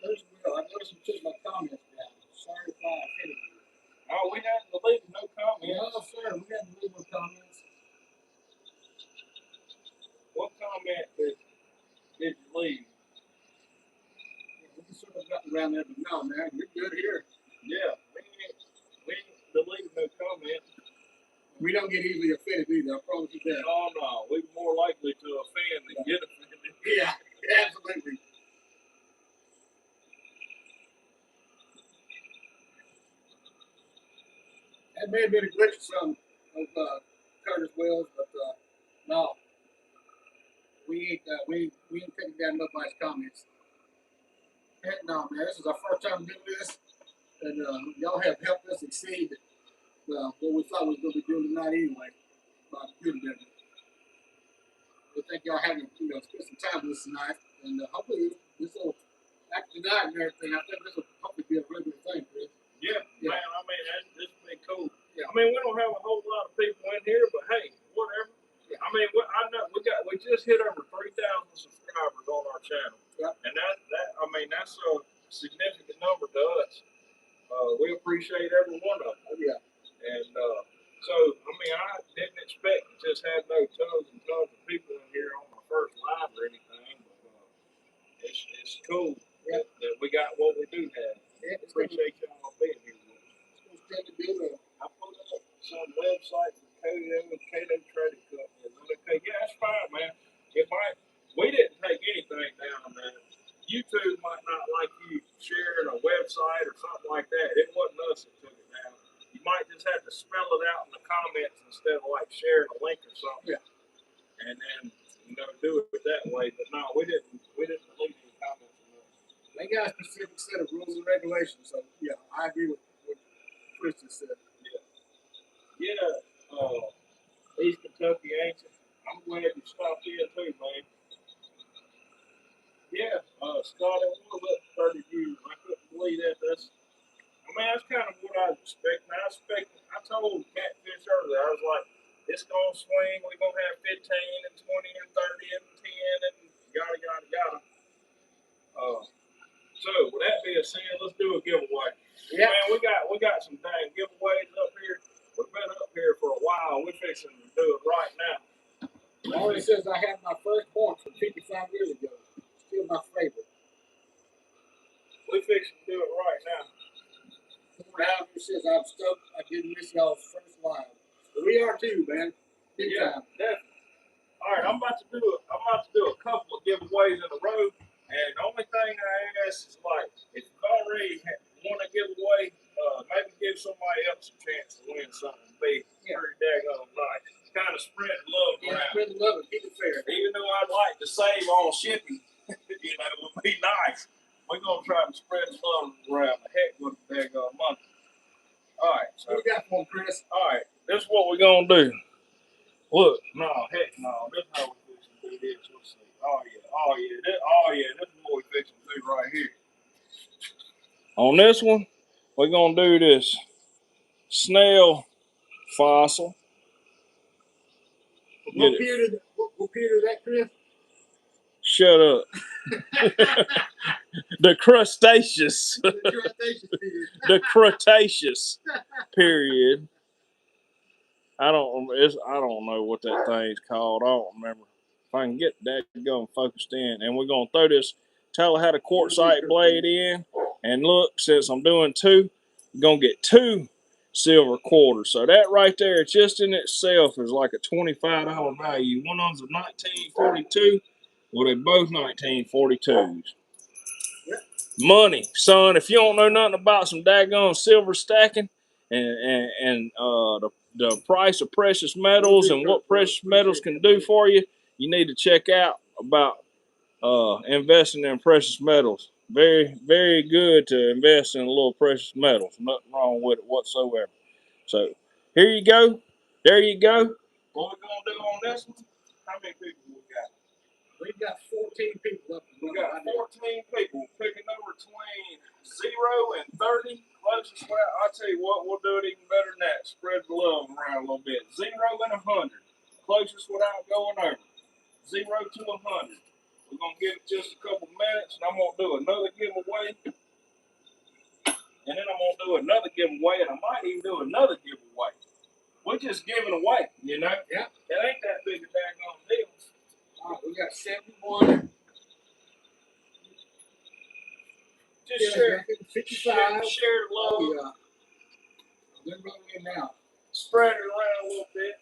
There's Will. I noticed you took my comments down. Sorry if I offended you. Oh, we had to leave no comments. No, sir. We had to leave no comments. What comment did you leave? Yeah, we just sort of got around there, but no, man, you're good here. Yeah, we didn't leave no comments. We don't get easily offended either. I promise you that. Oh no, we're more likely to offend than get offended. Yeah, absolutely. That may have been a glitch of some of Curtis Wells, but no, we ain't taking down nobody's comments. Heck no, man. This is our first time doing this, and y'all have helped us exceed what we thought we was going to be doing tonight anyway. By doing that. We thank y'all having spent some time with us tonight, and hopefully this will after tonight and everything. I think this will hopefully be a regular thing, Chris. Yeah, Yeah. man. I mean, this will be cool. Yeah. I mean, we don't have a whole lot of people in here, but hey, whatever. Yeah. I mean, I know we just hit over 3,000 subscribers on our channel. Yep. And that's a significant number to us. We appreciate every one of them. Oh, yeah. And so, I mean, I didn't expect to just have no tons and tons of people in here on my first live or anything, but it's cool that we got what we do have. Yeah, Appreciate y'all being here with us. it's going to do that. I put up some website for Cato Trading Company. Okay, yeah, that's fine, man. We didn't take anything down on that. YouTube might not like you sharing a website or something like that. It wasn't us that took it down. You might just have to spell it out in the comments instead of like sharing a link or something. Yeah. And then do it that way. But no, we didn't delete any comments on that. They got a specific set of rules and regulations, so yeah, I agree with what Chris just said. Yeah. East Kentucky Ancient. I'm glad you stopped in too, man. Yeah, Scott, it was up 30 views. I couldn't believe that. That's kind of what I was expecting. I told Catfish earlier, I was like, it's going to swing. We're going to have 15 and 20 and 30 and 10 and yada, yada, yada. So, with that being said, let's do a giveaway. Yeah. Man, we got some dang giveaways up here. We've been up here for a while. We're fixing to do it right now. It always says I had my first point from 55 years ago. Still my favorite. We're fixing to do it right now. Now he says I'm stoked I didn't miss y'all's first live. But we are too, man. Big time. Definitely. All right, I'm about to do a couple of giveaways in a row, and the only thing I ask is like, if you already want a giveaway, maybe give somebody else a chance to win something big. Pretty daggone nice. Kind of spread love around. Spread love and keep it fair. Even though I'd like to save on shipping, it would be nice. We're gonna try to spread love around the heck with the daggone money. All right, so What we got for him, Chris? all right, this is what we're gonna do. Look, no, heck no. This is how we fixing to do this. Let's see. Oh yeah. This is what we fixing to do right here. On this one, we're gonna do this snail fossil. What period of that, Chris? Shut up. The Cretaceous. The Cretaceous period. The Cretaceous period. I don't know what that thing's called. I don't remember. If I can get that gun focused in, and we're gonna throw this Tallahassee quartzite blade in, and look, since I'm doing two, you're gonna get 2 silver quarters. So that right there, just in itself, is like a $25 value. One of them's a 1942. Well, they're both 1942s. Money, son. If you don't know nothing about some daggone silver stacking and the price of precious metals and what precious metals can do for you, you need to check out about investing in precious metals. Very, very good to invest in a little precious metals. Nothing wrong with it whatsoever. So here you go. There you go. What we gonna do on this one? How many people we got? We've got 14 people up. We got 14 people. Pick a number between 0 and 30. Closest way, I'll tell you what, we'll do it even better than that. Spread the love around a little bit. 0 and 100. Closest without going over. 0 to 100. We're going to give it just a couple minutes, and I'm going to do another giveaway. And then I'm going to do another giveaway, and I might even do another giveaway. We're just giving away, you know? Yeah. It ain't that big a daggone deal. All right, we got 71. Just share, 55. share the love. Oh, yeah. They're rolling in now. Spread it around a little bit.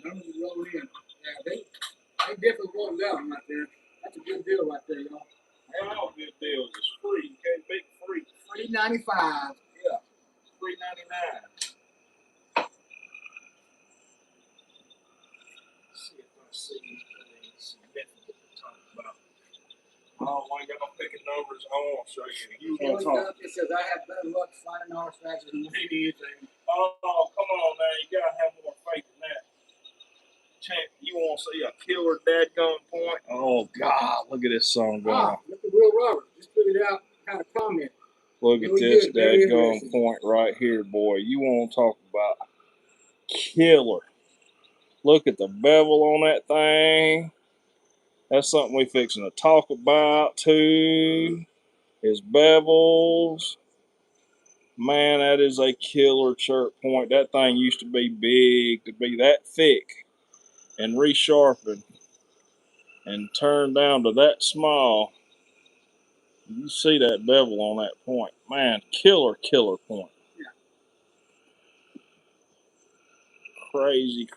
Numbers are rolling in. Yeah, they definitely rolled down right there. That's a good deal right there, y'all. All good deals. It's free. You can't make free. $3.95. Yeah. $3.99. See if I see anything significant to talk about. Oh, I got no picking numbers. I won't show you. You want to talk? It says I have better luck finding artifacts than anything. Oh, come on now. You got to have more faith than that. Champ, you want to see a killer dadgum point? Oh God, look at this song going on. Look at Will Robert. Just put it out, kind of comment. Look at this dadgum point right here, boy. You want to talk about killer. Look at the bevel on that thing. That's something we fixing to talk about too. Is bevels. Man, that is a killer chirp point. That thing used to be big, to be that thick and resharpened and turned down to that small. You see that bevel on that point. Man, killer point. Yeah. Crazy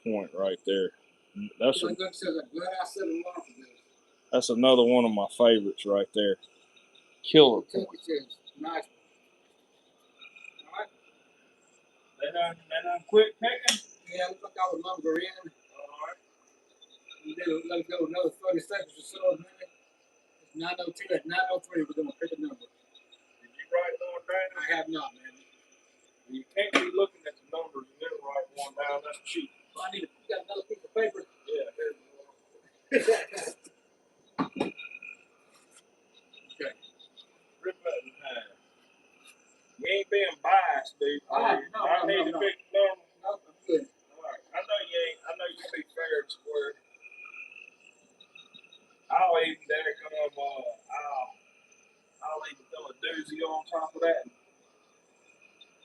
point right there. That's another one of my favorites right there. Killer point. Nice. All right. They done quit picking? Yeah, looks like all the numbers are in. All right. We did let it go another 30 seconds or so a minute. It's 9:02. At 9:03, we're going to pick a number. Did you write one down? I have not, man. You can't be looking at the numbers and then write one down. That's cheap. Well, you got another piece of paper. Yeah, here's one. Okay. Rip that in half. You ain't being biased, dude. I need to pick the number. No, I'm good. All right. I know you ain't. I know you be fair and square. I'll even dare come I'll even throw a doozy on top of that.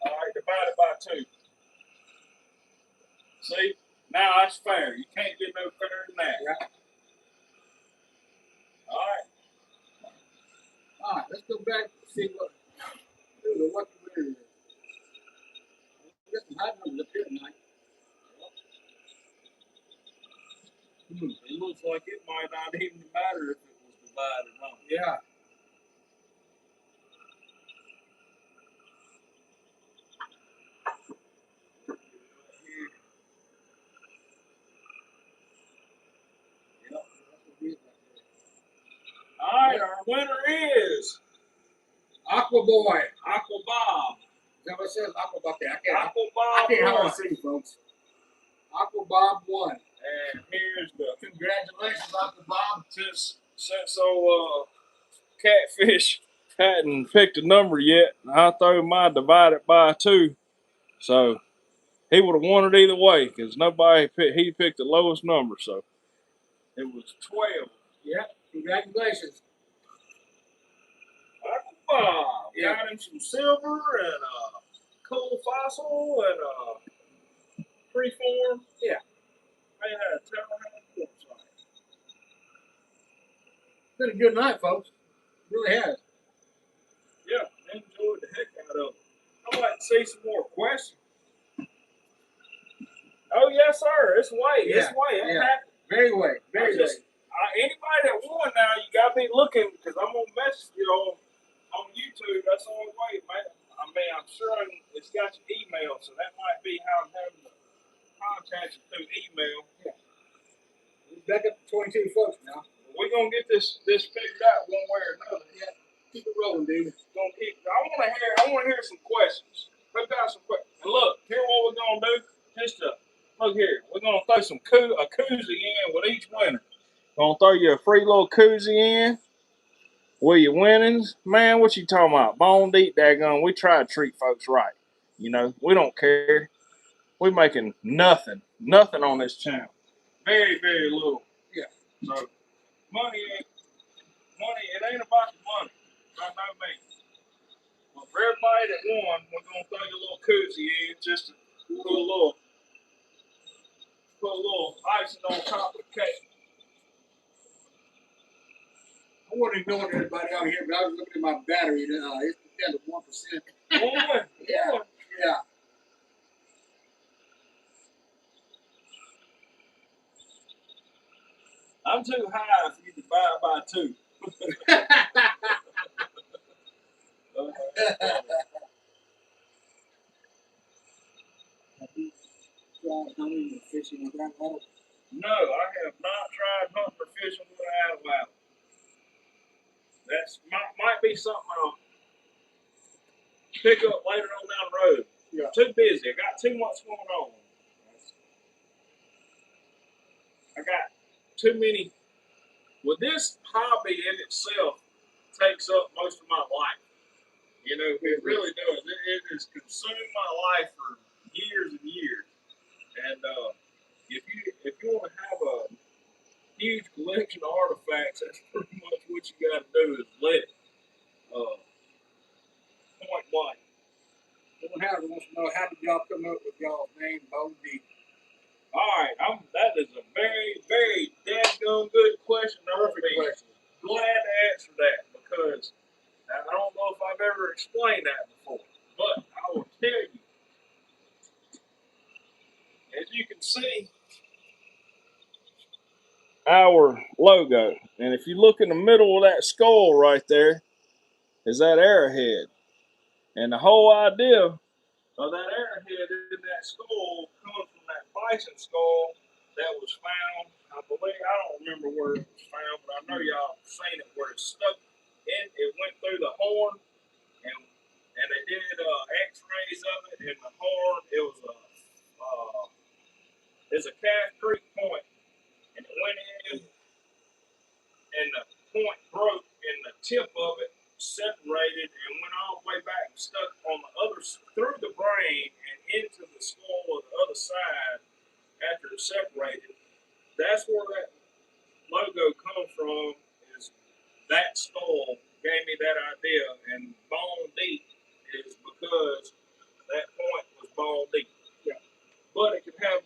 All right, divide it by 2. See? Now that's fair. You can't get no fairer than that. Yeah. All right. All right, let's go back and see what the lucky winner is. Got some high numbers up here tonight. It looks like it might not even matter if it was divided on. Yeah. All right, our winner is Aqua Boy. Aqua Bob. Is that what it says? Aqua Bob. Aqua I Bob can't hardly won. see, folks. Aqua Bob won. And here's the Congratulations, Aqua Bob. Since old Catfish hadn't picked a number yet, I throw my divided by 2. So he would have won it either way because he picked the lowest number. So It was 12. Yeah, congratulations. Uncle Bob Yeah. got him some silver and coal fossil and freeform. Yeah. I had to tell him how it looks like. It's been a good night, folks. It really has. Yeah, enjoyed the heck out of it. I'd like to see some more questions. Oh yes, sir. It's way. It's Yeah, way. It yeah. happened. Very way. Very way. Anybody that won now, you gotta be looking because I'm gonna message you on YouTube. That's the only way, man. I mean, I'm sure it's got your email, so that might be how I'm having to contact you through email. Yeah. We're back up to 22 folks now. We're gonna get this figured out one way or another. Yeah. Keep it rolling, dude. I wanna hear some questions. Put down some questions. And look, here what we're gonna do. Look here. We're gonna throw a koozie in with each winner. gonna throw you a free little koozie in with your winnings. Man, what you talking about? Bone deep, daggone. We try to treat folks right. You know, we don't care. We making nothing on this channel. Very, very little. Yeah. So money. It ain't about the money. By no means. But for everybody that won, we're gonna throw you a little koozie in just to put a little icing on top of the cake. I wasn't ignoring everybody out here, but I was looking at my battery. It's down to 1%. One. Yeah. Yeah. I'm too high for you to divide by 2. Fishing with that level. No, I have not tried hunting or fishing with an Adam apple. That's might be something I'll pick up later on down the road. Yeah. I'm too busy. I got too much going on. I got too many. Well, this hobby in itself takes up most of my life. You know, it really does. It has consumed my life for years and years. And if you want to have a huge collection of artifacts, that's pretty much what you got to do is let it. Point blank. Someone Howard wants to know, how did y'all come up with y'all's name, Bone Deep? All right, that is a very, very dadgum good question. Perfect question. Glad to answer that because I don't know if I've ever explained that before, but I will tell you. As you can see, Our logo. And if you look in the middle of that skull right there, is that arrowhead. And the whole idea of that arrowhead in that skull comes from that bison skull that was found. I believe, I don't remember where it was found, but I know y'all seen it where it stuck in. It went through the horn, and they did X-rays of it, and the horn. It's a Calf Creek point, and it went in, and the point broke, and the tip of it separated and went all the way back and stuck on the other through the brain and into the skull on the other side after it separated. That's where that logo comes from. Is that skull gave me that idea, and Bone Deep is because that point was bone deep. Yeah. But it can have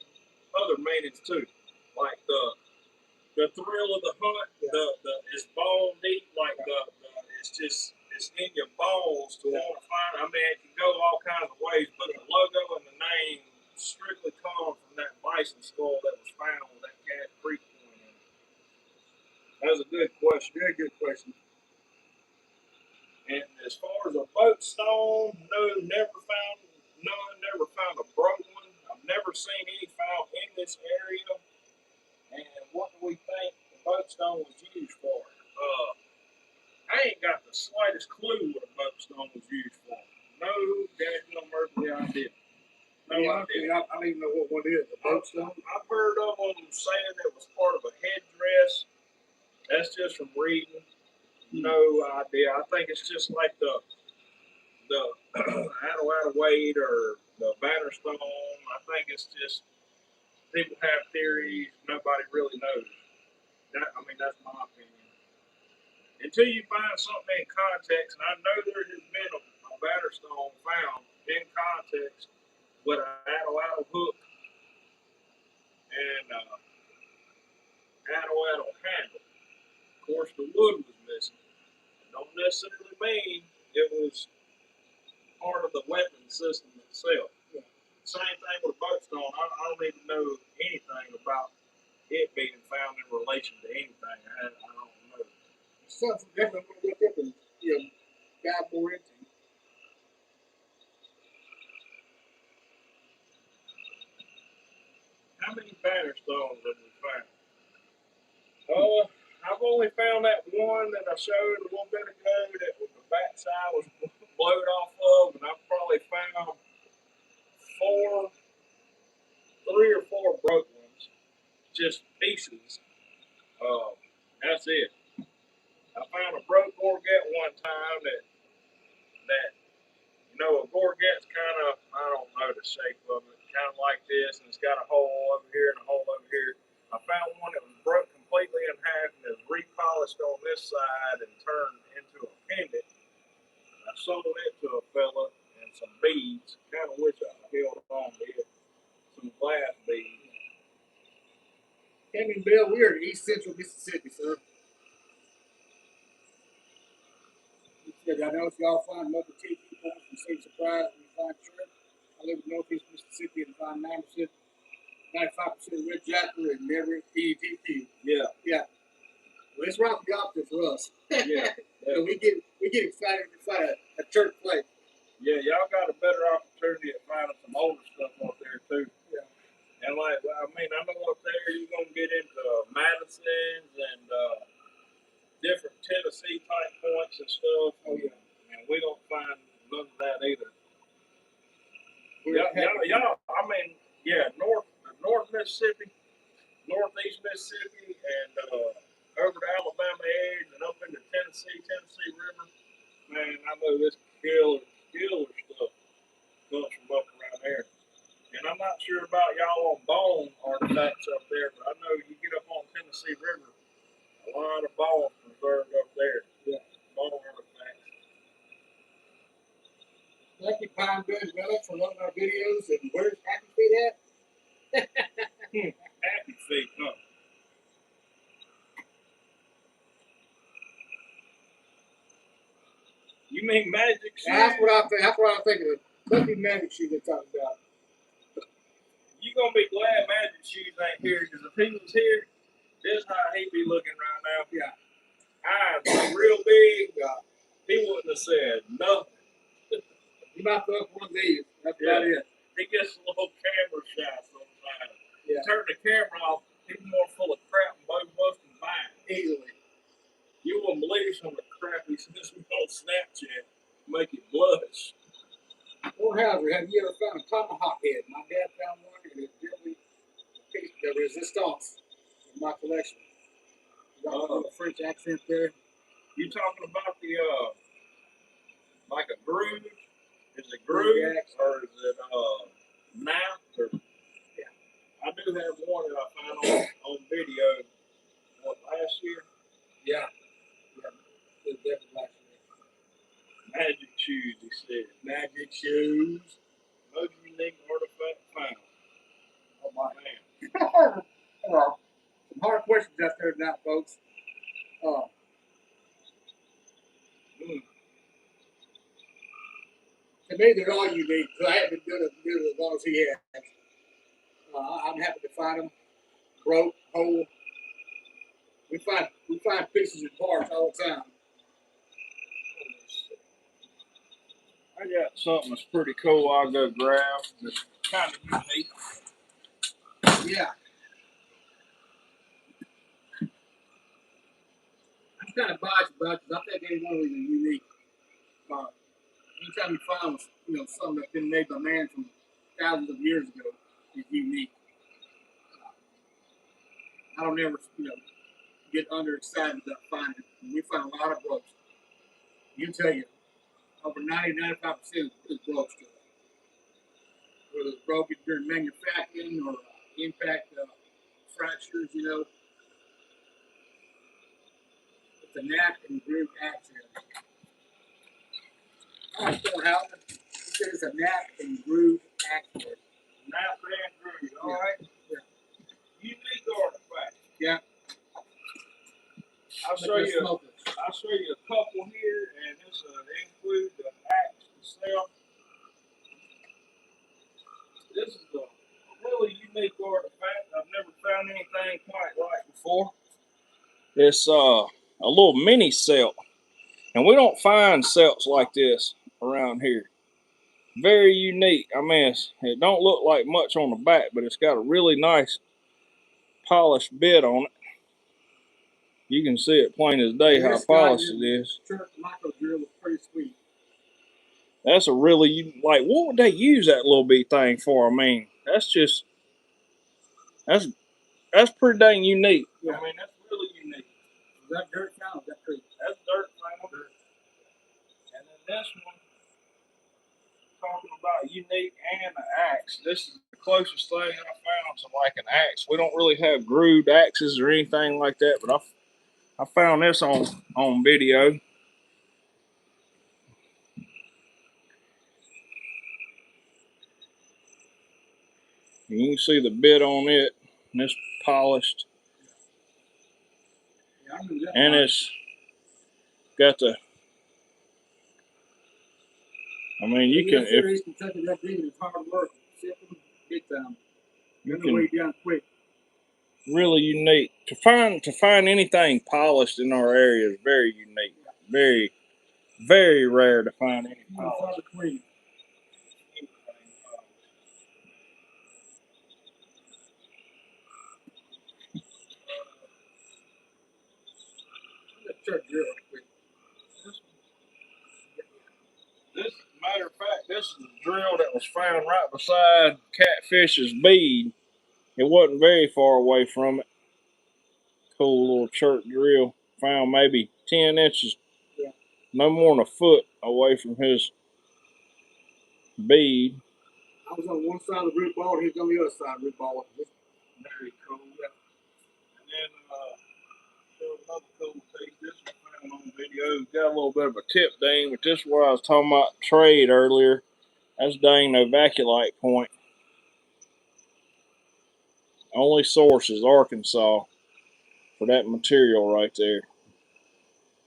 other meanings too, like the thrill of the hunt. The it's bone deep, like it's in your bones to want to find. I mean, it can go all kinds of ways, but the logo and the name strictly come from that bison skull that was found with that Calf Creek point in it. That was a good question. Very good question. And as far as a boat stone, never found a broken one. I've never seen any found in this area. And what do we think the boat stone was used for? I ain't got the slightest clue what a boat stone was used for. No daggone earthly idea. No idea. I don't even know what one is. A boat stone? I've heard of them saying it was part of a headdress. That's just from reading. No idea. I think it's just like the Attaway or the Banner Stone. I think it's just people have theories. Nobody really knows. I mean, that's my opinion. Until you find something in context, and I know there has been a batter stone found in context with an addle hook and addle handle. Of course, the wood was missing. Don't necessarily mean it was part of the weapon system itself. Yeah. Same thing with a boat stone. I don't even know anything about it being found in relation to anything. I don't know. Something definitely I'm gonna look up and dive more into. How many batter stones have we found? I've only found that one that I showed a little bit ago that the backside was blowed off of, and I've probably found three or four broke ones, just pieces. That's it. I found a broke gorget one time that a gorget's kind of, I don't know the shape of it, kind of like this, and it's got a hole over here and a hole over here. I found one that was broke completely in half and is repolished on this side and turned into a pendant. I sold it to a fella and some beads. Kind of wish I held on to it. Some glass beads. Tammy and Bill, we are in East Central Mississippi, sir. I know if y'all find local TV points and seem surprised when you find shrimp. I live in Northeast Mississippi and find 90%, 95% red jacker and never EDP. Yeah. Yeah. Well, it's right the opposite for us. Yeah. So we get excited to find a church plate. Yeah, y'all got a better opportunity at finding some older stuff up there too. Yeah. And I know up there you're gonna get into Madison's and different Tennessee type points and stuff. Oh yeah. And we don't find none of that either. North Mississippi, Northeast Mississippi, and over to Alabama edge and up into Tennessee River. Man, I know this killer stuff comes from up around there. And I'm not sure about y'all on bone artifacts up there, but I know you get up on Tennessee River, a lot of bones preserved up there. Yeah. Bone artifacts. Thank you, Pine Good Village, for loving our videos. And where's Happy Feet at? Happy Feet, huh? You mean magic shoes? That's what I think. That's what I'm thinking of. Could be magic shoes they're talking about. You gonna be glad Magic Shoes ain't here, because if he was here, this is how he be looking right now. Yeah. Eyes real big. He wouldn't have said nothing. You might throw up one of these. That's about it. He gets a little camera shy sometimes. Yeah. Turn the camera off, he's more full of crap than both of us combined. Easily. You wouldn't believe some of the crap he says on Snapchat. Make it blush. Lord Hauser, have you ever found a tomahawk head? My dad found one, and it's really the resistance in my collection. Got a little French accent there. You talking about the like a groove? Is it groove or is it mount? Or yeah, I do have one that I found on video. What, last year? Yeah, it was definitely last year. Magic shoes, he said. Magic shoes. Most unique artifact found. Oh my man. Well, some hard questions out there tonight, folks. To me, they're all unique. I haven't been doing it as long as he has. I'm happy to find them broke, whole. We find pieces and parts all the time. I got something that's pretty cool I'll go grab. That's kind of unique. Yeah. I'm kind of biased about it because I think every one of these is unique. Anytime you find something that's been made by man from thousands of years ago is unique. I don't ever get underexcited about finding it. We find a lot of brooks. You tell you, over 90-95% is brooks today. whether it's broken during manufacturing or impact fractures, you know. It's a nap and groove accident. Oh, Fort Howard, it says it's a nap and groove accident. Nap and groove, all Yeah. right? Yeah. Unique artifact. Yeah. I'll show you a couple here, and this include the axe itself. This is a really unique artifact. I've never found anything quite like before. It's a little mini celt, and we don't find celts like this around here. Very unique. I mean, it don't look like much on the back, but it's got a really nice polished bit on it. You can see it plain as day how polished it is. Micro drill is pretty sweet. That's a really, like, what would they use that little bitty thing for? I mean, that's pretty dang unique. Yeah. I mean, that's really unique. Is that dirt found? That's true. That's dirt found. And then this one, talking about unique and an axe. This is the closest thing I found to like an axe. We don't really have grooved axes or anything like that, but I found this on video. You can see the bit on it, and it's polished. Yeah, and it's got the, I mean, you can, if that big, it's hard work. Big time. you Gonna weigh can, down quick. really unique. To find anything polished in our area is very unique. Very, very rare to find any polished. This, matter of fact, this is a drill that was found right beside Catfish's bead. It wasn't very far away from it. Cool little church drill. Found maybe 10 inches, no more than a foot away from his bead. I was on one side of the root ball, he was on the other side of the root ball. Very cool. And then, show another cool piece. This was found on video. Got a little bit of a tip ding, but this is where I was talking about trade earlier. That's dang novaculite point. Only source is Arkansas for that material right there.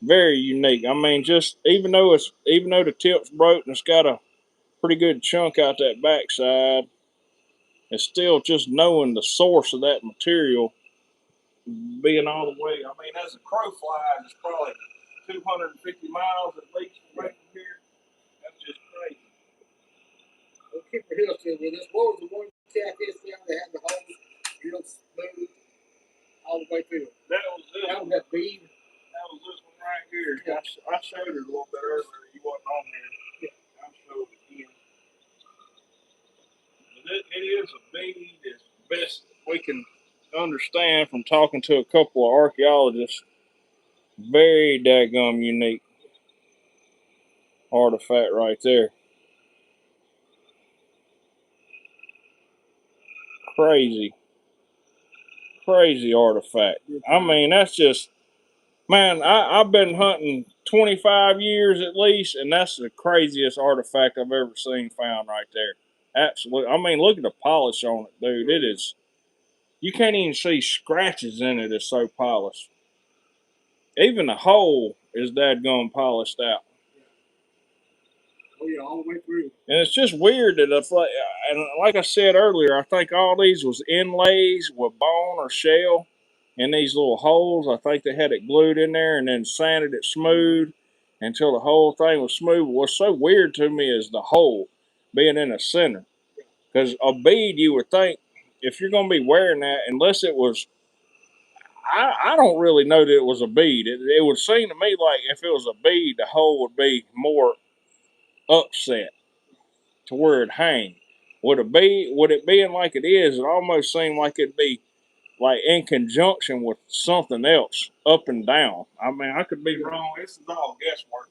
Very unique. I mean, just even though the tip's broke and it's got a pretty good chunk out that backside, it's still just knowing the source of that material being all the way. I mean, as a crow flies, it's probably 250 miles at least away from here. That's just crazy. Well, Kipper Hill said with us, what was the one catfish down that had the hole real smooth all the way through? That was this. That was that bead. That was this one right here. Yeah. I showed it a little bit earlier. You wasn't on there. Yeah. I'll show it again. But it is a bead. It's the best we can understand from talking to a couple of archaeologists. Very daggum unique artifact right there. Crazy artifact. I mean, that's just, man, I've been hunting 25 years at least, and that's the craziest artifact I've ever seen found right there. Absolutely. I mean, look at the polish on it, dude. It is, you can't even see scratches in it. It's so polished. Even the hole is dadgum polished out. Oh yeah, all the way through. And it's just weird that if, like I said earlier, I think all these was inlays with bone or shell in these little holes. I think they had it glued in there and then sanded it smooth until the whole thing was smooth. What's so weird to me is the hole being in the center. Because a bead, you would think, if you're going to be wearing that, unless it was, I don't really know that it was a bead. It would seem to me like if it was a bead, the hole would be more upset to where it hang. Would it being like it is, it almost seemed like it'd be like in conjunction with something else up and down. I mean, I could be wrong. This is all guesswork.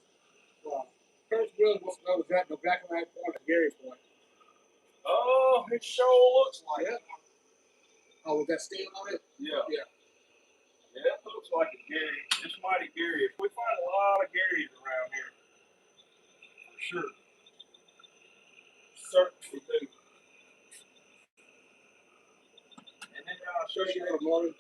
First Will wants to know, was that the back of that point or Gary's point? Oh, it sure looks like it. Oh, with that steel on it? Yeah. Yeah. Yeah, it looks like a Gary. It's mighty Gary. We find a lot of Garys around here. For sure. Certainly do. And then I'll show you another thing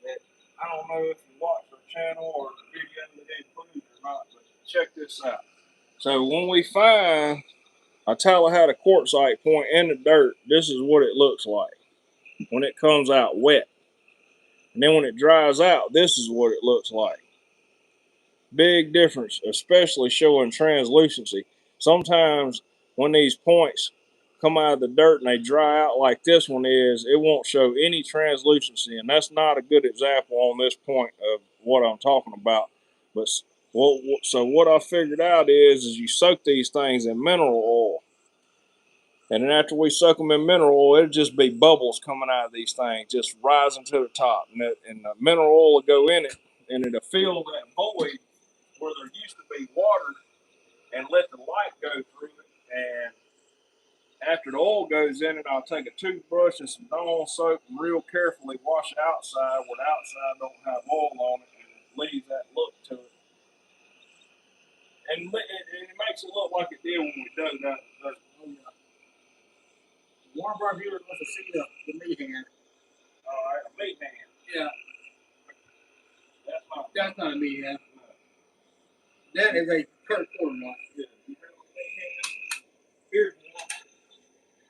that I don't know if you watch our channel or the video that they put or not, but check this out. So when we find a Tallahassee quartzite point in the dirt, this is what it looks like when it comes out wet. And then when it dries out, this is what it looks like. Big difference, especially showing translucency. Sometimes when these points come out of the dirt and they dry out like this one is, it won't show any translucency, and that's not a good example on this point of what I'm talking about. But so what I figured out is you soak these things in mineral oil, and then after we soak them in mineral oil, it'll just be bubbles coming out of these things, just rising to the top, and the mineral oil will go in it, and it'll fill that void where there used to be water and let the light go through it. And after the oil goes in it, I'll take a toothbrush and some Dawn soap and real carefully wash the outside where the outside don't have oil on it and leave that look to it. And it makes it look like it did when we dug it out of the dirt. Oh, yeah. One of our viewers wants to see the meat hand. All right, a meat hand. Yeah. That's not a meat hand. That is a Kurt Porter knife. Yeah. Here's one.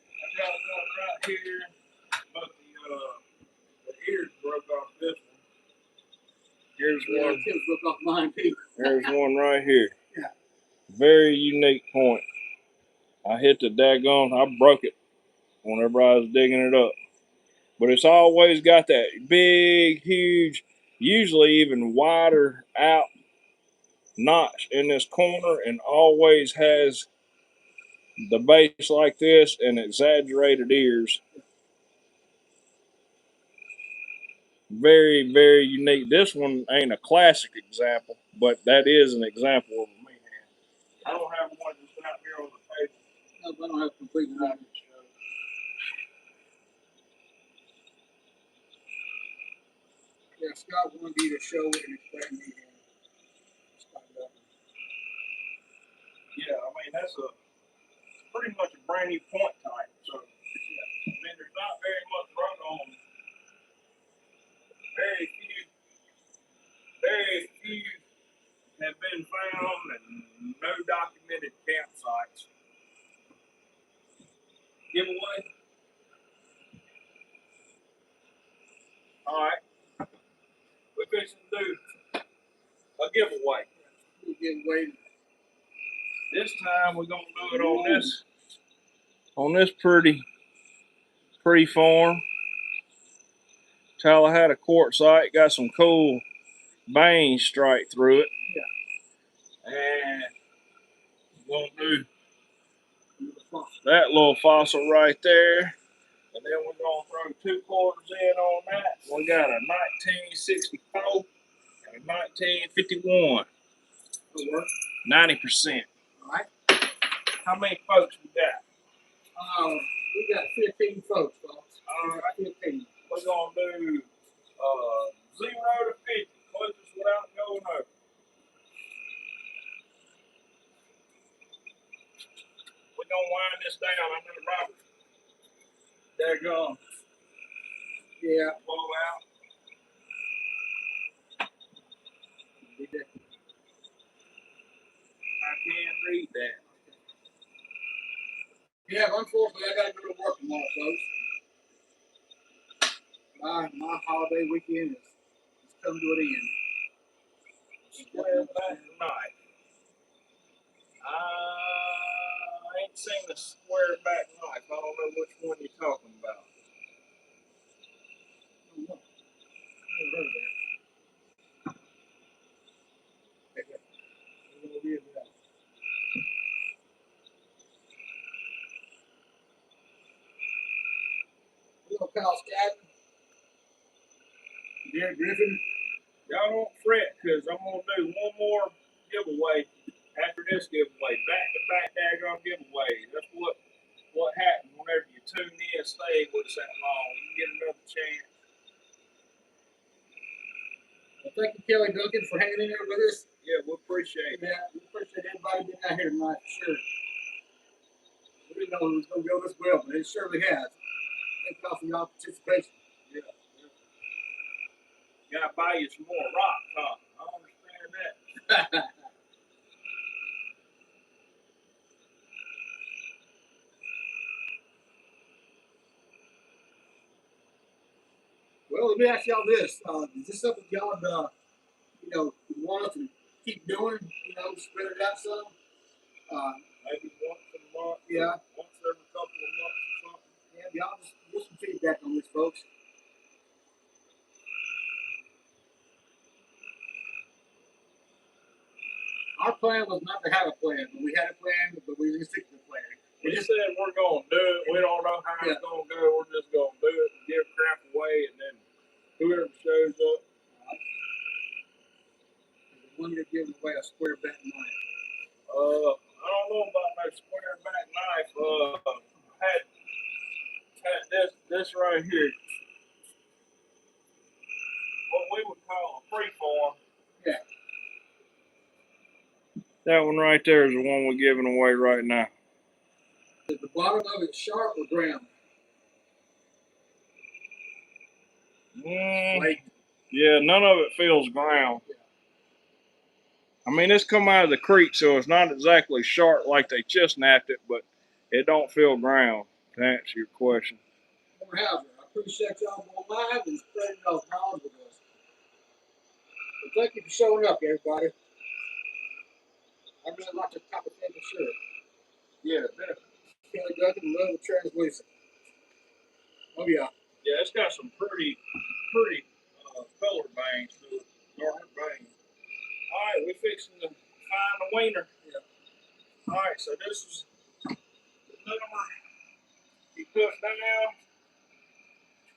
I got one right here, but the ears broke off this one. Here's one. Tips broke off mine too. There's one right here. Yeah. Very unique point. I hit the daggone, I broke it whenever I was digging it up. But it's always got that big, huge, usually even wider out notch in this corner, and always has the base like this and exaggerated ears. Very, very unique. This one ain't a classic example, but that is an example of a meat hand. I don't have one just out here on the table. No, I don't have complete knowledge. Yeah, Scott wanted you to show it and explain the Yeah, I mean that's pretty much a brand new point type. So yeah, I mean there's not very much run on. Very few have been found, and no documented campsites. Giveaway. All right, we're fixing to do a giveaway. giveaway. This time we're gonna do it on this pretty form. Tallahassee quartzite, got some cool veins straight through it. Yeah. And we're gonna do that little fossil right there. And then we're gonna throw 2 quarters in on that. We got a 1964 and a 1951. 90%. All right. How many folks we got? We got 15 folks, folks. All right. 15. We're gonna do 0 to 50. Closest without going over. We're gonna wind this down. I know Robert. There gone. Yeah. Blow out. I can read that. Yeah, unfortunately, I got to go to work tomorrow, folks. My holiday weekend is come to an end. Square back knife. I ain't seen the square back knife. I don't know which one you're talking about. Never heard of that. Hello, Kyle Stratton. Derek Griffin. Y'all don't fret, because I'm going to do one more giveaway after this giveaway. Back to back daggone giveaway. Kelly Duncan for hanging in there with us. Yeah, we appreciate it. Yeah, we appreciate everybody being out here tonight for sure. We didn't know it was going to go this well, but it surely has. Thank y'all for y'all participation. Yeah. Gotta buy you some more rocks, huh? I understand that. Well, let me ask y'all this: is this something y'all, want us to keep doing? Spread it out some. Maybe once a month. Yeah. Once every couple of months or something. Yeah, y'all just give some feedback on this, folks. Our plan was not to have a plan, but we had a plan, but we didn't stick to the plan. We just said we're gonna do it. We don't know how it's gonna go. We're just gonna do it and give crap away, and then whoever shows up. When you're giving away a square back knife. I don't know about no square back knife. Had this right here. What we would call a freeform. Yeah. That one right there is the one we're giving away right now. Is the bottom of it sharp or ground? Yeah, none of it feels ground. I mean, it's come out of the creek, so it's not exactly sharp like they chestnapped it, but it don't feel ground, to answer your question. More housing. I appreciate y'all going live and spreading y'all's knowledge with us. So thank you for showing up, everybody. I really like this type of thing for sure. Yeah, definitely. Kelly Duncan, love the translucent. Oh yeah. Yeah, it's got some pretty color bangs to it. Darker bangs. All right, we're fixing to find the wiener. Yeah. All right, so this is the number you put down.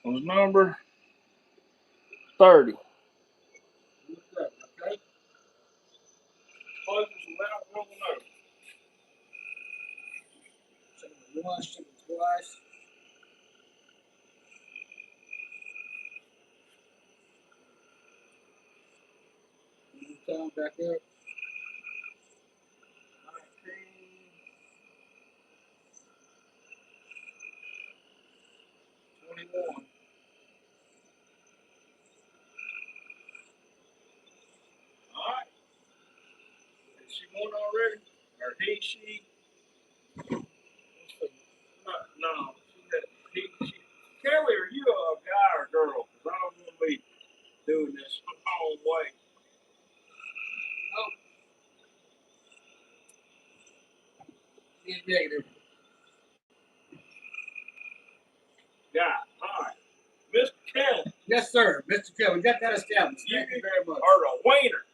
Was number 30. Okay. Closes without rolling over. Check it once, check it twice. Time back up. 19, 21. All right. Is she won already? Or he, she? No. She. Kelly, are you a guy or girl? Because I don't want to be doing this my own way. Oh. Being negative. Guy. All right. Mr. Kelly. Yes, sir. Mr. Kelly, we got that established. Thank you very much. Are a wiener.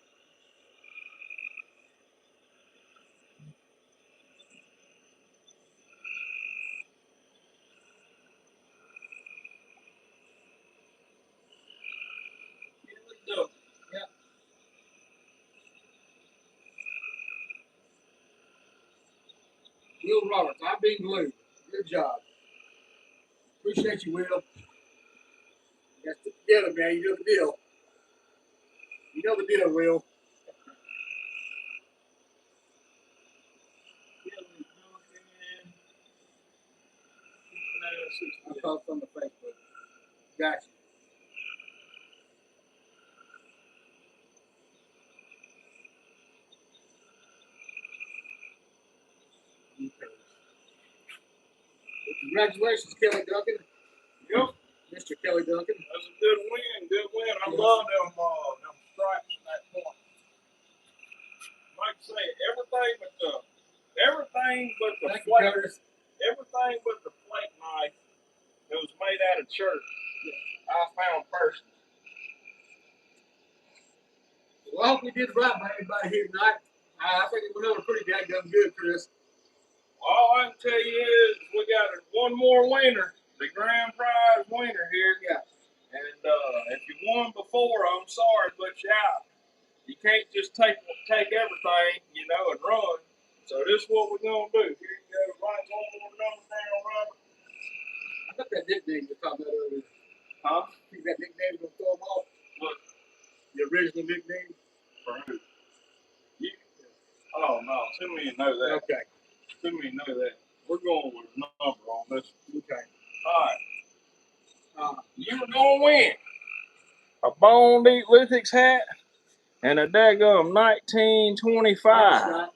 Yeah. Will Roberts, I've been glued. Good job. Appreciate you, Will. You guys stick together, man. You know the deal. You know the deal, Will. I saw some on Facebook. Gotcha. Well, congratulations, Kelly Duncan. Yep. Mr. Kelly Duncan. That's a good win. Good win. I love them stripes in that point. Like I say, everything but the Thank you, flake, Curtis. everything but the flake knife that was made out of church. I found personally. Well, I hope we did right by everybody here tonight. I think it went over pretty daggum good, Chris. All I can tell you is we got one more winner, the grand prize winner here. Yeah. And if you won before, I'm sorry, but you out. You can't just take everything, and run. So this is what we're gonna do. Here you go. Write one more number down, Robert. I got that nickname you're talking about earlier. Huh? Think that nickname will throw them off? Look. The original nickname? For who? You? Oh no, send me a know that. Okay. Send me a know that. We're going with a number on this. Okay. All right. You were going to win a Bone Deep Lithics hat and a daggum 1925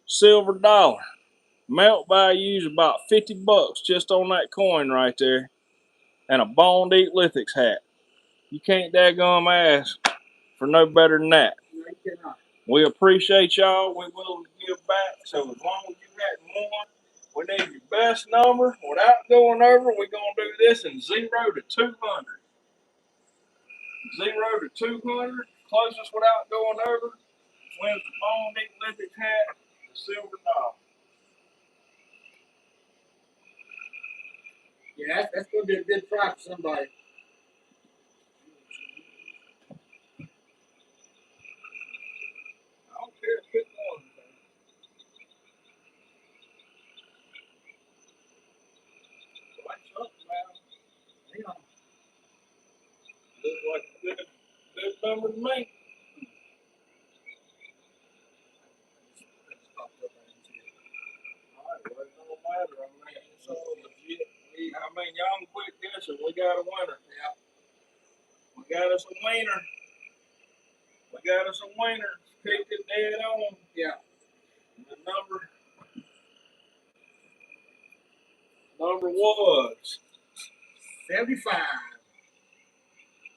silver dollar. Melt value's about $50 just on that coin right there, and a Bone Deep Lithics hat. You can't daggum ask for no better than that. No, you cannot. We appreciate y'all. We're willing to give back. So as long as you hadn't won, we need your best number. Without going over, we're going to do this in 0 to 200. 0 to 200. Closest without going over wins the Bone Deep Lithics hat, the silver dollar. Yeah, that's going to be a good price for somebody. I don't care if it's one. Like something, man. Hang on. Looks like a good number to me. Alright, well, it don't matter. I mean, it's all legit. Y'all can quit guessing. We got a winner. Yeah. We got us a winner. We got us a winner. Picked it dead on. Yeah. The number was 75.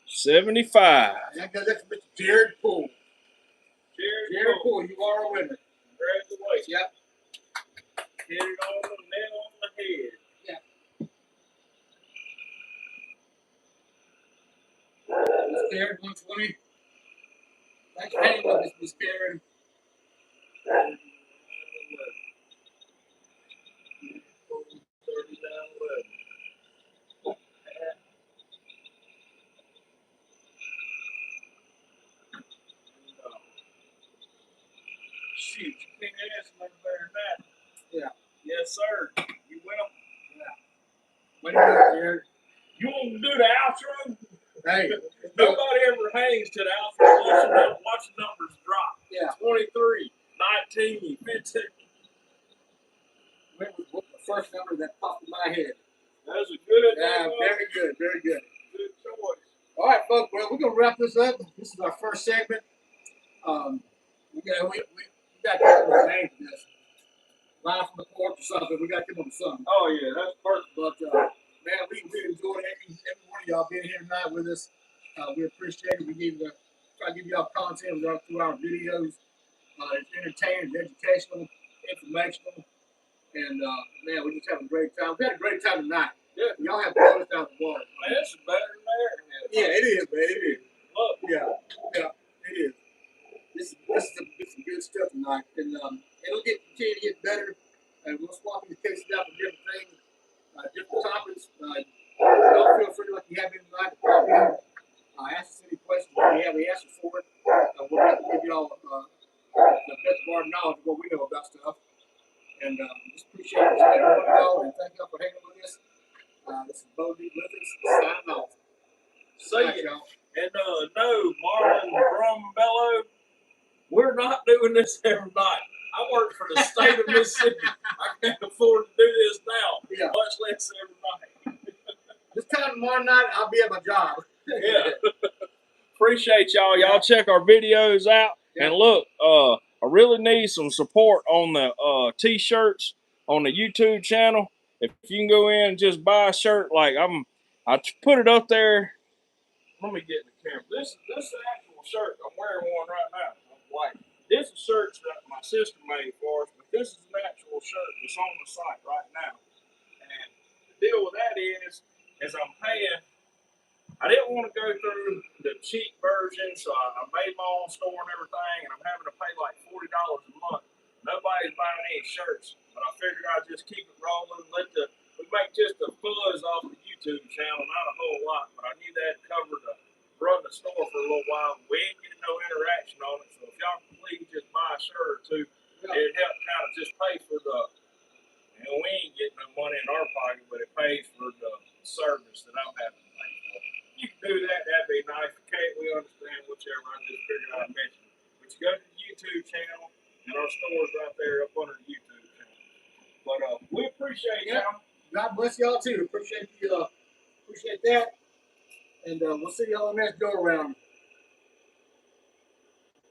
75. And that goes to Mr. Jared Poole. Jared Poole. Poole, you are a winner. Congratulations. Yep. Hit it on the nail on the head. Miss Karen, 120. Thanks for hanging with us, Miss Karen. Shoot, you can't ask no better than that. Yeah. Yes, sir. You win them. Yeah. Way to go, Jared. You want to do the outro? Hey. Nobody ever hangs to the outro. Watch the numbers drop. Yeah. 23, 19, 15. What was the first number that popped in my head? That was a good Yeah, very good, very good. Good choice. All right, folks. Well, we're gonna wrap this up. This is our first segment. We got to come up with a name for this. Live from the porch or something. We got to come up with something. Oh yeah, that's perfect. But man, we enjoyed every one of y'all being here tonight with us. We appreciate it. We need to try to give y'all content through our videos. It's entertaining, it's educational, informational, and man, we just have a great time. We had a great time tonight. Yeah. Y'all have blown us out the water. Man, this is better than there. Yeah, it is, man. It is. Look. Yeah, it is. This is some good stuff tonight, and it'll continue to get better. And we'll swap these cases out for different things, different topics. Y'all feel free, like you have any like to pop in, ask us any questions. If we have the answer for it, we'll have to give y'all the best of our knowledge of what we know about stuff. And just appreciate each and every one of y'all, and thank y'all for hanging with us. This is Bo Deep Lithics signing off. See ya. And no, Marlon Brumbello, we're not doing this every night. I work for the state of Mississippi. I can't afford to do this now, Yeah. much less every night. This time tomorrow night, I'll be at my job. Yeah. Appreciate y'all. Y'all check our videos out. Yeah. And look, I really need some support on the t-shirts on the YouTube channel. If you can go in and just buy a shirt, like I put it up there. Let me get in the camera. This is the actual shirt. I'm wearing one right now. I'm white. This is shirts that my sister made for us, but this is an actual shirt that's on the site right now. And the deal with that is I'm paying. I didn't want to go through the cheap version, so I made my own store and everything, and I'm having to pay like $40 a month. Nobody's buying any shirts, but I figured I'd just keep it rolling. We make just a fuzz off the YouTube channel, not a whole lot, but I knew that covered to run the store for a little while. We ain't getting no interaction on it, so if y'all can please just buy a shirt or two, it'd help kind of just pay for the. And we ain't getting no money in our pocket, but it pays for the service that I'm having to pay for. you can do that, that'd be nice. If you can't, we understand whichever. I just figured I'd mention it. But you go to the YouTube channel, and our store's right there up under the YouTube channel. But we appreciate y'all. God bless y'all too. Appreciate that. And we'll see y'all on the next go around.